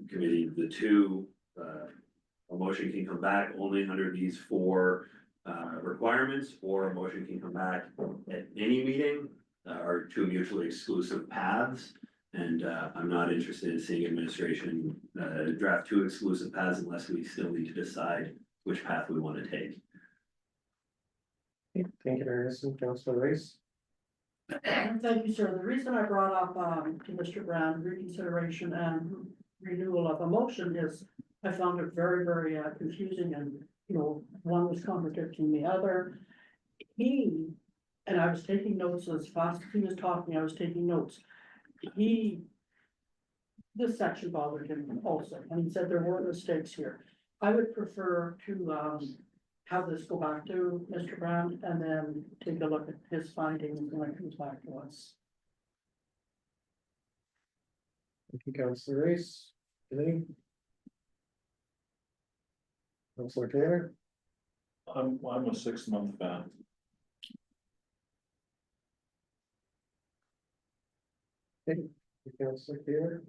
committee, the two, a motion can come back only under these four requirements, or a motion can come back at any meeting, are two mutually exclusive paths. And I'm not interested in seeing administration draft two exclusive paths unless we still need to decide which path we want to take. Thank you, Ernest, and Councilor Race. Thank you, sir. The reason I brought up, to Mr. Brown, reconsideration and renewal of a motion is I found it very, very confusing and, one was contradicting the other. And I was taking notes as fast as he was talking, I was taking notes. This section bothered him also, and he said there were mistakes here. I would prefer to, have this go back to Mr. Brown and then take a look at his findings when it comes back to us. Thank you, Councilor Race. Any? Councilor Taylor? I'm a 6-month fan. Councilor Taylor?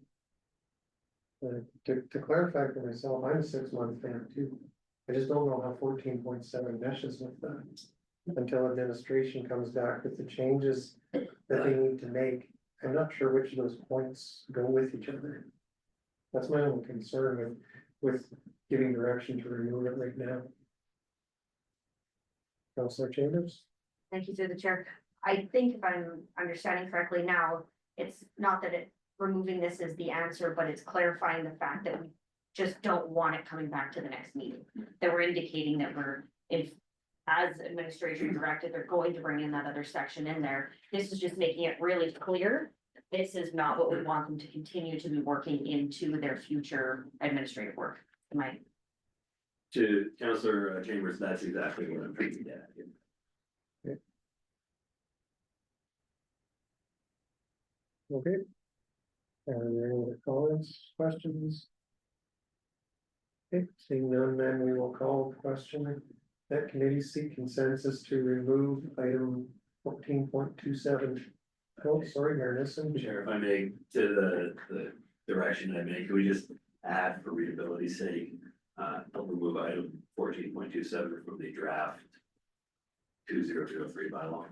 To clarify for myself, I'm a 6-month fan too. I just don't know how 14.7 meshes with that. Until administration comes back with the changes that they need to make. I'm not sure which of those points go with each other. That's my only concern with giving direction to remove it right now. Councilor Chambers? Thank you through the chair. I think if I'm understanding correctly now, it's not that removing this is the answer, but it's clarifying the fact that we just don't want it coming back to the next meeting. That we're indicating that if as administration directed, they're going to bring in that other section in there. This is just making it really clear. This is not what we want them to continue to be working into their future administrative work. Am I? To Councillor Chambers, that's exactly what I'm trying to get at. Okay. Are there any other comments, questions? Okay, seeing none, then we will call the question. That committee seek consensus to remove item 14.27. Oh, sorry, Mayor Nissen. Chair, if I may, to the direction I make, can we just add for readability's sake, remove item 14.27 from the draft 2003 bylaw?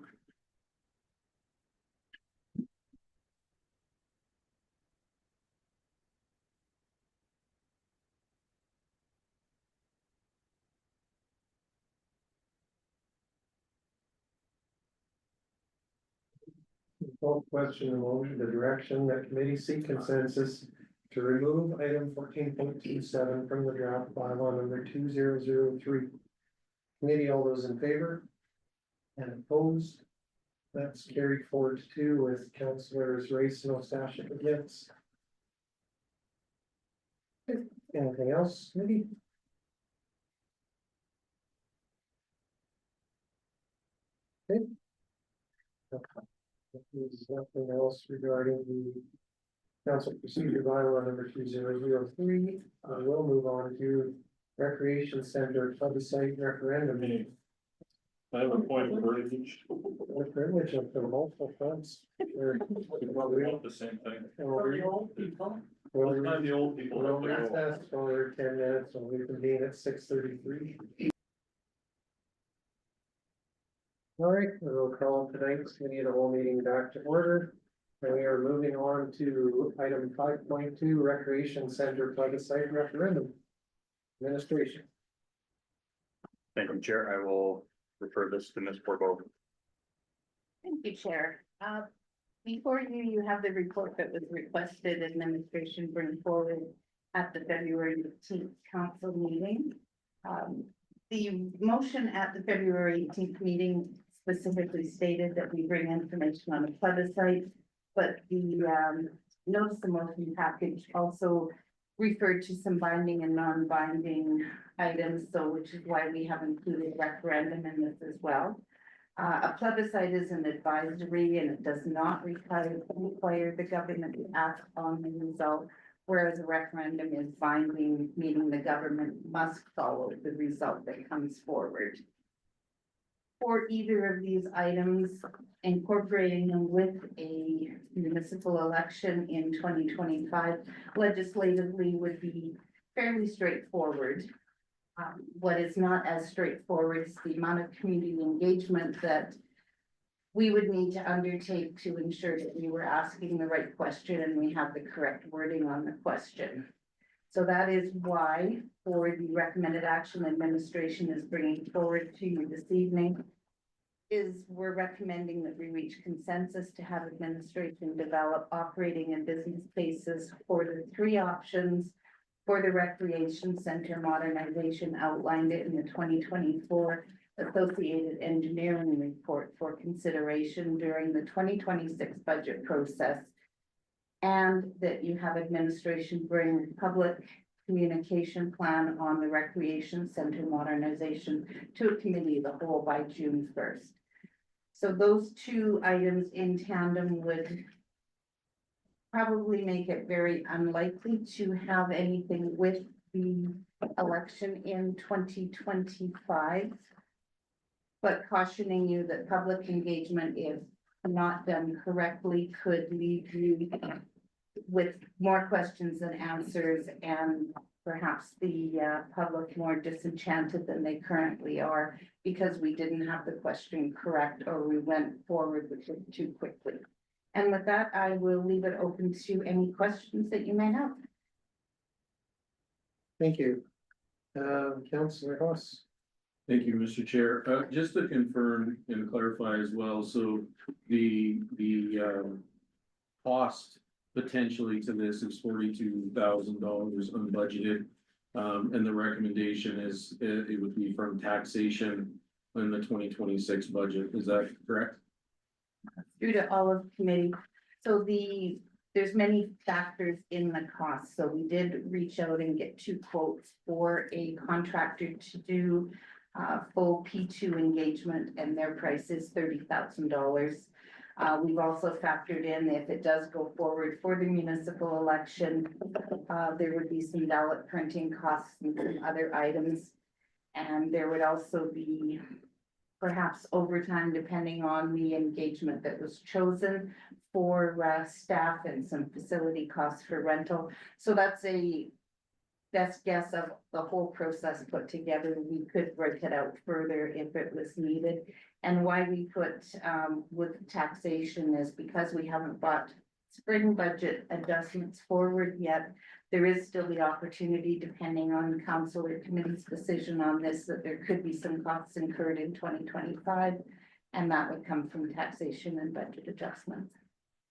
Call question and motion, the direction that committee seek consensus to remove item 14.27 from the draft bylaw number 2003. Committee, all those in favor? And opposed? That's carried 4-2 with councillors Race and Ostashik against. Anything else, committee? Okay. There's nothing else regarding the council procedure bylaw number 2003. We'll move on to recreation center plebiscite referendum. I have a point of privilege. What privilege of the multiple fronts. We want the same thing. For the old people. Well, It's not the old people. we'll that go. recess for 10 minutes and we convene at 6:33. All right, we'll call tonight's committee of the whole meeting back to order. And we are moving on to item 5.2, Recreation Center plebiscite referendum. Administration. Thank you, Chair. I will refer this to Ms. Borgo. Thank you, Chair. Before you, you have the report that was requested administration bring forward at the February 18th council meeting. The motion at the February 18th meeting specifically stated that we bring information on a plebiscite, but the notice of motion package also referred to some binding and non-binding items, so which is why we have included referendum in this as well. A plebiscite is an advisory and it does not require the government to act on the result, whereas a referendum is binding, meaning the government must follow the result that comes forward. For either of these items, incorporating them with a municipal election in 2025 legislatively would be fairly straightforward. What is not as straightforward is the amount of community engagement that we would need to undertake to ensure that we were asking the right question and we have the correct wording on the question. So that is why, for the recommended action administration is bringing forward to you this evening, is we're recommending that we reach consensus to have administration develop operating and business cases for the three options for the recreation center modernization outlined in the 2024 associated engineering report for consideration during the 2026 budget process. And that you have administration bring public communication plan on the recreation center modernization to a committee of the whole by June 1st. So those two items in tandem would probably make it very unlikely to have anything with the election in 2025. But cautioning you that public engagement, if not done correctly, could leave you with more questions than answers and perhaps the public more disenchanted than they currently are because we didn't have the question correct or we went forward with it too quickly. And with that, I will leave it open to any questions that you may have. Thank you. Councillor Ross. Thank you, Mr. Chair. Just to confirm and clarify as well, so the cost potentially to this is $42,000 unbudgeted. And the recommendation is it would be from taxation in the 2026 budget. Is that correct? Through to all of committee. So there's many factors in the cost. So we did reach out and get 2 quotes for a contractor to do full P2 engagement, and their price is $30,000. We've also factored in if it does go forward for the municipal election, there would be some ballot printing costs and some other items. And there would also be perhaps overtime depending on the engagement that was chosen for staff and some facility costs for rental. So that's a best guess of the whole process put together. We could break it out further if it was needed. And why we put with taxation is because we haven't brought spring budget adjustments forward yet. There is still the opportunity, depending on council or committee's decision on this, that there could be some costs incurred in 2025. And that would come from taxation and budget adjustments.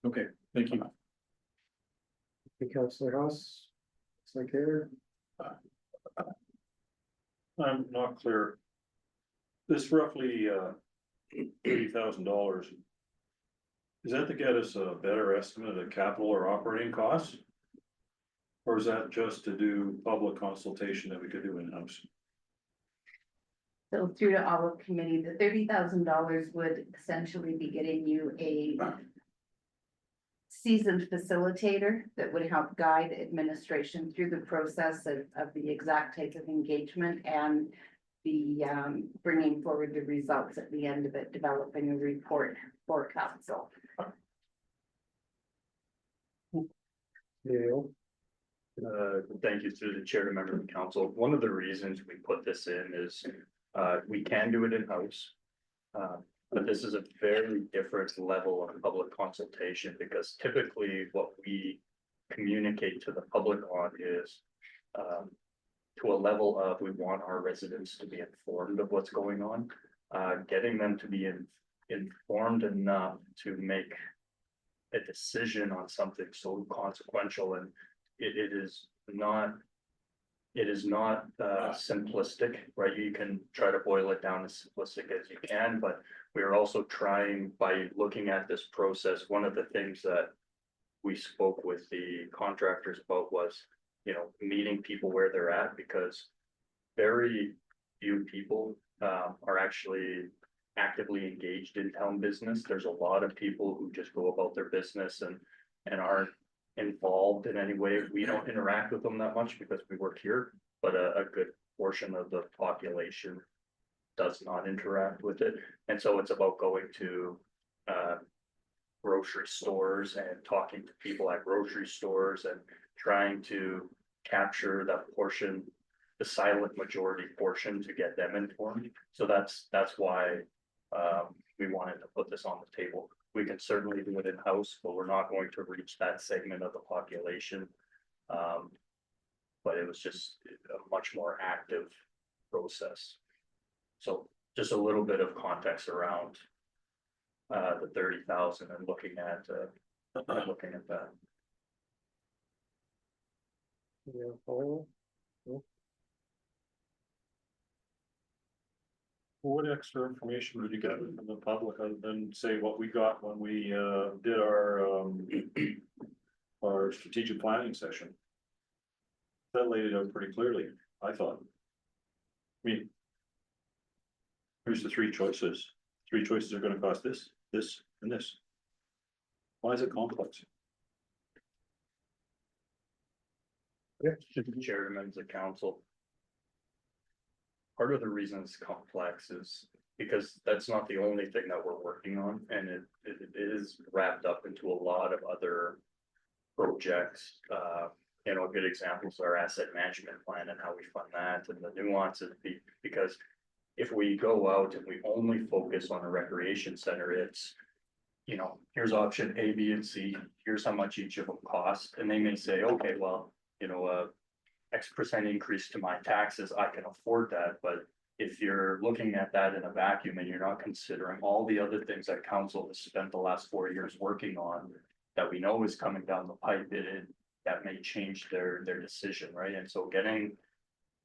Okay, thank you. Councillor Ross. Councillor Kerr. I'm not clear. This roughly $30,000. Is that to get us a better estimate of capital or operating costs? Or is that just to do public consultation that we could do in-house? So through to all of committee, the $30,000 would essentially be getting you a seasoned facilitator that would help guide administration through the process of the exact type of engagement and the bringing forward the results at the end of it, developing a report for council. Yeah. Thank you through the chair to member of the council. One of the reasons we put this in is we can do it in-house. But this is a very different level of public consultation, because typically what we communicate to the public on is. To a level of, we want our residents to be informed of what's going on. Getting them to be informed enough to make a decision on something so consequential, and it is not. It is not simplistic, right? You can try to boil it down as simplistic as you can, but we are also trying, by looking at this process, one of the things that we spoke with the contractors about was, meeting people where they're at, because very few people are actually actively engaged in town business. There's a lot of people who just go about their business and aren't involved in any way. We don't interact with them that much because we work here, but a good portion of the population does not interact with it. And so it's about going to grocery stores and talking to people at grocery stores and trying to capture that portion, the silent majority portion, to get them informed. So that's why we wanted to put this on the table. We can certainly do it in-house, but we're not going to reach that segment of the population. But it was just a much more active process. So just a little bit of context around the 30,000 and looking at that. Yeah, Paul? What extra information would you get from the public other than say what we got when we did our strategic planning session? That laid it out pretty clearly, I thought. I mean, here's the three choices. Three choices are gonna cost this, this, and this. Why is it complex? Chair, members of council. Part of the reason it's complex is because that's not the only thing that we're working on, and it is wrapped up into a lot of other projects. Good examples are our asset management plan and how we fund that, and the nuances, because if we go out and we only focus on a recreation center, it's, here's option A, B, and C, here's how much each of them cost, and they may say, okay, well, X% increase to my taxes, I can afford that. But if you're looking at that in a vacuum and you're not considering all the other things that council has spent the last 4 years working on, that we know is coming down the pipe, that may change their decision, right? And so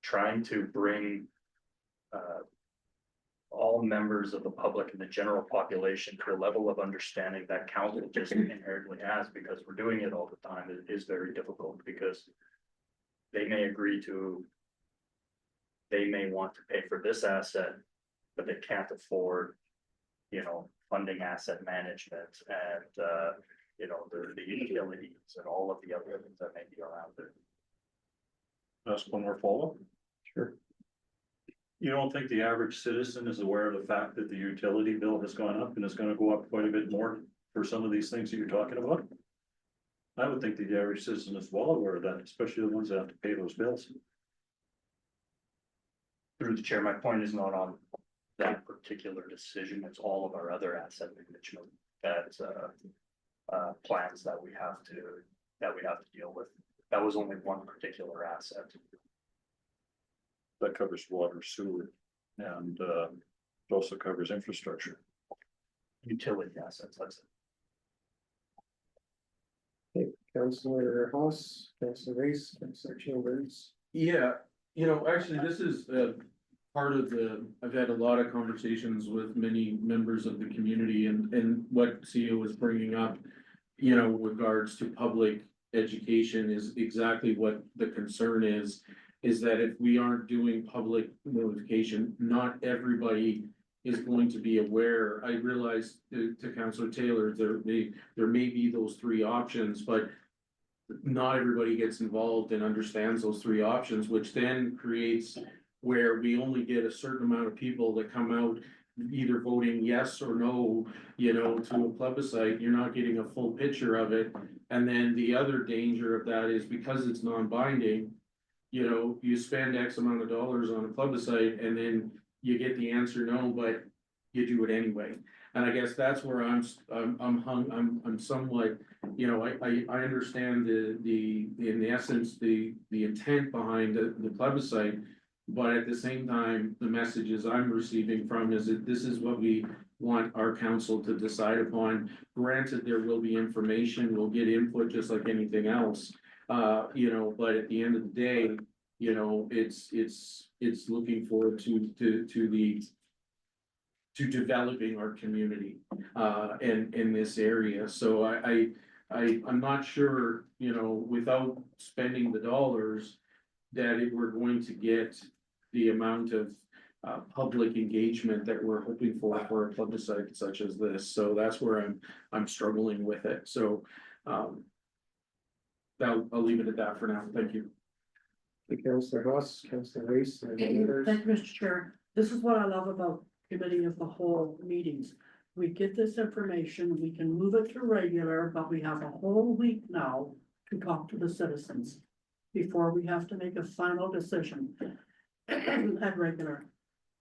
trying to bring all members of the public and the general population to a level of understanding that council just inherently has, because we're doing it all the time, is very difficult, because they may want to pay for this asset, but they can't afford, funding asset management and, the utilities and all of the other things that may be around it. That's one more follow-up. Sure. You don't think the average citizen is aware of the fact that the utility bill has gone up and is gonna go up quite a bit more for some of these things that you're talking about? I would think that the average citizen is well aware of that, especially the ones that have to pay those bills. Through the chair, my point is not on that particular decision, it's all of our other asset management plans that we have to deal with. That was only one particular asset. That covers water, sewer, and it also covers infrastructure. Utility assets, that's it. Okay, Councillor Haas, Councillor Reese, Councillor Chambers. Yeah, actually, this is part of I've had a lot of conversations with many members of the community, and what CEO was bringing up, regards to public education is exactly what the concern is that if we aren't doing public notification, not everybody is going to be aware. I realize to Councillor Taylor, there may be those three options, but not everybody gets involved and understands those three options, which then creates where we only get a certain amount of people that come out either voting yes or no, to a plebiscite. You're not getting a full picture of it. And then the other danger of that is because it's non-binding, you spend X amount of dollars on a plebiscite and then you get the answer no, but you do it anyway. And I guess that's where I'm somewhat, you know, I understand in the essence, the intent behind the plebiscite. But at the same time, the messages I'm receiving from is that this is what we want our council to decide upon. Granted, there will be information, we'll get input just like anything else. You know, but at the end of the day, you know, it's looking forward to developing our community, in this area. So I'm not sure, you know, without spending the dollars, that we're going to get the amount of public engagement that we're hoping for a plebiscite such as this. So that's where I'm struggling with it. So I'll leave it at that for now. Thank you. Councillor Huss, Councillor Reese, and others. Thank you, Mr. Chair. This is what I love about committee of the whole meetings. We get this information, we can move it to regular, but we have a whole week now to talk to the citizens before we have to make a final decision at regular.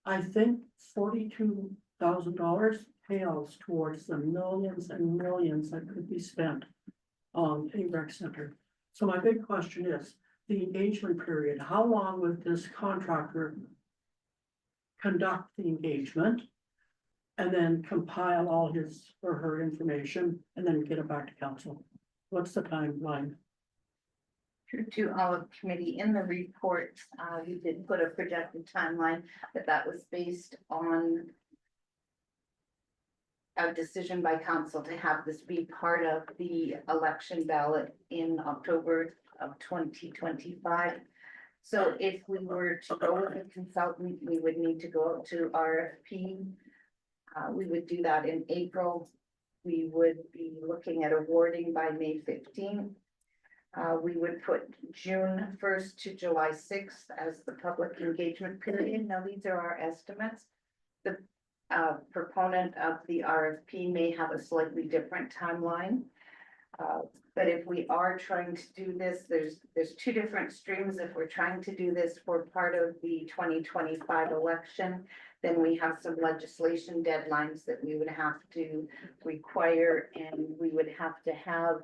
I think $42,000 pales towards the millions and millions that could be spent on a rec center. So my big question is, the engagement period, how long would this contractor conduct the engagement and then compile all his or her information and then get it back to council? What's the timeline? True to our committee in the report, we did put a projected timeline, but that was based on a decision by council to have this be part of the election ballot in October of 2025. So if we were to go with a consultant, we would need to go out to RFP. We would do that in April. We would be looking at awarding by May 15th. We would put June 1st to July 6th as the public engagement period. Now, these are our estimates. The proponent of the RFP may have a slightly different timeline. But if we are trying to do this, there's two different streams. If we're trying to do this for part of the 2025 election, then we have some legislation deadlines that we would have to require, and we would have to have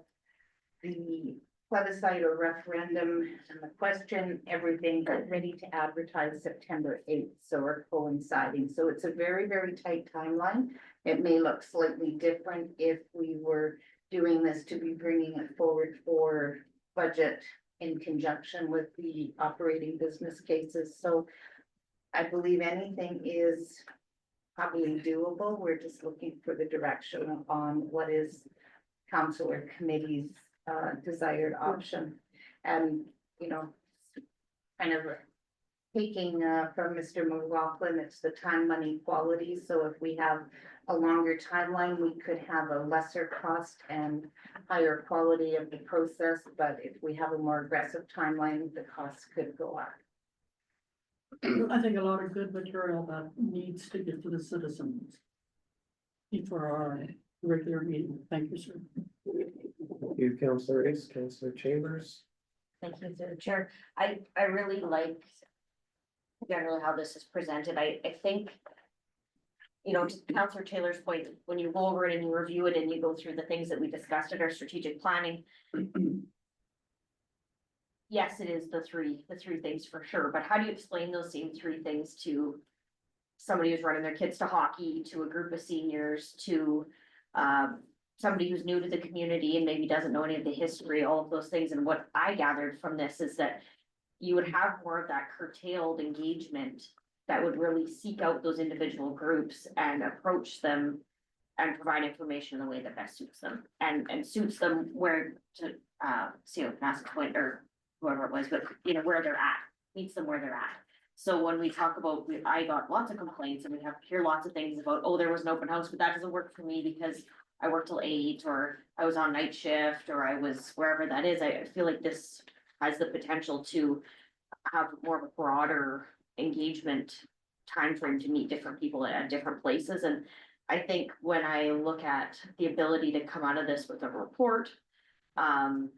the plebiscite or referendum and the question, everything ready to advertise September 8th. So we're coinciding. So it's a very, very tight timeline. It may look slightly different if we were doing this to be bringing it forward for budget in conjunction with the operating business cases. So I believe anything is probably doable. We're just looking for the direction on what is council or committee's desired option. And, you know, kind of taking from Mr. McLaughlin, it's the time, money, quality. So if we have a longer timeline, we could have a lesser cost and higher quality of the process. But if we have a more aggressive timeline, the costs could go up. I think a lot of good material that needs to get to the citizens before our regular meeting. Thank you, sir. Thank you, Councillor Reese, Councillor Chambers. Thank you, through the chair. I really like generally how this is presented. I think, you know, to Councillor Taylor's point, when you go over it and you review it and you go through the things that we discussed at our strategic planning. Yes, it is the three things for sure, but how do you explain those same three things to somebody who's running their kids to hockey, to a group of seniors, to somebody who's new to the community and maybe doesn't know any of the history, all of those things? And what I gathered from this is that you would have more of that curtailed engagement that would really seek out those individual groups and approach them and provide information in the way that best suits them and suits them where to Massive Point or whoever it was, but you know, where they're at, meets them where they're at. So when we talk about, I got lots of complaints and we hear lots of things about, oh, there was an open house, but that doesn't work for me because I work till 8 or I was on night shift or I was wherever that is. I feel like this has the potential to have more of a broader engagement timeframe to meet different people at different places. And I think when I look at the ability to come out of this with a report, an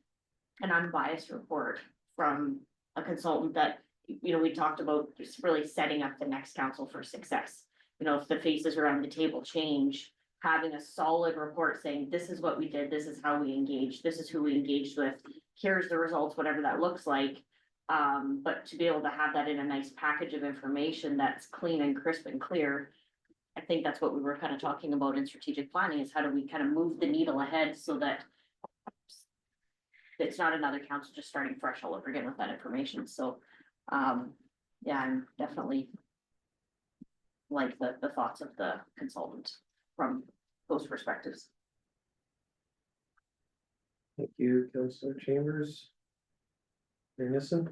unbiased report from a consultant that, you know, we talked about just really setting up the next council for success. You know, if the faces around the table change, having a solid report saying, this is what we did, this is how we engaged, this is who we engaged with, here's the results, whatever that looks like. But to be able to have that in a nice package of information that's clean and crisp and clear. I think that's what we were kind of talking about in strategic planning, is how do we kind of move the needle ahead so that it's not another council just starting fresh all over again with that information, so, yeah, I'm definitely like the thoughts of the consultant from those perspectives. Thank you, Councillor Chambers. Anderson?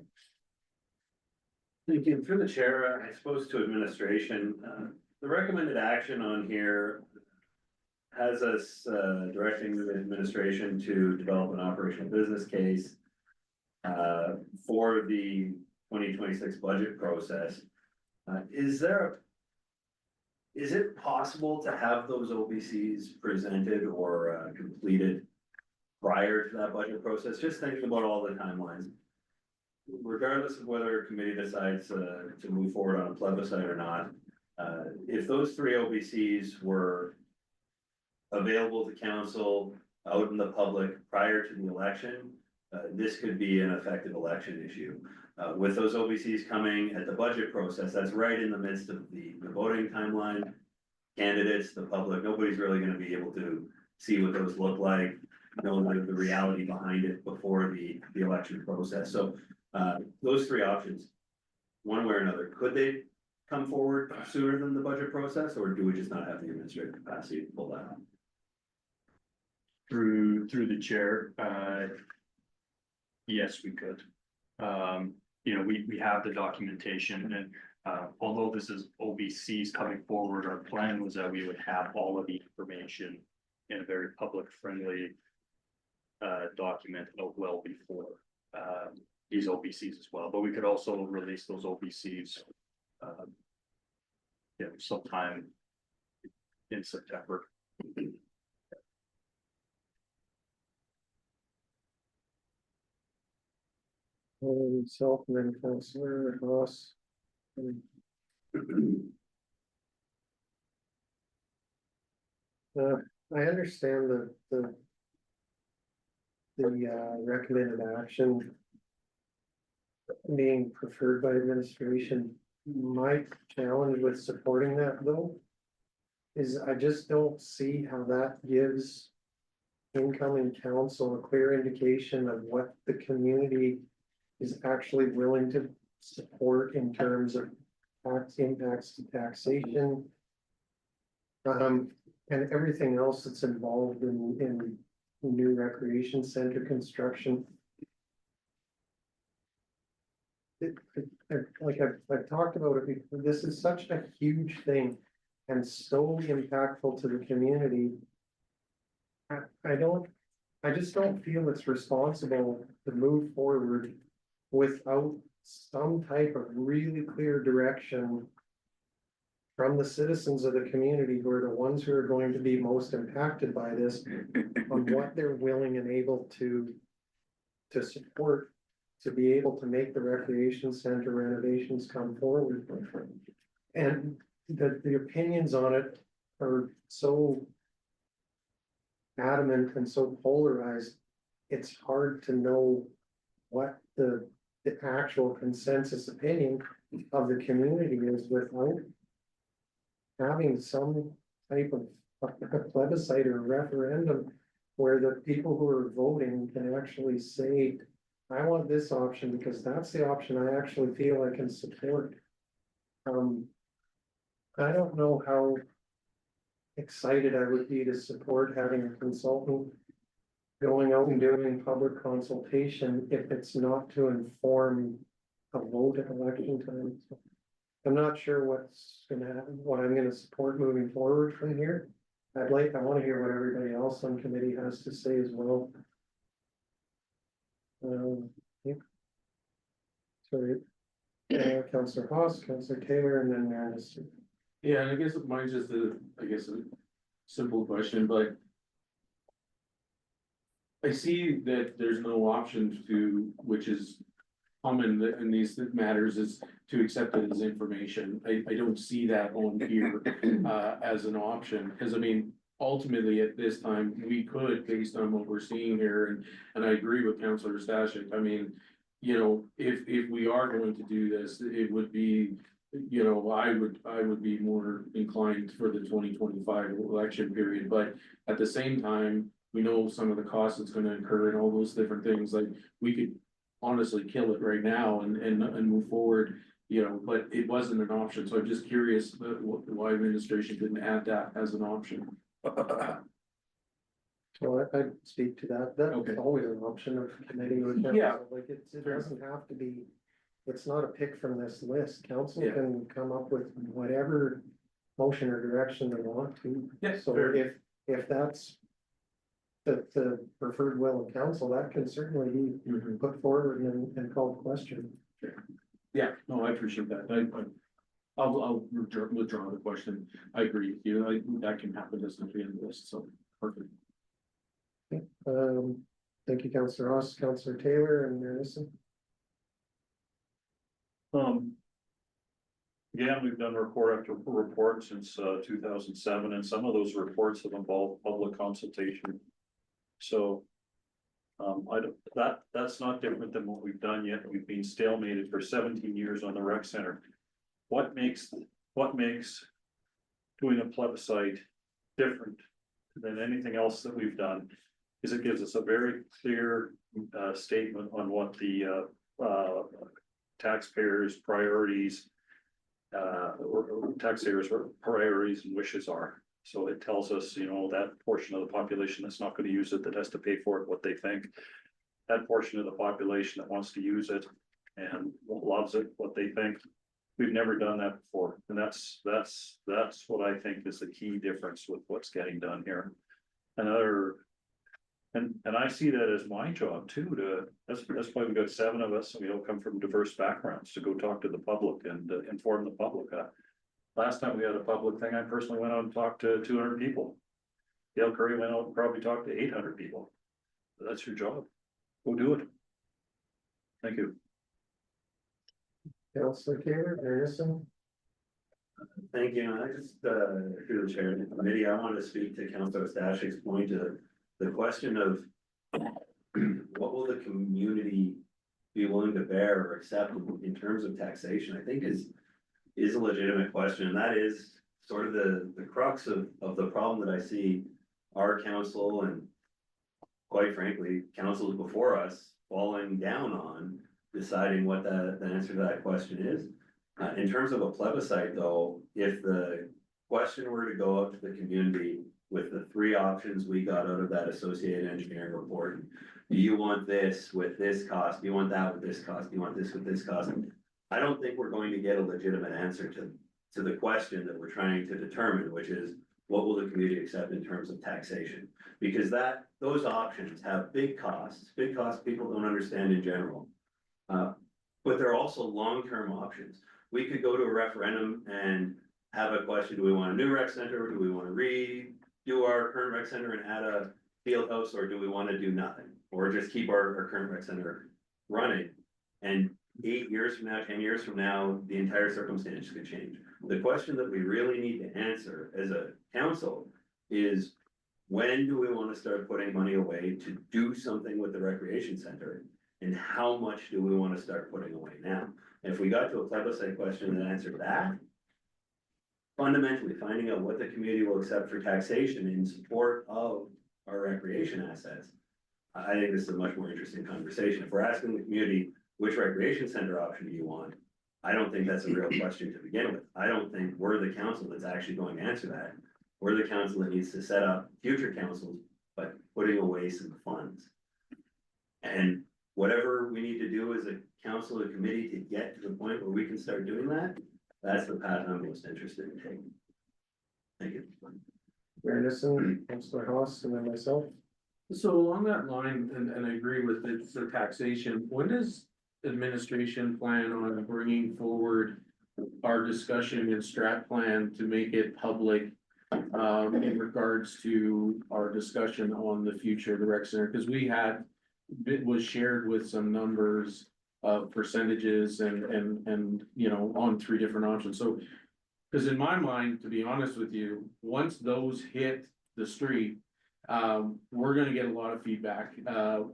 Thank you. Through the chair, I suppose to administration, the recommended action on here has us directing the administration to develop an operational business case for the 2026 budget process. Is it possible to have those OBCs presented or completed prior to that budget process? Just thinking about all the timelines. Regardless of whether a committee decides to move forward on a plebiscite or not, if those three OBCs were available to council out in the public prior to the election, this could be an effective election issue. With those OBCs coming at the budget process, that's right in the midst of the voting timeline. Candidates, the public, nobody's really gonna be able to see what those look like, know the reality behind it before the election process. So those three options, one way or another, could they come forward sooner than the budget process, or do we just not have the administrative capacity to pull that off? Through the chair, yes, we could. We have the documentation, and although this is OBCs coming forward, our plan was that we would have all of the information in a very public friendly document well before these OBCs as well, but we could also release those OBCs sometime in September. Self and then Councillor Ross. I understand the recommended action being preferred by administration. My challenge with supporting that though is I just don't see how that gives incoming council a clear indication of what the community is actually willing to support in terms of tax impacts to taxation. And everything else that's involved in new recreation center construction. I've talked about it before, this is such a huge thing and so impactful to the community. I just don't feel it's responsible to move forward without some type of really clear direction from the citizens of the community, who are the ones who are going to be most impacted by this, on what they're willing and able to support, to be able to make the recreation center renovations come forward. And the opinions on it are so adamant and so polarized, it's hard to know what the actual consensus opinion of the community is without having some type of a plebiscite or referendum where the people who are voting can actually say, I want this option because that's the option I actually feel I can support. I don't know how excited I would be to support having a consultant going out and doing public consultation if it's not to inform a vote at election time. I'm not sure what's gonna happen, what I'm gonna support moving forward from here. I wanna hear what everybody else on committee has to say as well. Yeah. Sorry, Councillor Haas, Councillor Taylor, and then Anderson. Yeah, and I guess mine's just a simple question, but I see that there's no option to, which is common in these matters, is to accept it as information. I don't see that on here as an option, because I mean, ultimately, at this time, we could, based on what we're seeing here, and I agree with Councillor Stashik, I mean. You know, if we are going to do this, it would be, you know, I would be more inclined for the 2025 election period, but at the same time. We know some of the costs it's gonna incur and all those different things, like, we could honestly kill it right now and move forward. You know, but it wasn't an option, so I'm just curious, why administration didn't add that as an option. So I'd speak to that, that's Okay. always an option of committee or Yeah. council, like, it doesn't have to be. It's not a pick from this list, council Yeah. can come up with whatever motion or direction they want to. Yeah, So fair. if that's. The preferred will of council, that can certainly be Mhm. put forward and called question. Yeah, no, I appreciate that, I'll withdraw the question, I agree with you, that can happen, this can be in the list, so, perfect. Thank you, Councillor Ross, Councillor Taylor and Anderson. Again, we've done report after report since 2007, and some of those reports have involved public consultation. So. That's not different than what we've done yet. We've been stalemated for 17 years on the rec center. What makes doing a plebiscite different than anything else that we've done? Is it gives us a very clear statement on what the taxpayers' priorities. Or taxpayers' priorities and wishes are. So it tells us, you know, that portion of the population that's not gonna use it, that has to pay for it, what they think. That portion of the population that wants to use it and loves it, what they think. We've never done that before, and that's what I think is the key difference with what's getting done here. Another. And I see that as my job too, that's why we got 7 of us, and we all come from diverse backgrounds, to go talk to the public and inform the public. Last time we had a public thing, I personally went out and talked to 200 people. Dale Curry went out and probably talked to 800 people. That's your job, go do it. Thank you. Councillor Taylor, Anderson. Thank you, and I just, through the chair of the committee, I wanted to speak to Councilor Stashik's point to the question of. What will the community be willing to bear or accept in terms of taxation, I think is a legitimate question, and that is sort of the crux of the problem that I see our council and. Quite frankly, councils before us falling down on deciding what the answer to that question is. In terms of a plebiscite though, if the question were to go out to the community with the 3 options we got out of that associated engineering report. Do you want this with this cost? Do you want that with this cost? Do you want this with this cost? I don't think we're going to get a legitimate answer to the question that we're trying to determine, which is what will the community accept in terms of taxation? Because those options have big costs people don't understand in general. But they're also long-term options. We could go to a referendum and have a question, do we want a new rec center, or do we want to redo our current rec center and add a field house, or do we want to do nothing? Or just keep our current rec center running? And 8 years from now, 10 years from now, the entire circumstance could change. The question that we really need to answer as a council is, when do we want to start putting money away to do something with the recreation center? And how much do we want to start putting away now? And if we got to a plebiscite question that answered that, fundamentally finding out what the community will accept for taxation in support of our recreation assets, I think this is a much more interesting conversation. If we're asking the community, which recreation center option do you want? I don't think that's a real question to begin with. I don't think we're the council that's actually going to answer that. We're the council that needs to set up future councils, but putting away some funds. And whatever we need to do as a council or committee to get to the point where we can start doing that, that's the path I'm most interested in taking. Thank you. Anderson, Councillor Haas, and then myself. So along that line, and I agree with the taxation, when does administration plan on bringing forward our discussion and strat plan to make it public? In regards to our discussion on the future of the rec center, because it was shared with some numbers of percentages and you know, on 3 different options, so. Because in my mind, to be honest with you, once those hit the street. We're gonna get a lot of feedback.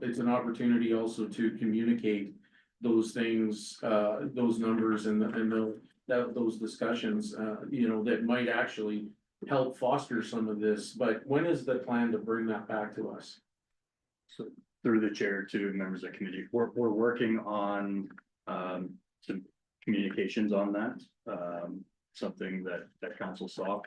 It's an opportunity also to communicate those things, those numbers those discussions, that might actually help foster some of this, but when is the plan to bring that back to us? So through the chair to members of the committee, we're working on some communications on that. Something that council saw.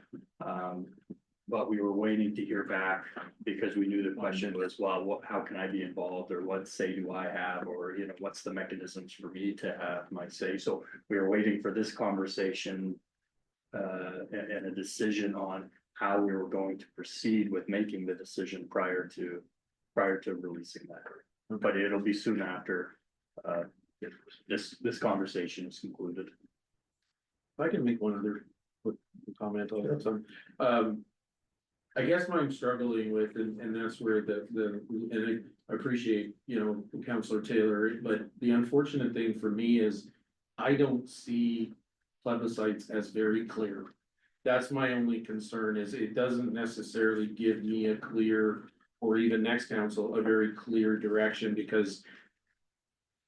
But we were waiting to hear back because we knew the question was, well, how can I be involved, or what say do I have, or what's the mechanisms for me to have my say? So we were waiting for this conversation and a decision on how we were going to proceed with making the decision prior to releasing that. But it'll be soon after if this conversation is concluded. If I can make one other quick comment on that. I guess what I'm struggling with, and that's where and I appreciate, Councillor Taylor, but the unfortunate thing for me is I don't see plebiscites as very clear. That's my only concern, is it doesn't necessarily give me a clear, or even next council, a very clear direction, because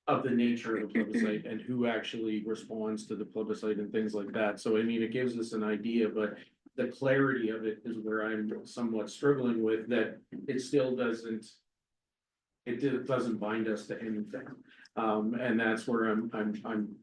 of the nature of the plebiscite and who actually responds to the plebiscite and things like that. So I mean, it gives us an idea, but the clarity of it is where I'm somewhat struggling with, that it still doesn't. It doesn't bind us to anything. And that's where I'm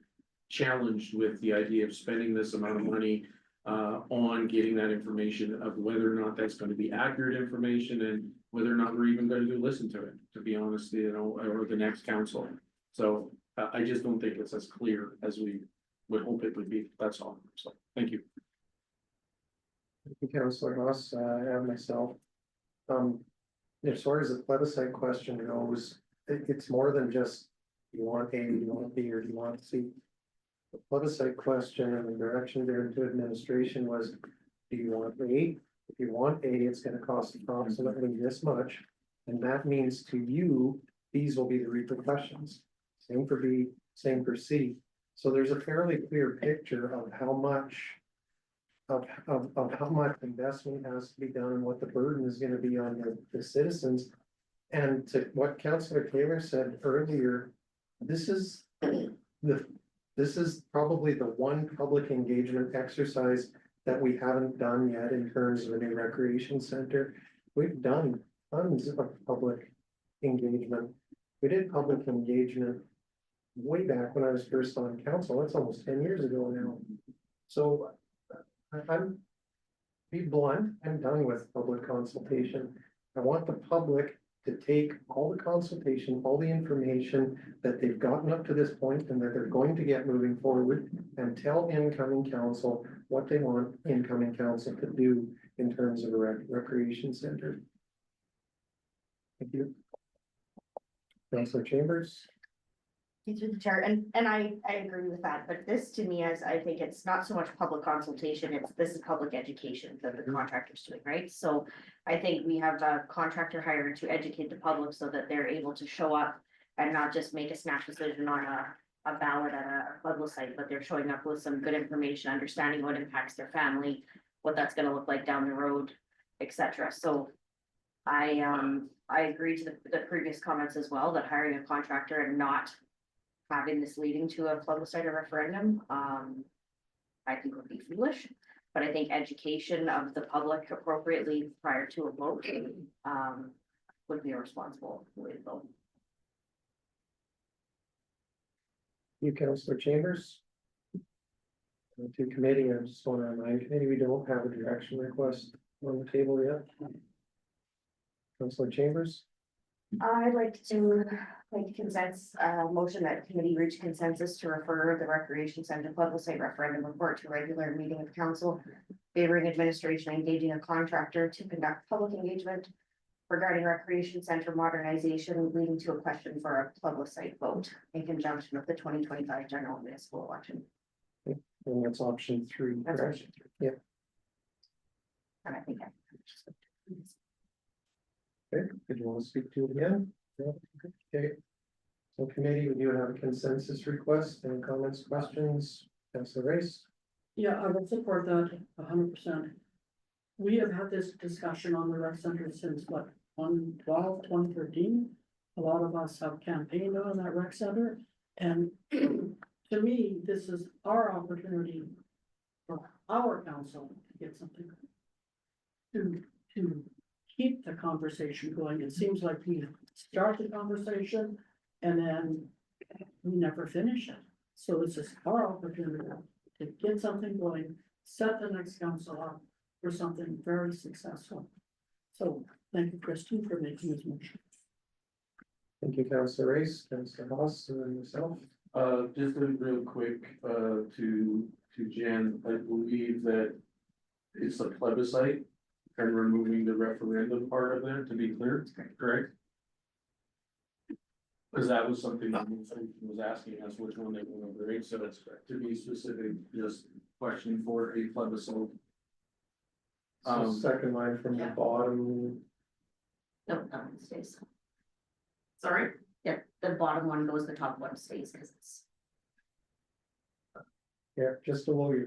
challenged with the idea of spending this amount of money on getting that information, of whether or not that's going to be accurate information, and whether or not we're even going to listen to it, to be honest, or the next council. So I just don't think it's as clear as we would hope it would be. That's all. So thank you. Thank you, Councillor Ross, and myself. As far as the plebiscite question goes, it's more than just, do you want A, do you want B, or do you want C? The plebiscite question and the direction there to administration was, do you want A? If you want A, it's gonna cost approximately this much, and that means to you, these will be the repercussions. Same for B, same for C. So there's a fairly clear picture of how much of how much investment has to be done and what the burden is gonna be on the citizens. And to what Councillor Taylor said earlier, this is probably the one public engagement exercise that we haven't done yet in terms of a new recreation center. We've done tons of public engagement. We did public engagement way back when I was first on council. That's almost 10 years ago now. So I'm be blunt, I'm done with public consultation. I want the public to take all the consultation, all the information that they've gotten up to this point and that they're going to get moving forward, and tell incoming council what they want incoming council to do in terms of a recreation center. Thank you. Councillor Chambers. Through the chair, and I agree with that, but this to me, as I think it's not so much public consultation, this is public education that the contractor's doing, right? So I think we have a contractor hired to educate the public so that they're able to show up and not just make a snap decision on a ballot at a plebiscite, but they're showing up with some good information, understanding what impacts their family, what that's gonna look like down the road, etc. So I agree to the previous comments as well, that hiring a contractor and not having this leading to a plebiscite or referendum, I think would be foolish. But I think education of the public appropriately prior to a vote, would be a responsible way to vote. You, Councillor Chambers. To committee, I just want to remind committee, we don't have a direction request on the table yet. Councillor Chambers. I'd like to make motion that committee reach consensus to refer the recreation center plebiscite referendum report to regular meeting of council, favoring administration engaging a contractor to conduct public engagement regarding recreation center modernization, leading to a question for a plebiscite vote in conjunction with the 2025 general municipal election. And that's option 3. That's correct? option 3. Yep. And I think Okay, did you want to speak to it again? No? Okay. So committee, we do have a consensus request. Any comments, questions? Councillor Race. Yeah, I would support that 100%. we have had this discussion on the rec center since what, 2013. A lot of us have campaigned on that rec center, and to me, this is our opportunity for our council to get something. To keep the conversation going. It seems like we start the conversation and then we never finish it. So this is our opportunity to get something going, set the next council up for something very successful. So thank you, Kristen, for making this motion. Thank you, Councillor Race, Councillor Haas, and yourself. Just a real quick, to Jen, I believe that it's a plebiscite and removing the referendum part of there, to be clear, correct? Cause that was something that was asking us which one they want to break, so that's correct. To be specific, just questioning for a plebiscite. So second line from the yeah. bottom, No, that one stays. Sorry? Yeah, the bottom one goes, the top one stays, cause it's yeah, just below your.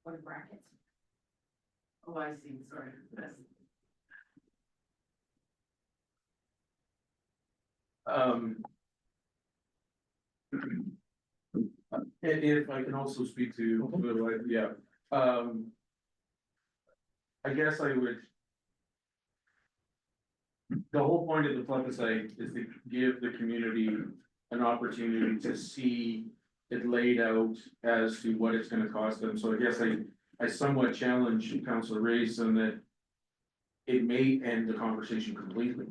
one bracket. Oh, I see, sorry. If I can also speak to, yeah, I guess I would. The whole point of the plebiscite is to give the community an opportunity to see it laid out as to what it's gonna cost them, so I guess I somewhat challenge Councilor Reyes in that. It may end the conversation completely.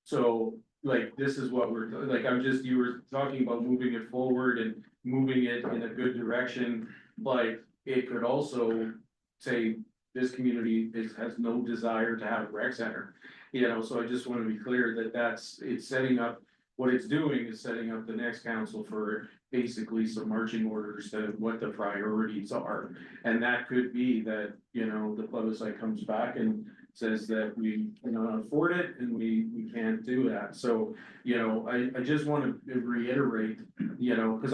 So, like, this is what we're, like, you were talking about moving it forward and moving it in a good direction. Like, it could also say, this community has no desire to have a rec center. You know, so I just wanna be clear that it's setting up, what it's doing is setting up the next council for basically some marching orders to what the priorities are. And that could be that, you know, the plebiscite comes back and says that we cannot afford it and we can't do that. So, you know, I just wanna reiterate, you know, cause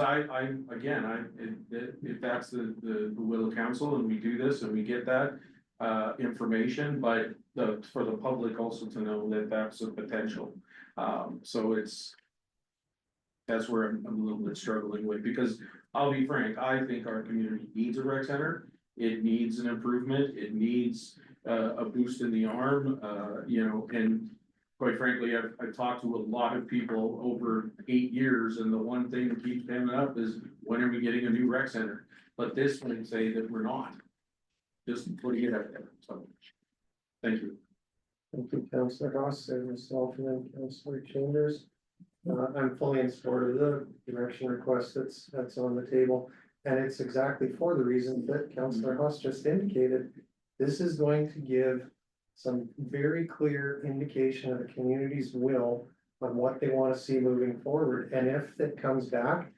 if that's the will of council and we do this and we get that information, but for the public also to know that that's a potential. So that's where I'm a little bit struggling with, because I'll be frank, I think our community needs a rec center. It needs an improvement, it needs a boost in the arm, you know, and quite frankly, I've talked to a lot of people over 8 years, and the one thing that keeps coming up is, when are we getting a new rec center? But this would say that we're not. Just putting it out there, so, thank you. Thank you, Councillor Haas, and yourself, and then Councillor Chambers. I'm fully in support of the direction request that's on the table. And it's exactly for the reason that Councillor Haas just indicated. This is going to give some very clear indication of the community's will on what they want to see moving forward. And if it comes back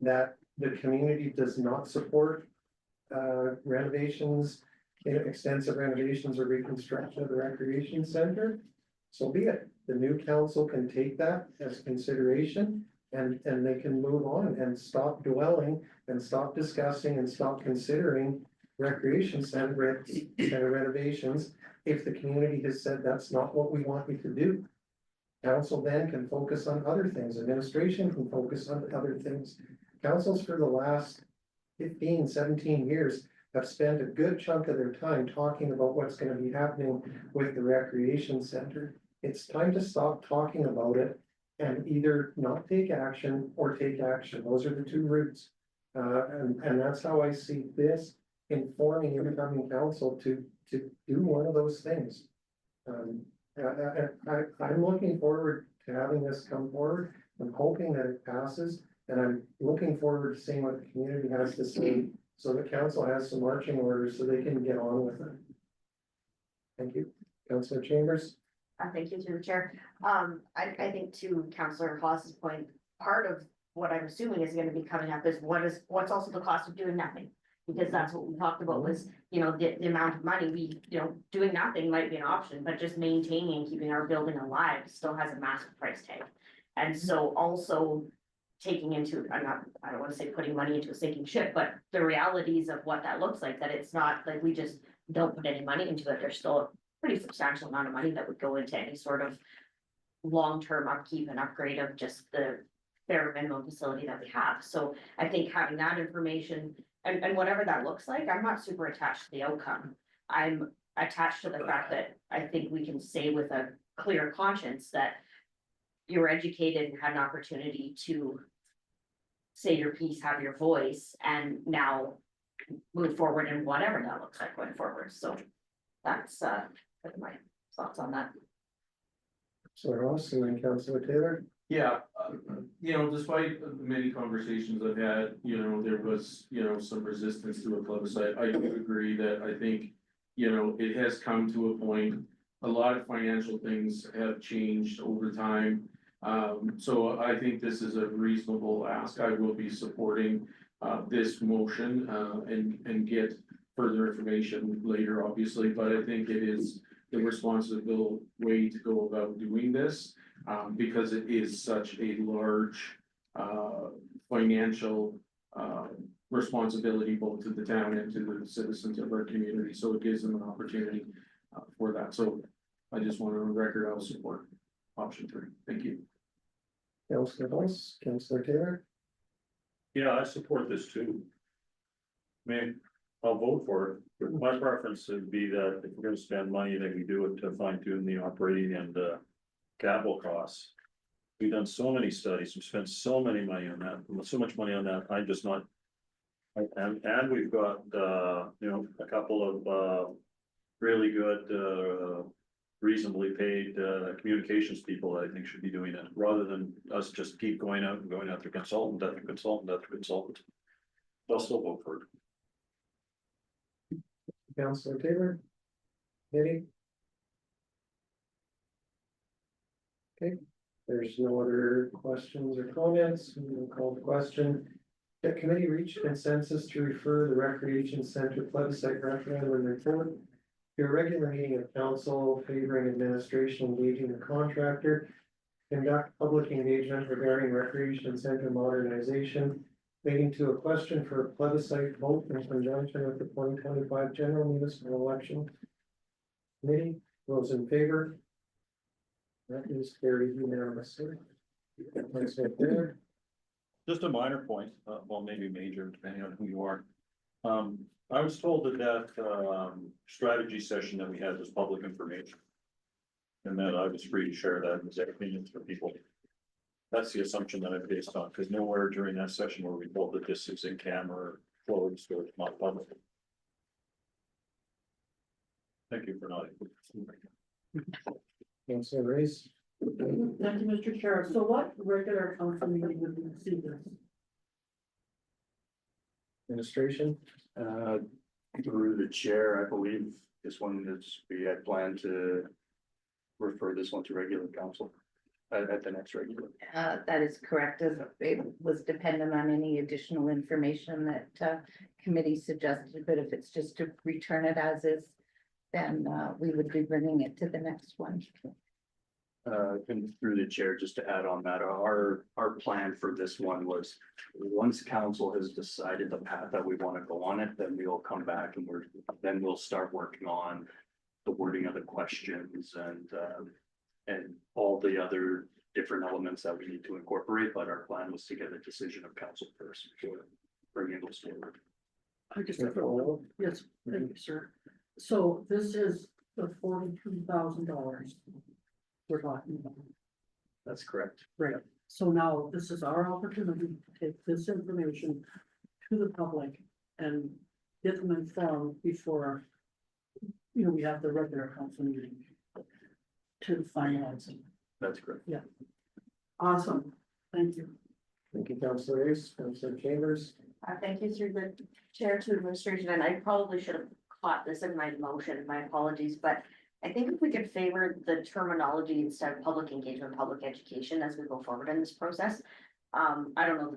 that the community does not support renovations, extensive renovations or reconstruction of the recreation center, so be it. The new council can take that as consideration and they can move on and stop dwelling and stop discussing and stop considering recreation center renovations. If the community has said that's not what we want you to do, council then can focus on other things. Administration can focus on other things. Councils for the last 15, 17 years have spent a good chunk of their time talking about what's going to be happening with the recreation center. It's time to stop talking about it and either not take action or take action. Those are the two routes. And that's how I see this informing incoming council to do one of those things. I'm looking forward to having this come forward. I'm hoping that it passes, and I'm looking forward to seeing what the community has to say, so the council has some marching orders so they can get on with it. Thank you. Councillor Chambers. Thank you, through the chair. I think to Councillor Haas's point, part of what I'm assuming is gonna be coming up is what's also the cost of doing nothing? Because that's what we talked about was, you know, the amount of money doing nothing might be an option, but just maintaining and keeping our building alive still has a massive price tag. And so also taking into, I don't wanna say putting money into a sinking ship, but the realities of what that looks like, that it's not like we just don't put any money into it, there's still a pretty substantial amount of money that would go into any sort of long-term upkeep and upgrade of just the bare minimum facility that we have. So I think having that information and whatever that looks like, I'm not super attached to the outcome. I'm attached to the fact that I think we can say with a clear conscience that you're educated and had an opportunity to say your piece, have your voice, and now move forward in whatever that looks like going forward. So that's my thoughts on that. So Ross and then Councillor Taylor. Yeah, you know, despite the many conversations I've had, you know, there was, you know, some resistance to a plebiscite. I do agree that I think, you know, it has come to a point, a lot of financial things have changed over time. So I think this is a reasonable ask. I will be supporting this motion and get further information later, obviously, but I think it is the responsible way to go about doing this. Because it is such a large financial responsibility both to the town and to the citizens of our community, so it gives them an opportunity for that, so I just want to record I'll support option 3, thank you. Councillor Ross, Councillor Taylor. Yeah, I support this too. I mean, I'll vote for it, but my preference would be that if we're gonna spend money, that we do it to fine tune the operating and capital costs. We've done so many studies, we've spent so many money on that, so much money on that, I'm just not. And we've got, you know, a couple of, really good, reasonably paid, communications people that I think should be doing it, rather than us just keep going out to consultant after consultant after consultant. I'll still vote for it. Councillor Taylor. Eddie. Okay, there's no other questions or comments, we will call the question. The committee reached consensus to refer the Recreation Center plebiscite referendum report to a regular meeting of council favoring administration engaging the contractor. Conduct public engagement regarding Recreation Center modernization, leading to a question for a plebiscite vote in conjunction with the 2025 general municipal election. Committee, those in favor? That is carried unanimously. Thanks, right there. Just a minor point, well, maybe major, depending on who you are. I was told that strategy session that we had was public information. And that I was free to share that as opinions for people. That's the assumption that I based on, because nowhere during that session were we told that this is in camera, closed, or not public. Thank you for nodding. Councillor Race. Thank you, Mr. Chair. So what regular council meeting would we see this? Administration. Through the chair, I believe this one is, we had planned to refer this one to regular council at the next regular. That is correct, as it was dependent on any additional information that committee suggested, but if it's just to return it as is, then we would be bringing it to the next one. And through the chair, just to add on that, our plan for this one was, once council has decided the path that we want to go on it, then we'll come back and then we'll start working on the wording of the questions and all the other different elements that we need to incorporate, but our plan was to get a decision of council first before bringing those forward. I just have a, yes, thank you, sir. So this is the $42,000 we're talking about. That's correct. Right, so now this is our opportunity to take this information to the public and get them informed before, you know, we have the regular council meeting to finalize it. That's correct. Yeah. Awesome, thank you. Thank you, Councillor Race. Councillor Chambers. Thank you through the chair to administration, and I probably should have caught this in my motion, my apologies, but I think if we could favor the terminology instead of public engagement, public education as we go forward in this process. I don't know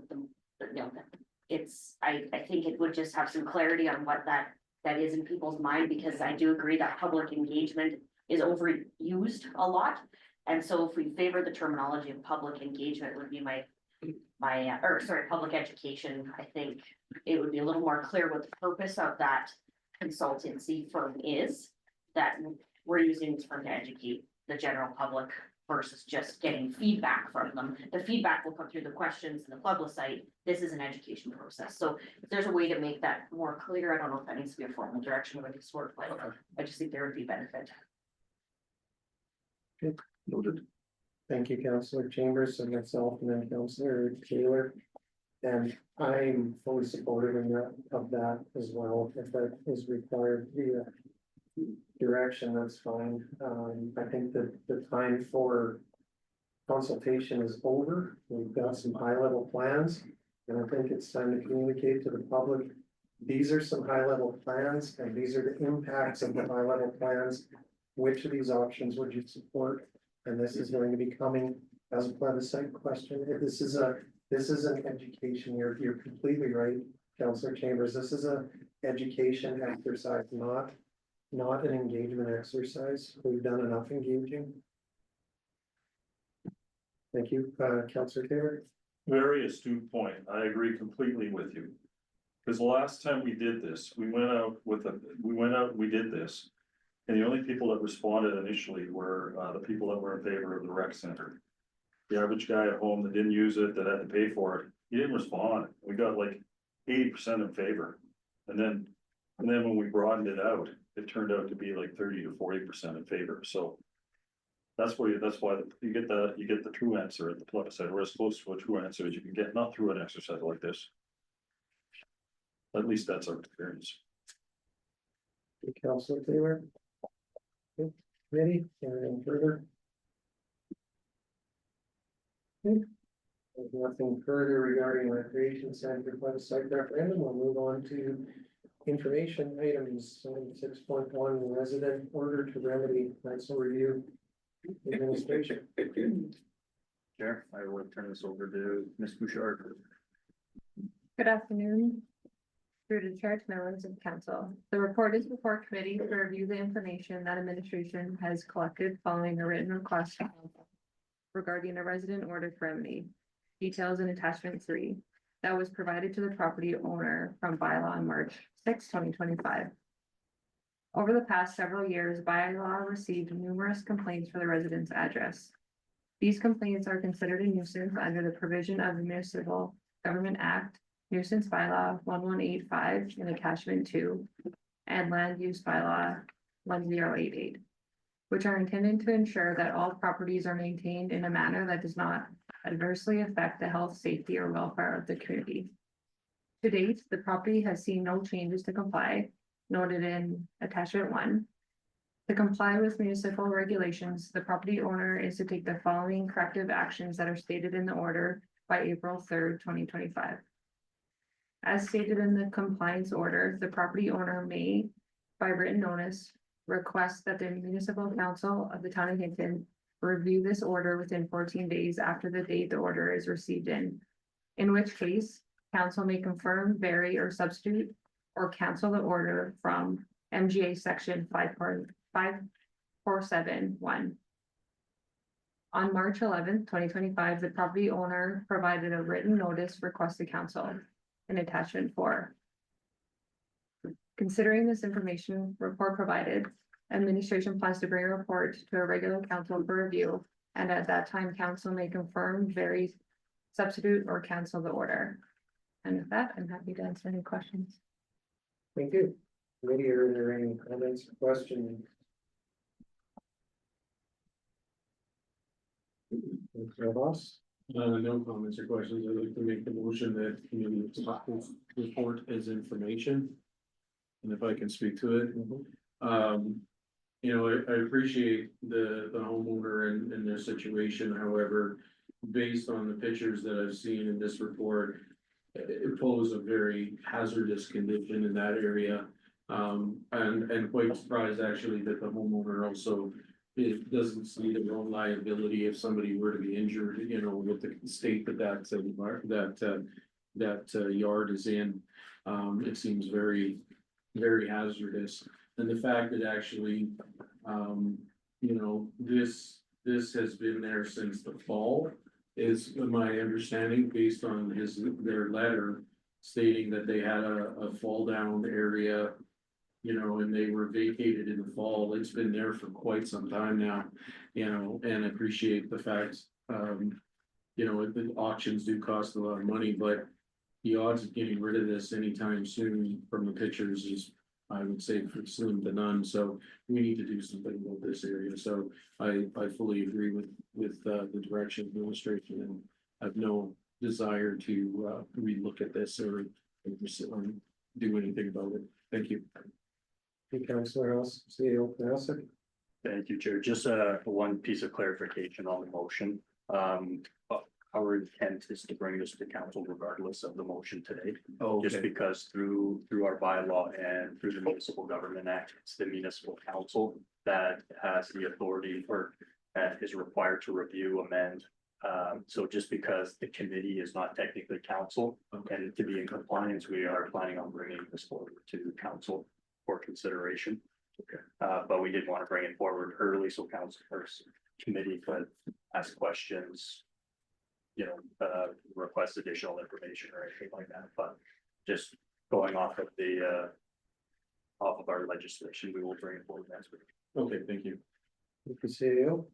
that you know, it's, I think it would just have some clarity on what that is in people's mind, because I do agree that public engagement is overused a lot. And so if we favor the terminology of public engagement would be public education, I think it would be a little more clear what the purpose of that consultancy firm is, that we're using this firm to educate the general public versus just getting feedback from them. The feedback will come through the questions and the plebiscite. This is an education process. So if there's a way to make that more clear, I don't know if that needs to be a formal direction or this sort of like, I just think there would be benefit. Noted. Thank you, Councillor Chambers, and myself, and then Councillor Taylor. And I'm fully supportive of that as well, if that is required via direction, that's fine. I think that the time for consultation is over. We've got some high-level plans, and I think it's time to communicate to the public. These are some high-level plans, and these are the impacts of the high-level plans. Which of these options would you support? And this is going to be coming as a plebiscite question. If this is an education, you're completely right, Councillor Chambers. This is a education exercise, not an engagement exercise. We've done enough engaging. Thank you, Councillor Taylor. Very astute point. I agree completely with you. Because the last time we did this, we did this. And the only people that responded initially were, the people that were in favor of the rec center. The average guy at home that didn't use it, that had to pay for it, he didn't respond. We got like 80% in favor. And then when we broadened it out, it turned out to be like 30 to 40% in favor. So that's why you get the true answer at the plebiscite, or as close to a true answer as you can get, not through an exercise like this. At least that's our experience. Councillor Taylor. Okay, Committee, anything further? Okay. There's nothing further regarding recreation center website referendum. We'll move on to information items, 6.1 resident order to remedy council review administration. Chair, I will turn this over to Ms. Bouchard. Good afternoon. Through the chair to members of council. The report is before committee to review the information that administration has collected following a written request to council regarding a resident order to remedy. Details in attachment 3 that was provided to the property owner from bylaw on March 6, 2025. Over the past several years, bylaw received numerous complaints for the resident's address. These complaints are considered a nuisance under the provision of the Municipal Government Act, Nuisance Bylaw 1185 in attachment 2, and Land Use Bylaw 1088, which are intended to ensure that all properties are maintained in a manner that does not adversely affect the health, safety, or welfare of the community. To date, the property has seen no changes to comply, noted in attachment 1. To comply with municipal regulations, the property owner is to take the following corrective actions that are stated in the order by April 3rd, 2025. As stated in the compliance order, the property owner may, by written notice, request that the municipal council of the town of Hinton review this order within 14 days after the date the order is received in which case council may confirm, vary, or substitute or cancel the order from MGA section 5.5471. On March 11th, 2025, the property owner provided a written notice request to council in attachment 4. Considering this information report provided, administration plans to bring a report to a regular council for review, and at that time, council may confirm, vary, substitute, or cancel the order. And with that, I'm happy to answer any questions. Thank you. Committee, are there any comments or questions? Ross? No comments or questions. I'd like to make the motion that committee adopt this report as information. And if I can speak to it, I appreciate the homeowner and their situation. However, based on the pictures that I've seen in this report, it poses a very hazardous condition in that area. And quite surprised actually that the homeowner also doesn't see their own liability if somebody were to be injured, with the state that yard is in. It seems very, very hazardous. And the fact that actually, this has been there since the fall is my understanding based on their letter stating that they had a fall down area you know, and they were vacated in the fall. It's been there for quite some time now, you know, and appreciate the fact, you know, the auctions do cost a lot of money, but the odds of getting rid of this anytime soon from the pictures is, I would say, slim to none. So we need to do something about this area. So I fully agree with the direction of administration and have no desire to relook at this or do anything about it. Thank you. Councillor House, CEO Panasic. Thank you, Chair. Just one piece of clarification on the motion. Our intent is to bring this to council regardless of the motion today. Just because through our bylaw and through the Municipal Government Act, it's the municipal council that has the authority or is required to review, amend. So just because the committee is not technically council and to be in compliance, we are planning on bringing this forward to council for consideration. But we didn't want to bring it forward early, so council first committee could ask questions, you know, request additional information or anything like that, but just going off of our legislation, we will bring it forward next week. Okay, thank you. Thank you, CEO.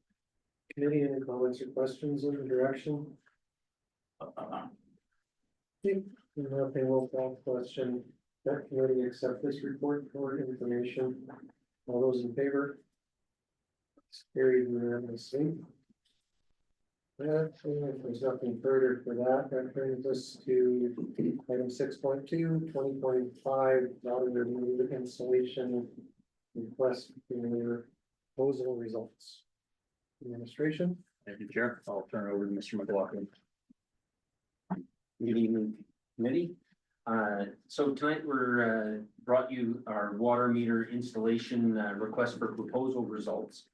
Committee, any comments or questions in the direction? Nothing, will call question. That committee accept this report for information. All those in favor? It's carried unanimously. If there's nothing further for that, that brings us to item 6.2, 2025 auditor review installation request for proposal results. Administration. Thank you, Chair. I'll turn it over to Mr. McLaughlin. Good evening, committee. So tonight we're brought you our water meter installation request for proposal results.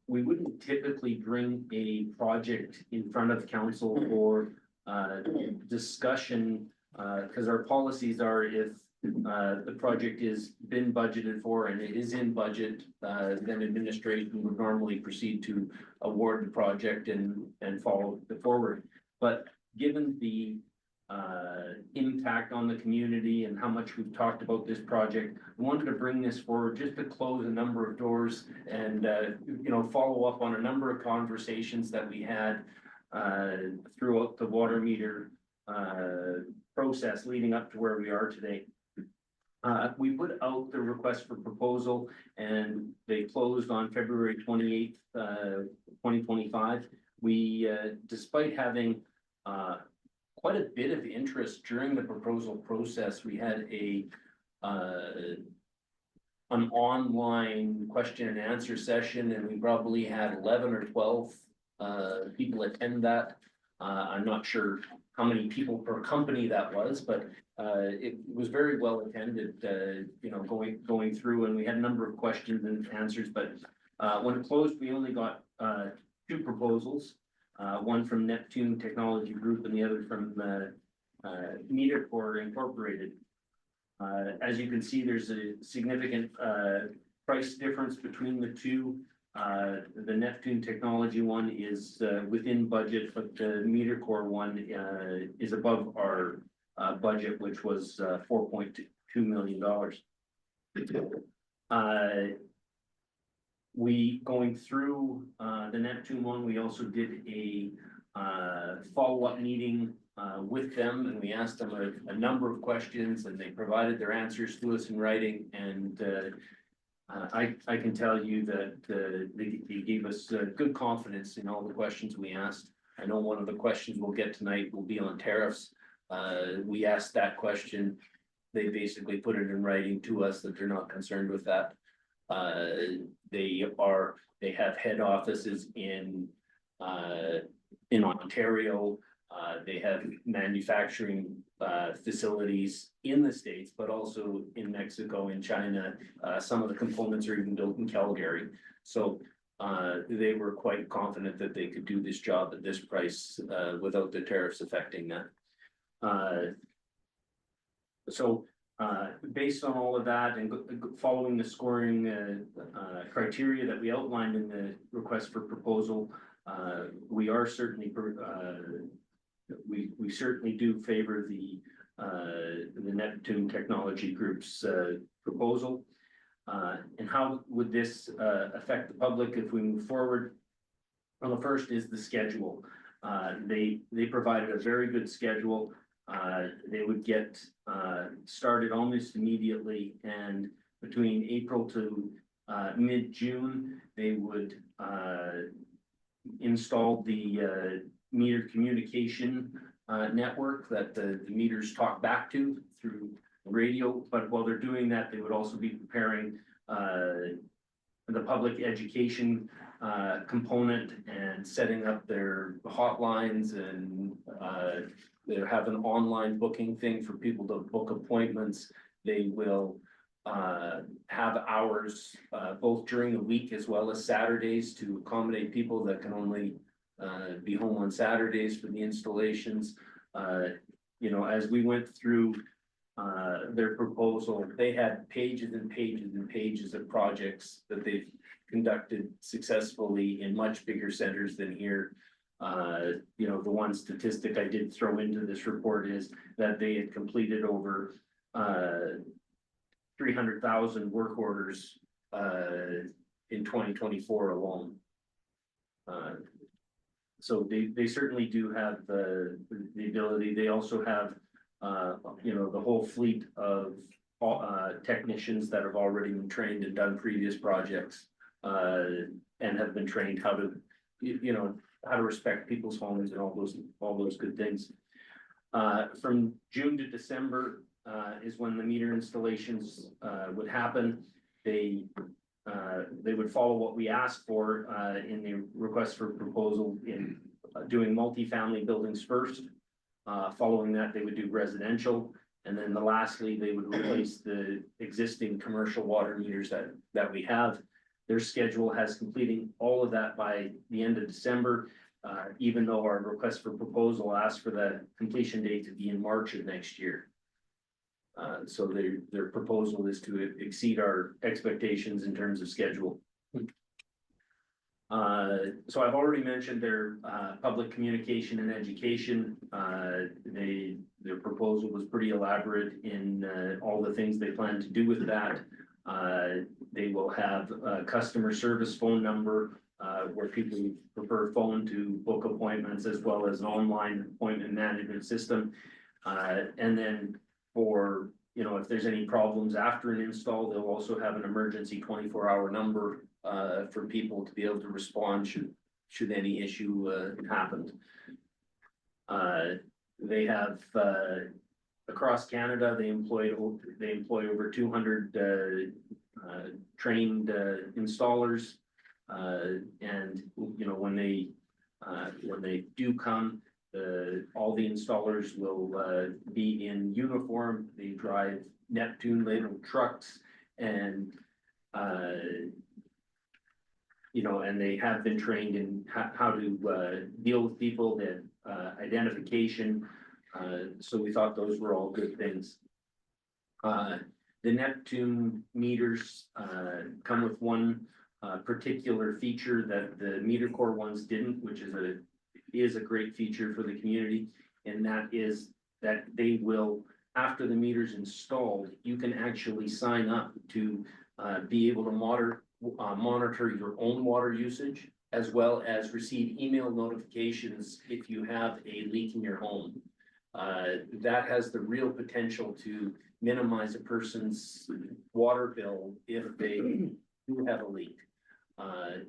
We wouldn't typically bring a project in front of council for discussion because our policies are if the project is been budgeted for and it is in budget, then administration would normally proceed to award the project and follow it forward. But given the impact on the community and how much we've talked about this project, I wanted to bring this forward just to close a number of doors and you know, follow up on a number of conversations that we had throughout the water meter process leading up to where we are today. We put out the request for proposal and they closed on February 28th, 2025. We, despite having quite a bit of interest during the proposal process, we had an online question and answer session, and we probably had 11 or 12 people attend that. I'm not sure how many people per company that was, but it was very well attended, you know, going through, and we had a number of questions and answers, but when it closed, we only got 2 proposals, one from Neptune Technology Group and the other from MeterCore Incorporated. As you can see, there's a significant price difference between the two. The Neptune Technology one is within budget, but the MeterCore one is above our budget, which was $4.2 million. We going through the Neptune one, we also did a follow-up meeting with them, and we asked them a number of questions, and they provided their answers to us in writing. And I can tell you that they gave us good confidence in all the questions we asked. I know one of the questions we'll get tonight will be on tariffs. We asked that question. They basically put it in writing to us that they're not concerned with that. They have head offices in Ontario. They have manufacturing facilities in the States, but also in Mexico and China. Some of the components are even built in Calgary. So they were quite confident that they could do this job at this price without the tariffs affecting that. Based on all of that and following the scoring criteria that we outlined in the request for proposal, we are certainly we certainly do favor the the Neptune Technology Group's proposal. And how would this affect the public if we move forward? Well, the first is the schedule. They provided a very good schedule. They would get started almost immediately, and between April to mid-June, they would install the meter communication network that the meters talk back to through radio. But while they're doing that, they would also be preparing the public education component and setting up their hotlines, and they have an online booking thing for people to book appointments. They will have hours both during the week as well as Saturdays to accommodate people that can only be home on Saturdays for the installations. You know, as we went through their proposal, they had pages and pages and pages of projects that they've conducted successfully in much bigger centers than here. You know, the one statistic I did throw into this report is that they had completed over 300,000 work orders in 2024 alone. So they certainly do have the ability. They also have you know, the whole fleet of technicians that have already been trained and done previous projects and have been trained how to, you know, how to respect people's homes and all those good things. From June to December is when the meter installations would happen. They would follow what we asked for in the request for proposal in doing multifamily buildings first. Following that, they would do residential, and then lastly, they would replace the existing commercial water meters that we have. Their schedule has completing all of that by the end of December, even though our request for proposal asked for the completion date to be in March of next year. So their proposal is to exceed our expectations in terms of schedule. So I've already mentioned their public communication and education. Their proposal was pretty elaborate in all the things they plan to do with that. They will have a customer service phone number where people prefer phone to book appointments, as well as an online appointment management system. And then for, you know, if there's any problems after an install, they'll also have an emergency 24-hour number for people to be able to respond should any issue happen. They have across Canada, they employ over 200 trained installers, and you know, when they do come, all the installers will be in uniform. They drive Neptune labeled trucks, and you know, and they have been trained in how to deal with people, that identification. So we thought those were all good things. The Neptune meters come with one particular feature that the Meter Core ones didn't, which is a great feature for the community, and that is that they will, after the meter's installed, you can actually sign up to be able to monitor your own water usage, as well as receive email notifications if you have a leak in your home. That has the real potential to minimize a person's water bill if they do have a leak.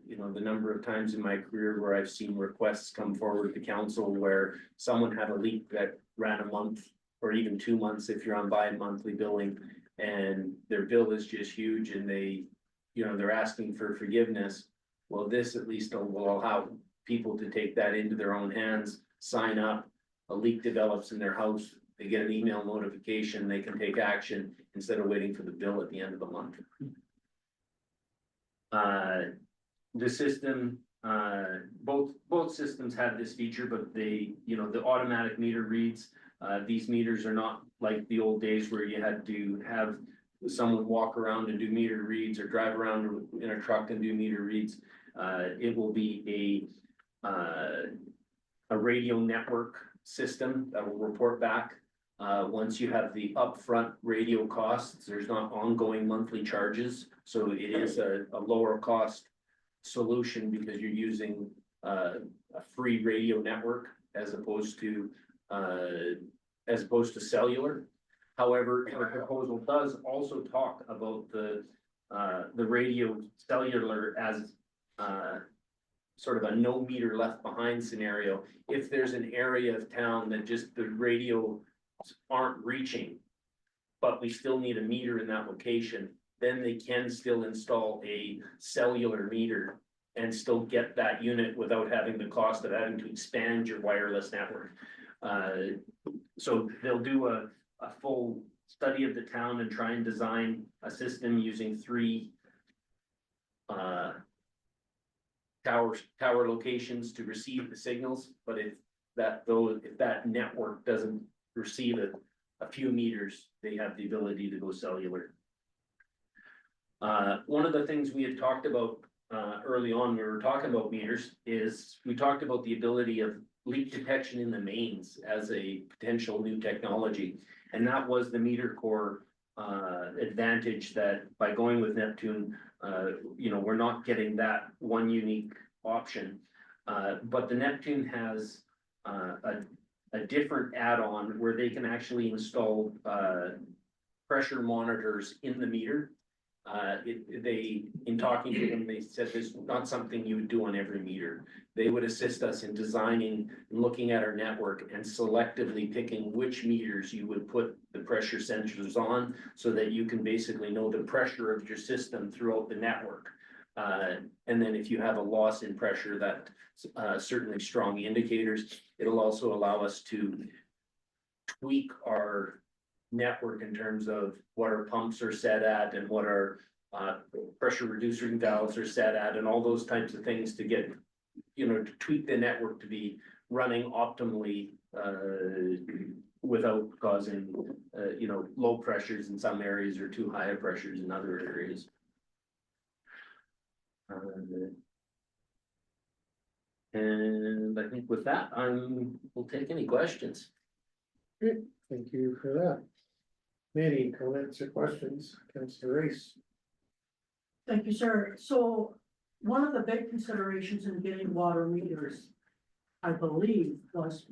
You know, the number of times in my career where I've seen requests come forward to council where someone had a leak that ran a month or even 2 months if you're on bi-monthly billing, and their bill is just huge, and they're asking for forgiveness. Well, this at least will allow people to take that into their own hands, sign up. A leak develops in their house, they get an email notification, they can take action instead of waiting for the bill at the end of the month. The system, both systems have this feature, but the automatic meter reads, these meters are not like the old days where you had to have someone walk around and do meter reads, or drive around in a truck and do meter reads. It will be a radio network system that will report back Once you have the upfront radio costs, there's not ongoing monthly charges, so it is a lower cost solution because you're using a free radio network as opposed to cellular. However, the proposal does also talk about the radio cellular as sort of a no meter left behind scenario. If there's an area of town that just the radio aren't reaching, but we still need a meter in that location, then they can still install a cellular meter and still get that unit without having the cost of having to expand your wireless network. So they'll do a full study of the town and try and design a system using 3 tower locations to receive the signals, but if that network doesn't receive a few meters, they have the ability to go cellular. One of the things we had talked about early on, we were talking about meters, is we talked about the ability of leak detection in the mains as a potential new technology. And that was the meter core advantage, that by going with Neptune, we're not getting that one unique option. But the Neptune has a different add-on where they can actually install pressure monitors in the meter. In talking to them, they said this is not something you would do on every meter. They would assist us in designing and looking at our network and selectively picking which meters you would put the pressure sensors on, so that you can basically know the pressure of your system throughout the network. And then if you have a loss in pressure, that certainly strong indicators. It'll also allow us to tweak our network in terms of what our pumps are set at and what our pressure reducing valves are set at, and all those types of things to get, to tweak the network to be running optimally without causing, low pressures in some areas or too high pressures in other areas. And I think with that, we'll take any questions. Thank you for that. Any comments or questions? Councillor Race? Thank you, sir. So one of the big considerations in getting water meters, I believe, was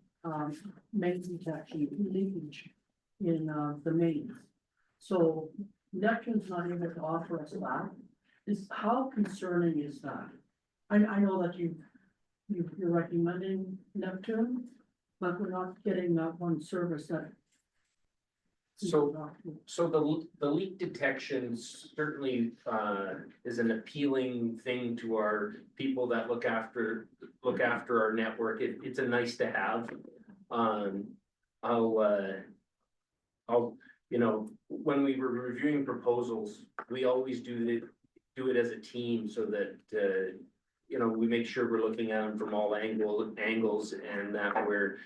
main detection, leakage in the mains. So Neptune's not able to offer us that. How concerning is that? I know that you're recommending Neptune, but we're not getting that one service that. So the leak detection certainly is an appealing thing to our people that look after our network. It's a nice to have. When we were reviewing proposals, we always do it as a team, so that we make sure we're looking at them from all angles, and that we're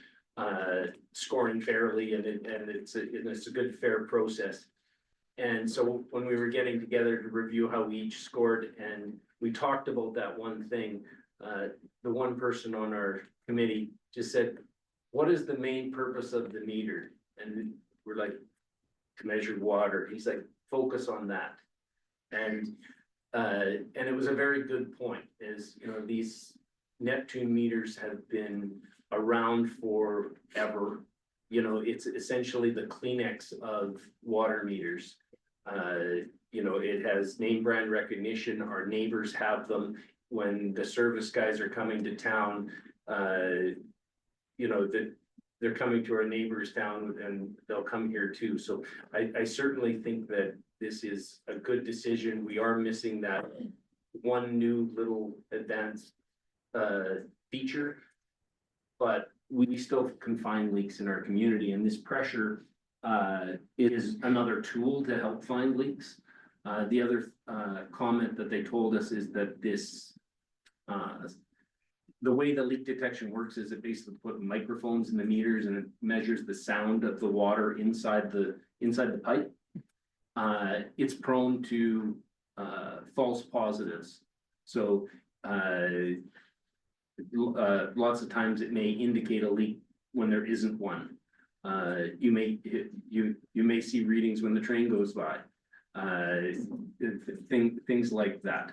scoring fairly, and it's a good, fair process. And so when we were getting together to review how we each scored, and we talked about that one thing, the one person on our committee just said, "What is the main purpose of the meter?" And we're like, "To measure water." He's like, "Focus on that." And it was a very good point, is, these Neptune meters have been around forever. It's essentially the Kleenex of water meters. It has name brand recognition. Our neighbors have them. When the service guys are coming to town, that they're coming to our neighbor's town, and they'll come here too. So I certainly think that this is a good decision. We are missing that one new little advanced feature, but we still can find leaks in our community, and this pressure is another tool to help find leaks. The other comment that they told us is that this the way the leak detection works is it basically put microphones in the meters, and it measures the sound of the water inside the pipe. It's prone to false positives. So lots of times it may indicate a leak when there isn't one. You may see readings when the train goes by. Things like that.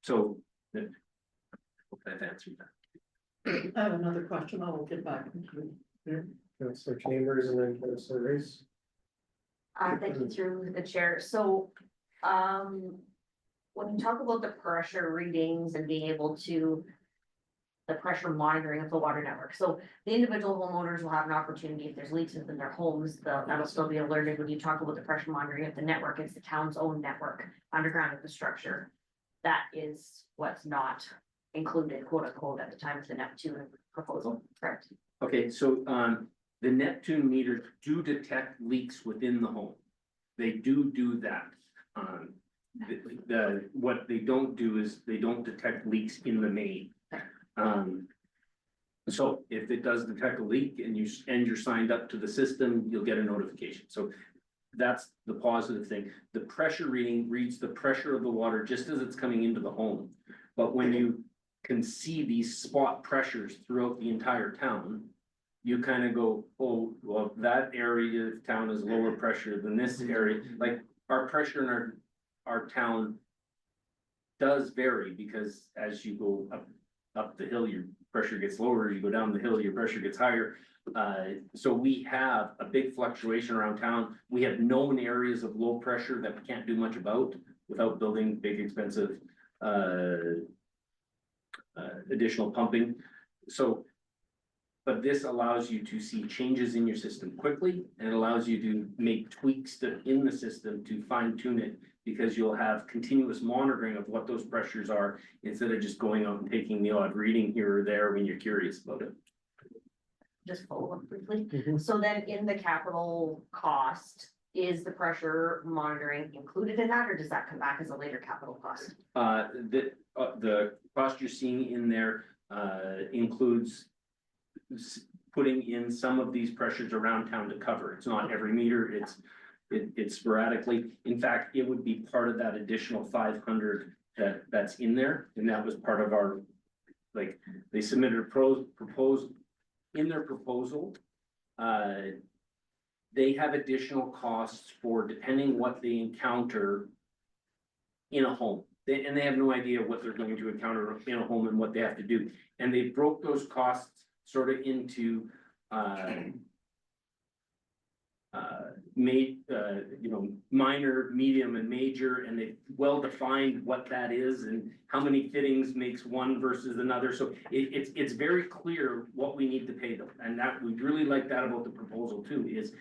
So. Hope I've answered that. I have another question, I will get back to you. Councillor Chambers and then Councillor Reese. Thank you through the chair. So, when you talk about the pressure readings and being able to the pressure monitoring of the water network. So the individual homeowners will have an opportunity, if there's leaks within their homes, that'll still be alerted. When you talk about the pressure monitoring of the network, it's the town's own network, underground infrastructure. That is what's not included, quote unquote, at the time of the Neptune proposal, correct? Okay, so the Neptune meters do detect leaks within the home. They do that. What they don't do is they don't detect leaks in the main. So if it does detect a leak and you're signed up to the system, you'll get a notification. So that's the positive thing. The pressure reading reads the pressure of the water just as it's coming into the home. But when you can see these spot pressures throughout the entire town, you kind of go, oh, well, that area of town is lower pressure than this area. Like our pressure in our town does vary because as you go up the hill, your pressure gets lower. You go down the hill, your pressure gets higher. So we have a big fluctuation around town. We have known areas of low pressure that we can't do much about without building big, expensive additional pumping. So, but this allows you to see changes in your system quickly and allows you to make tweaks in the system to fine tune it because you'll have continuous monitoring of what those pressures are instead of just going out and taking the odd reading here or there when you're curious about it. Just follow up briefly. Mhm. So then in the capital cost, is the pressure monitoring included in that, or does that come back as a later capital cost? The cost you're seeing in there includes putting in some of these pressures around town to cover. It's not every meter, it's sporadically. In fact, it would be part of that additional 500 that's in there, and that was part of our, like, they submitted a proposed in their proposal. They have additional costs for depending what they encounter in a home. And they have no idea what they're going to encounter in a home and what they have to do. And they broke those costs sort of into minor, medium, and major, and they well defined what that is and how many fittings makes one versus another. So it's very clear what we need to pay them, and that we really like that about the proposal too. Is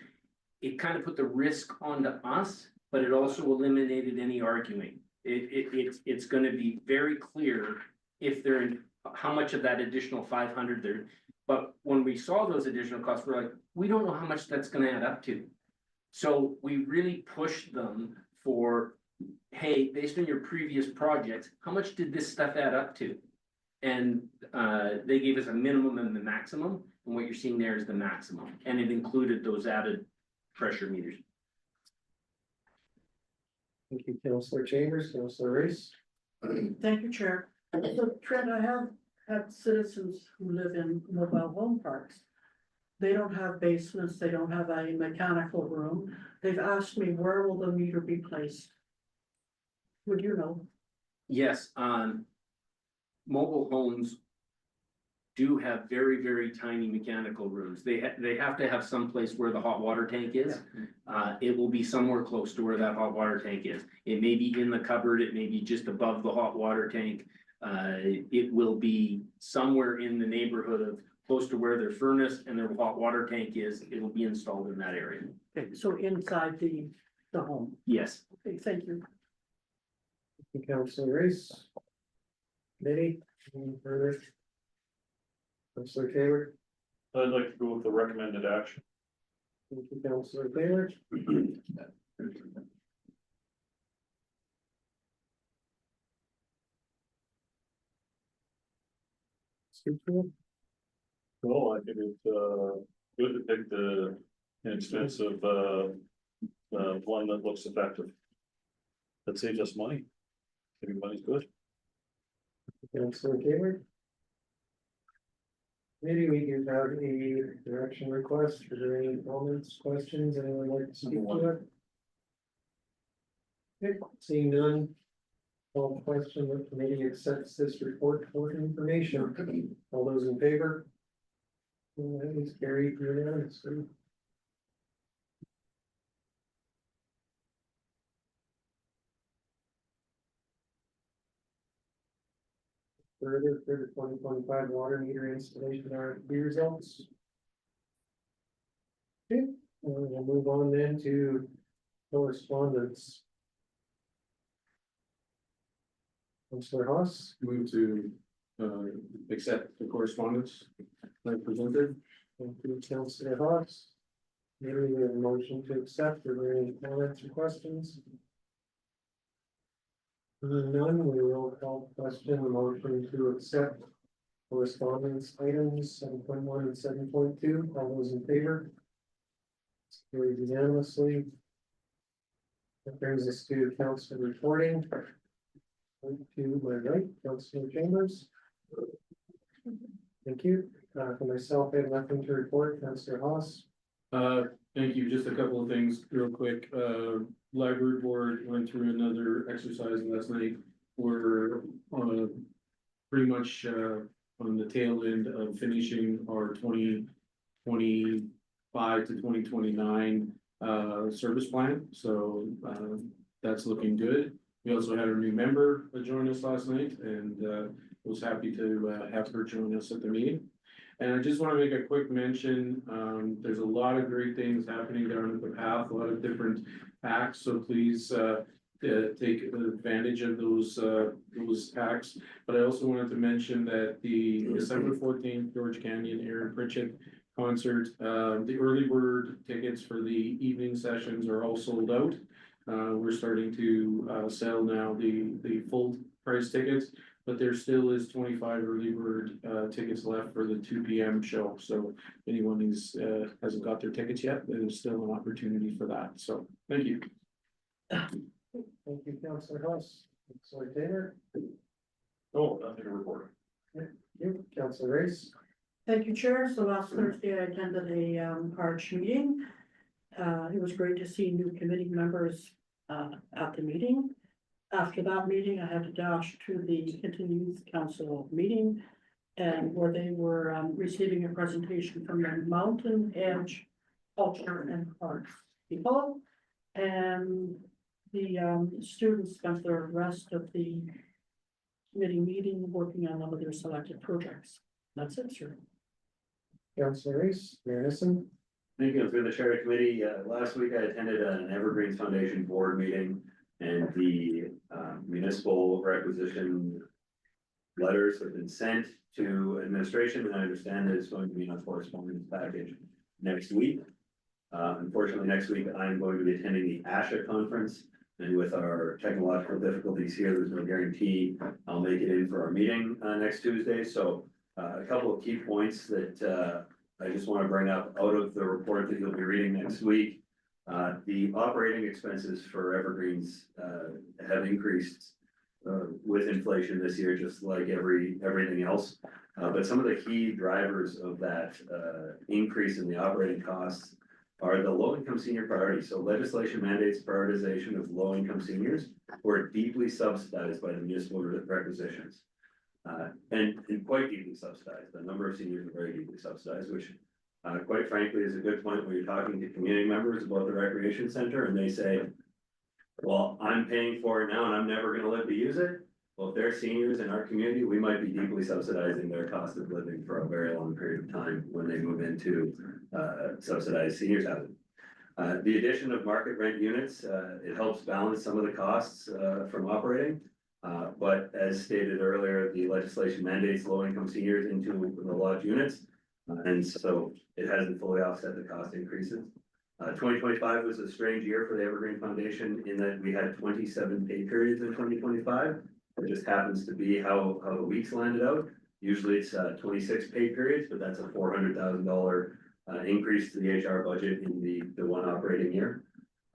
it kind of put the risk onto us, but it also eliminated any arguing. It's going to be very clear if they're in how much of that additional 500 there. But when we saw those additional costs, we're like, we don't know how much that's going to add up to. So we really pushed them for, hey, based on your previous projects, how much did this stuff add up to? And they gave us a minimum and the maximum. And what you're seeing there is the maximum. And it included those added pressure meters. Thank you, Councillor Chambers, Councillor Reese. Thank you, Chair. So Trent, I have had citizens who live in mobile home parks. They don't have basements, they don't have a mechanical room. They've asked me, where will the meter be placed? Would you know? Yes, mobile homes do have very, very tiny mechanical rooms. They have to have some place where the hot water tank is. It will be somewhere close to where that hot water tank is. It may be in the cupboard, it may be just above the hot water tank. It will be somewhere in the neighborhood of close to where their furnace and their hot water tank is. It will be installed in that area. Okay, so inside the home. Yes. Okay, thank you. Thank you, Councillor Reese. Committee, any further? Councillor Taylor. I'd like to go with the recommended action. Thank you, Councillor Taylor. Well, I think it's good to pick the inexpensive one that looks effective. That saves us money. Everybody's good. Councillor Taylor. Maybe we do have a direction request. Are there any comments, questions, anyone like to speak to it? Okay, seeing none. All question, the committee accepts this report for information. All those in favor? That is carried unanimously. Further for the 2025 water meter installation RFP results. Okay, we'll move on then to correspondence. Councilor Haas, Move to, accept the correspondence like presented. thank you, Councilor Haas. Maybe we have a motion to accept, are there any comments or questions? None, we will call question the motion to accept correspondence items 7.1 and 7.2. All those in favor? Carried unanimously. That brings us to council reporting. To my right, Councilor Chambers. Thank you. For myself, I have nothing to report. Councilor Haas. Thank you. Just a couple of things real quick. Library board went through another exercise last night. We're pretty much on the tail end of finishing our 2025 to 2029 service plan. So that's looking good. We also had a new member join us last night, and was happy to have her join us at the meeting. And I just want to make a quick mention, there's a lot of great things happening down at the path, a lot of different acts, so please take advantage of those acts. But I also wanted to mention that the December 14th George Canyon Aaron Pritchett concert, the early bird tickets for the evening sessions are all sold out. We're starting to sell now the full price tickets, but there still is 25 early bird tickets left for the 2 p.m. show. So if anyone hasn't got their tickets yet, there's still an opportunity for that. So thank you. Thank you, Councilor Haas. Councilor Taylor. Oh, nothing to report. You, Councilor Race. Thank you, Chair. So last Thursday, I attended a Arch meeting. It was great to see new committee members at the meeting. After that meeting, I had to dash to the Hinton Youth Council meeting, and where they were receiving a presentation from the Mountain Edge Culture and Arts people. And the students spent the rest of the committee meeting working on one of their selected projects. That's it, sir. Councilor Race, Mayor Nissen. Thank you. Through the chair committee, last week I attended an Evergreens Foundation board meeting, and the municipal requisition letters have been sent to administration, and I understand that it's going to be in a correspondence package next week. Unfortunately, next week I'm going to be attending the ASHA conference, and with our technological difficulties here, there's no guarantee I'll make it in for our meeting next Tuesday. So a couple of key points that I just want to bring up out of the report that you'll be reading next week. The operating expenses for Evergreens have increased with inflation this year, just like everything else. But some of the key drivers of that increase in the operating costs are the low-income senior priority. So legislation mandates prioritization of low-income seniors who are deeply subsidized by the municipal requisitions. And quite deeply subsidized. The number of seniors are very deeply subsidized, which quite frankly is a good point when you're talking to community members about the recreation center and they say, well, I'm paying for it now and I'm never gonna live to use it. Well, if they're seniors in our community, we might be deeply subsidizing their cost of living for a very long period of time when they move into subsidized seniors housing. The addition of market rent units, it helps balance some of the costs from operating. But as stated earlier, the legislation mandates low-income seniors into the lodge units. And so it hasn't fully offset the cost increases. 2025 was a strange year for the Evergreen Foundation in that we had 27 pay periods in 2025. It just happens to be how the weeks landed out. Usually it's 26 pay periods, but that's a $400,000 increase to the HR budget in the one operating year.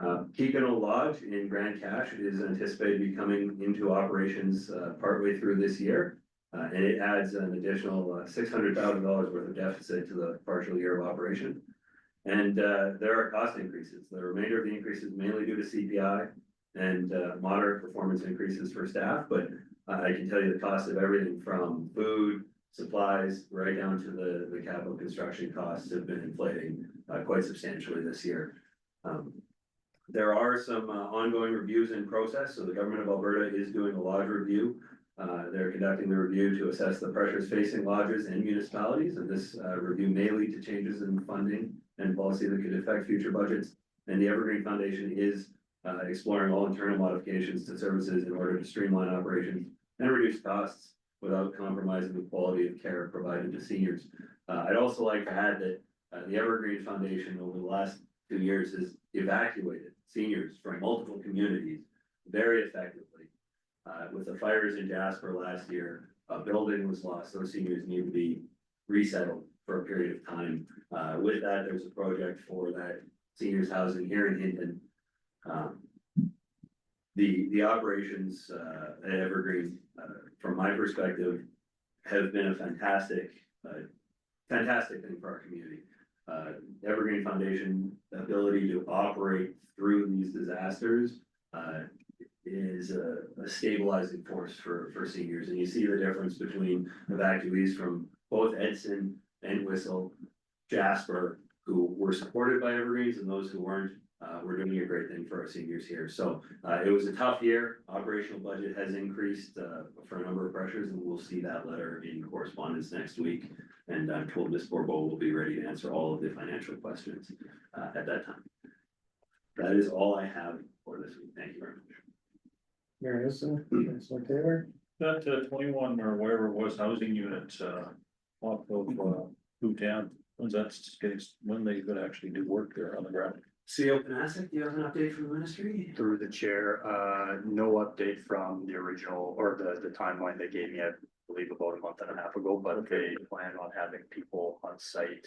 Kekano Lodge in Grand Cache is anticipated to be coming into operations partway through this year. And it adds an additional $600,000 worth of deficit to the partial year of operation. And there are cost increases. The remainder of the increase is mainly due to CPI and moderate performance increases for staff, but I can tell you the cost of everything from food, supplies, right down to the capital construction costs have been inflating quite substantially this year. There are some ongoing reviews in process, so the government of Alberta is doing a lodge review. They're conducting the review to assess the pressures facing lodges and municipalities, and this review may lead to changes in funding and policy that could affect future budgets. And the Evergreen Foundation is exploring all internal modifications to services in order to streamline operations and reduce costs without compromising the quality of care provided to seniors. I'd also like to add that the Evergreen Foundation over the last 2 years has evacuated seniors from multiple communities very effectively. With the fires in Jasper last year, a building was lost. Those seniors need to be resettled for a period of time. With that, there's a project for that seniors housing here in Hinton. The operations at Evergreen, from my perspective, have been a fantastic thing for our community. Evergreen Foundation ability to operate through these disasters is a stabilizing force for seniors, and you see the difference between evacuees from both Edson and Whistle, Jasper, who were supported by Evergreens, and those who weren't. We're doing a great thing for our seniors here. So it was a tough year. Operational budget has increased for a number of pressures, and we'll see that letter in correspondence next week. And I'm told Ms. Bourbeau will be ready to answer all of the financial questions at that time. That is all I have for this week. Thank you very much. Mayor Nissen, Councilor Taylor. That 21 or whatever it was housing units off of Bhutan, when they gonna actually do work there on the ground? CEO Panasic, do you have an update from the ministry? Through the chair, no update from the original or the timeline they gave me, I believe about a month and a half ago, but they plan on having people on site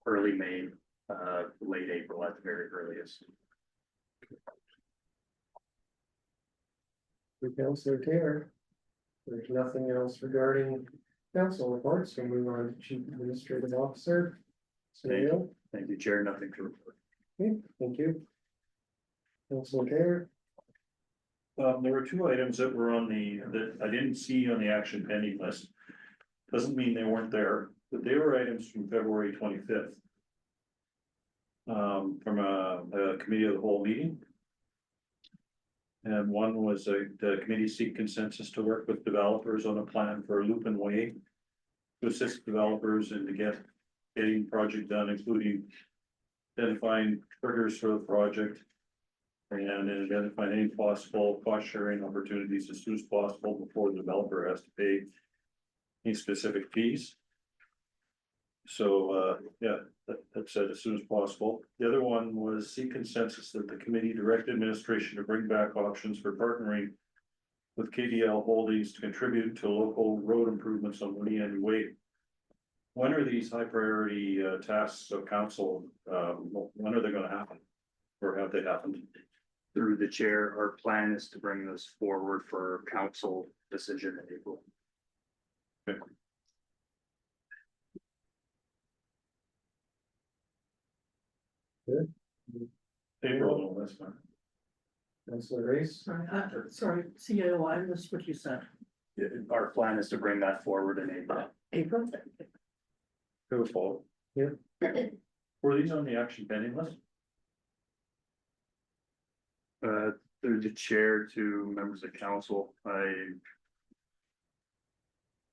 early May, late April at the very earliest. Councilor Taylor. There's nothing else regarding council reports, so move on to Chief Administrative Officer. So, Thank you, Chair, nothing to report. okay, thank you. Councilor Taylor. There were 2 items that were on that I didn't see on the action pending list. Doesn't mean they weren't there, but they were items from February 25th. From a committee of the whole meeting. And one was the committee seek consensus to work with developers on a plan for Lupin Way. To assist developers and to getting the project done, including identifying triggers for the project. And identifying any possible cost sharing opportunities as soon as possible before the developer has to pay any specific fees. So, yeah, that said as soon as possible. The other one was seek consensus that the committee direct administration to bring back options for partnering with KDL Holdings to contribute to local road improvements on Winnie Way. When are these high priority tasks of council? When are they going to happen? Or have they happened? Through the chair, our plan is to bring this forward for council decision in April. Okay. April, that's fine. Councilor Race. Sorry, CAO, I missed what you said. Our plan is to bring that forward in April. April? Go forward. Yeah. Were these on the action pending list? Through the chair to members of council,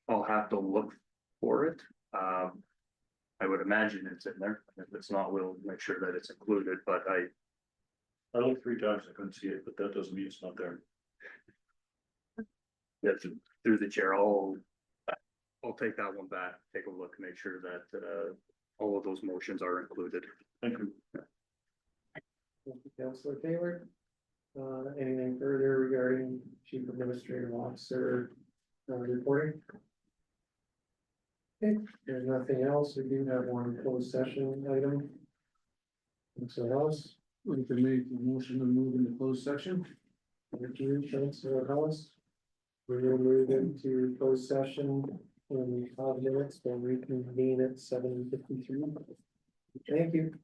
I'll have to look for it. I would imagine it's in there. If it's not, we'll make sure that it's included, but I looked 3 times, I couldn't see it, but that doesn't mean it's not there. that's through the chair, I'll take that one back, take a look, make sure that all of those motions are included. Thank you. Thank you, Councilor Taylor. Anything further regarding Chief Administrative Officer reporting? Okay, there's nothing else. We do have one closed session item. Councilor Hollis. We can make a motion to move into closed section. Thank you, Councilor Hollis. We will move into closed session in 5 minutes, we'll reconvene at 7:53. Thank you.